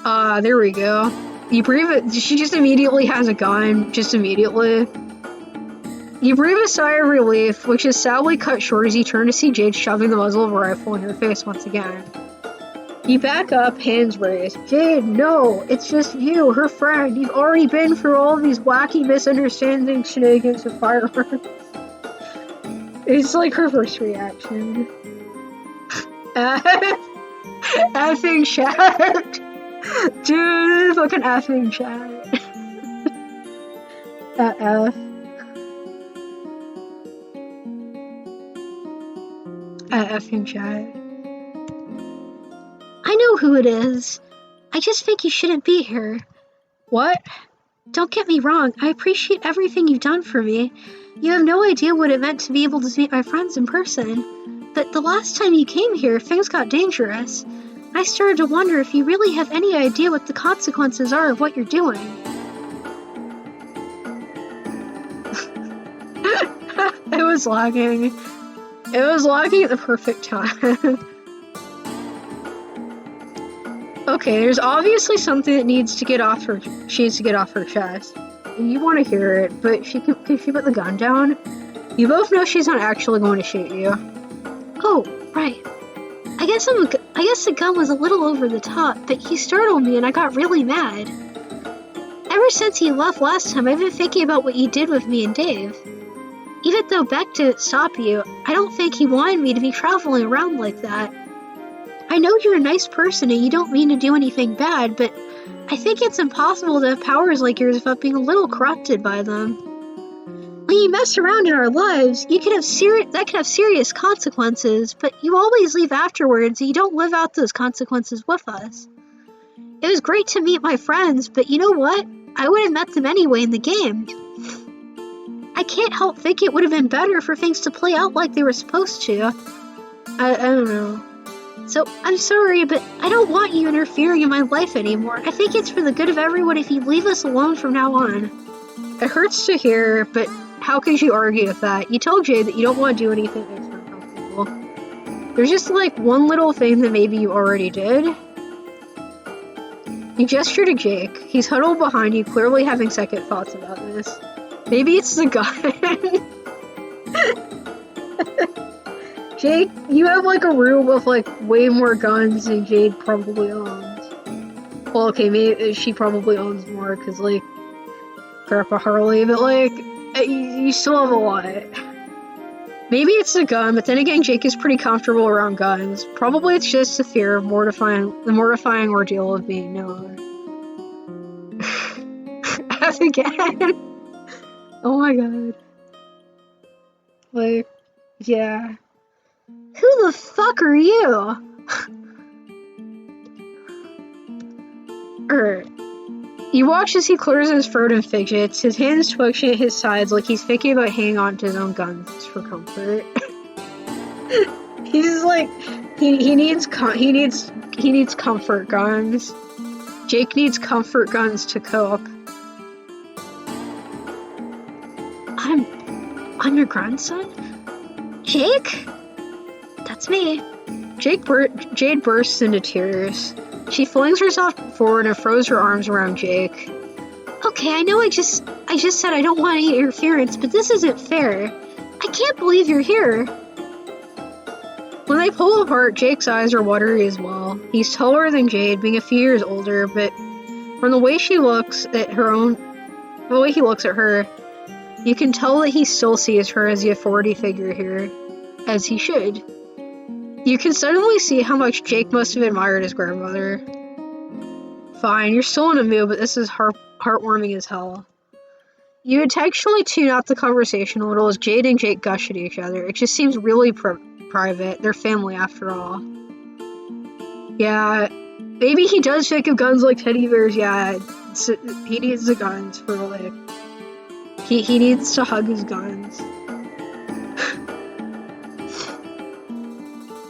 There we go. You breathe it. She just immediately has a gun. Just immediately. You breathe a sigh of relief, which is sadly cut short as you turn to see Jade shoving the muzzle of a rifle in your face once again. You back up, hands raised. Jade, no, it's just you, her friend. You've already been through all of these wacky misunderstanding shenanigans with firearms. It's like her first reaction. Effing chat. Dude, fucking effing chat. F. Effing chat. I know who it is. I just think you shouldn't be here. What? Don't get me wrong, I appreciate everything you've done for me. You have no idea what it meant to be able to meet my friends in person. But the last time you came here, things got dangerous. I started to wonder if you really have any idea what the consequences are of what you're doing. It was lagging. It was lagging at the perfect time. Okay, there's obviously something that she needs to get off her chest. And you want to hear it, but can she put the gun down? You both know she's not actually going to shoot you. Oh, right. I guess the gun was a little over the top, but he startled me and I got really mad. Ever since he left last time, I've been thinking about what you did with me and Dave. Even though Beck didn't stop you, I don't think he wanted me to be traveling around like that. I know you're a nice person and you don't mean to do anything bad, but I think it's impossible to have powers like yours without being a little corrupted by them. When you mess around in our lives, that can have serious consequences, but you always leave afterwards and you don't live out those consequences with us. It was great to meet my friends, but you know what? I would have met them anyway in the game. I can't help think it would have been better for things to play out like they were supposed to. I don't know. So, I'm sorry, but I don't want you interfering in my life anymore. I think it's for the good of everyone if you leave us alone from now on. It hurts to hear, but how can you argue with that? You told Jay that you don't want to do anything that makes her uncomfortable. There's just like one little thing that maybe you already did. You gesture to Jake. He's huddled behind you, clearly having second thoughts about this. Maybe it's the gun. Jake, you have like a room with like way more guns than Jade probably owns. Well, okay, maybe she probably owns more because like Grandpa Harley, but like you still have a lot. Maybe it's the gun, but then again, Jake is pretty comfortable around guns. Probably it's just the fear of the mortifying ordeal of being known. F again. Oh my god. Like, yeah. Who the fuck are you? You watch as he clears his throat and fidgets, his hands twitching at his sides like he's thinking about hanging on to his own guns for comfort. He's just like, he needs comfort guns. Jake needs comfort guns to cope. I'm your grandson? Jake? That's me. Jade bursts into tears. She flings herself forward and throws her arms around Jake. Okay, I know I just said I don't want any interference, but this isn't fair. I can't believe you're here. When they pull apart, Jake's eyes are watery as well. He's taller than Jade, being a few years older, but from the way he looks at her, you can tell that he still sees her as the authority figure here, as he should. You can suddenly see how much Jake must have admired his grandmother. Fine, you're still in a mood, but this is heartwarming as hell. You intentionally tune out the conversation a little as Jade and Jake gush at each other. It just seems really private. They're family after all. Yeah, maybe he does think of guns like teddy bears. Yeah, he needs the guns for like. He needs to hug his guns.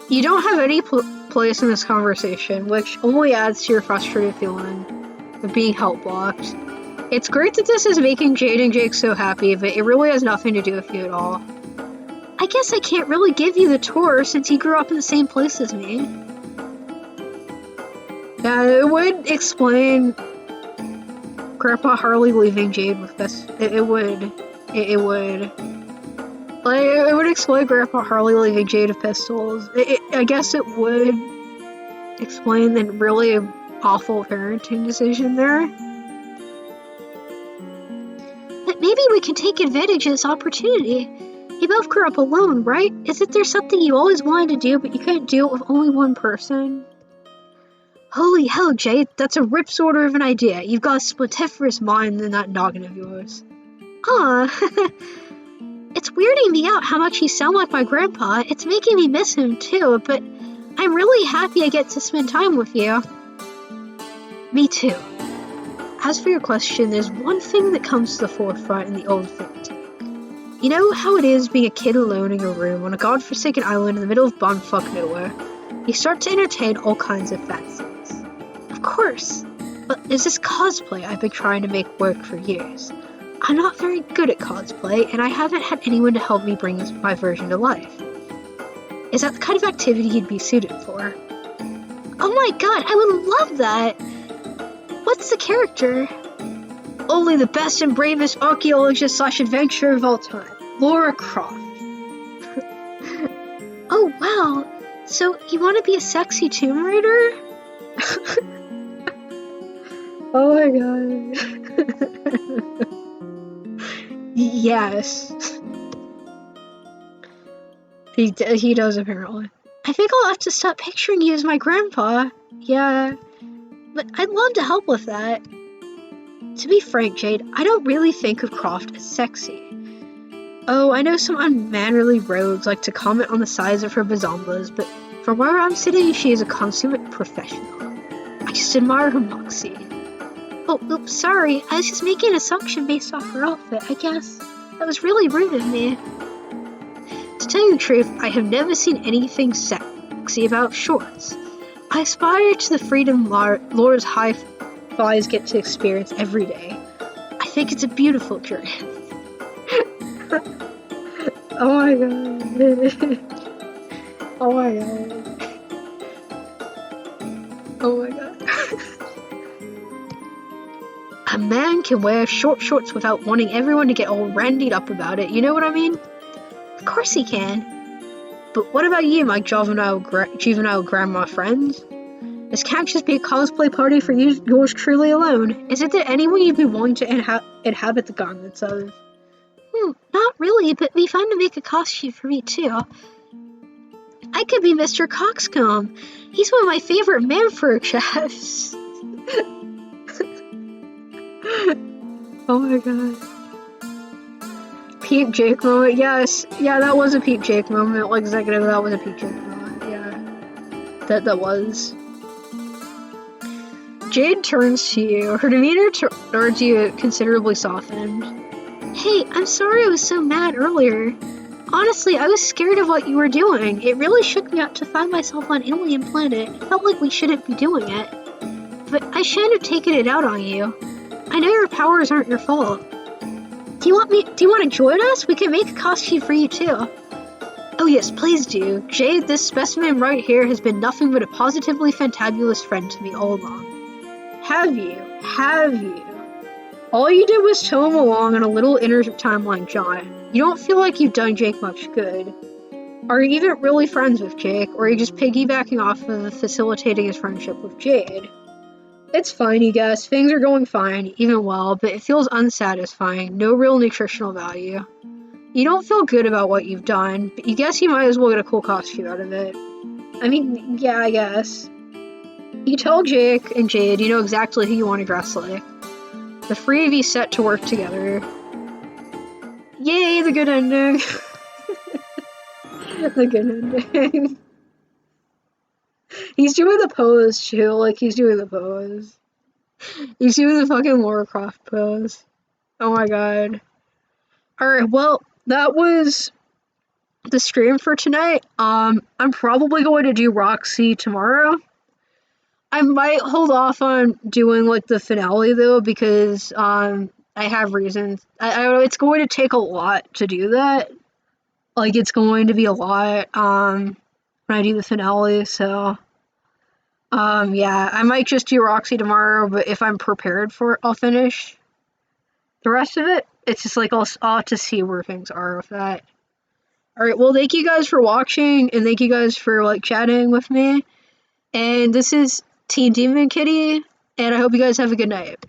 You don't have any place in this conversation, which only adds to your frustrated feeling of being help blocked. It's great that this is making Jade and Jake so happy, but it really has nothing to do with you at all. I guess I can't really give you the tour since you grew up in the same place as me. Yeah, it would explain Grandpa Harley leaving Jade with this. It would explain Grandpa Harley leaving Jade of pistols. I guess it would explain the really awful parenting decision there. But maybe we can take advantage of this opportunity. You both grew up alone, right? Isn't there something you always wanted to do, but you couldn't do it with only one person? Holy hell, Jade, that's a rip sort of an idea. You've got a splintiferous mind in that noggin of yours. Aw, it's weirding me out how much you sound like my grandpa. It's making me miss him too, but I'm really happy I get to spend time with you. Me too. As for your question, there's one thing that comes to the forefront in the old think tank. You know how it is being a kid alone in your room on a godforsaken island in the middle of bumfuck nowhere? You start to entertain all kinds of fancies. Of course, but there's this cosplay I've been trying to make work for years. I'm not very good at cosplay, and I haven't had anyone to help me bring my version to life. Is that the kind of activity you'd be suited for? Oh my god, I would love that! What's the character? Only the best and bravest archaeologist/adventurer of all time, Lara Croft. Oh wow, so you want to be a sexy Tomb Raider? Oh my god. Yes. He does apparently. I think I'll have to stop picturing you as my grandpa. Yeah, but I'd love to help with that. To be frank, Jade, I don't really think of Croft as sexy. Oh, I know some unmannerly rogues like to comment on the size of her bazombas, but from where I'm sitting, she is a consummate professional. I just admire her moxie. Oh, oops, sorry, I was just making an assumption based off her outfit, I guess. That was really rude of me. To tell you the truth, I have never seen anything sexy about shorts. I aspire to the freedom Laura's high-flies get to experience every day. I think it's a beautiful journey. Oh my god. Oh my god. Oh my god. A man can wear short shorts without wanting everyone to get all randied up about it, you know what I mean? Of course he can. But what about you, my juvenile grandma friends? This can't just be a cosplay party for yours truly alone. Isn't there anyone you'd be willing to inhabit the garments of? Not really, but it'd be fun to make a costume for me too. I could be Mr. Coxcomb. He's one of my favorite man-fur chefs. Oh my god. Peep Jake moment, yes. Yeah, that was a Peep Jake moment. Like, executive, that was a Peep Jake moment, yeah. That was. Jade turns to you. Her demeanor towards you considerably softened. Hey, I'm sorry I was so mad earlier. Honestly, I was scared of what you were doing. It really shook me up to find myself on an alien planet. It felt like we shouldn't be doing it. But I shouldn't have taken it out on you. I know your powers aren't your fault. Do you want to join us? We can make a costume for you too. Oh yes, please do. Jade, this specimen right here has been nothing but a positively fantabulous friend to me all along. Have you? Have you? All you did was tow him along on a little inner timeline jaunt. You don't feel like you've done Jake much good. Are you even really friends with Jake, or are you just piggybacking off of facilitating his friendship with Jade? It's fine, you guess. Things are going fine, even well, but it feels unsatisfying. No real nutritional value. You don't feel good about what you've done, but you guess you might as well get a cool costume out of it. I mean, yeah, I guess. You tell Jake and Jade you know exactly who you want to dress like. The three of you set to work together. Yay, the good ending. The good ending. He's doing the pose, too. Like, he's doing the pose. He's doing the fucking Lara Croft pose. Oh my god. Alright, well, that was the stream for tonight. I'm probably going to do Roxy tomorrow. I might hold off on doing, like, the finale, though, because, I have reasons. It's going to take a lot to do that. Like, it's going to be a lot, when I do the finale, so... yeah, I might just do Roxy tomorrow, but if I'm prepared for it, I'll finish the rest of it. It's just, like, I'll have to see where things are with that. Alright, well, thank you guys for watching, and thank you guys for, like, chatting with me. And this is Teen Demon Kitty, and I hope you guys have a good night.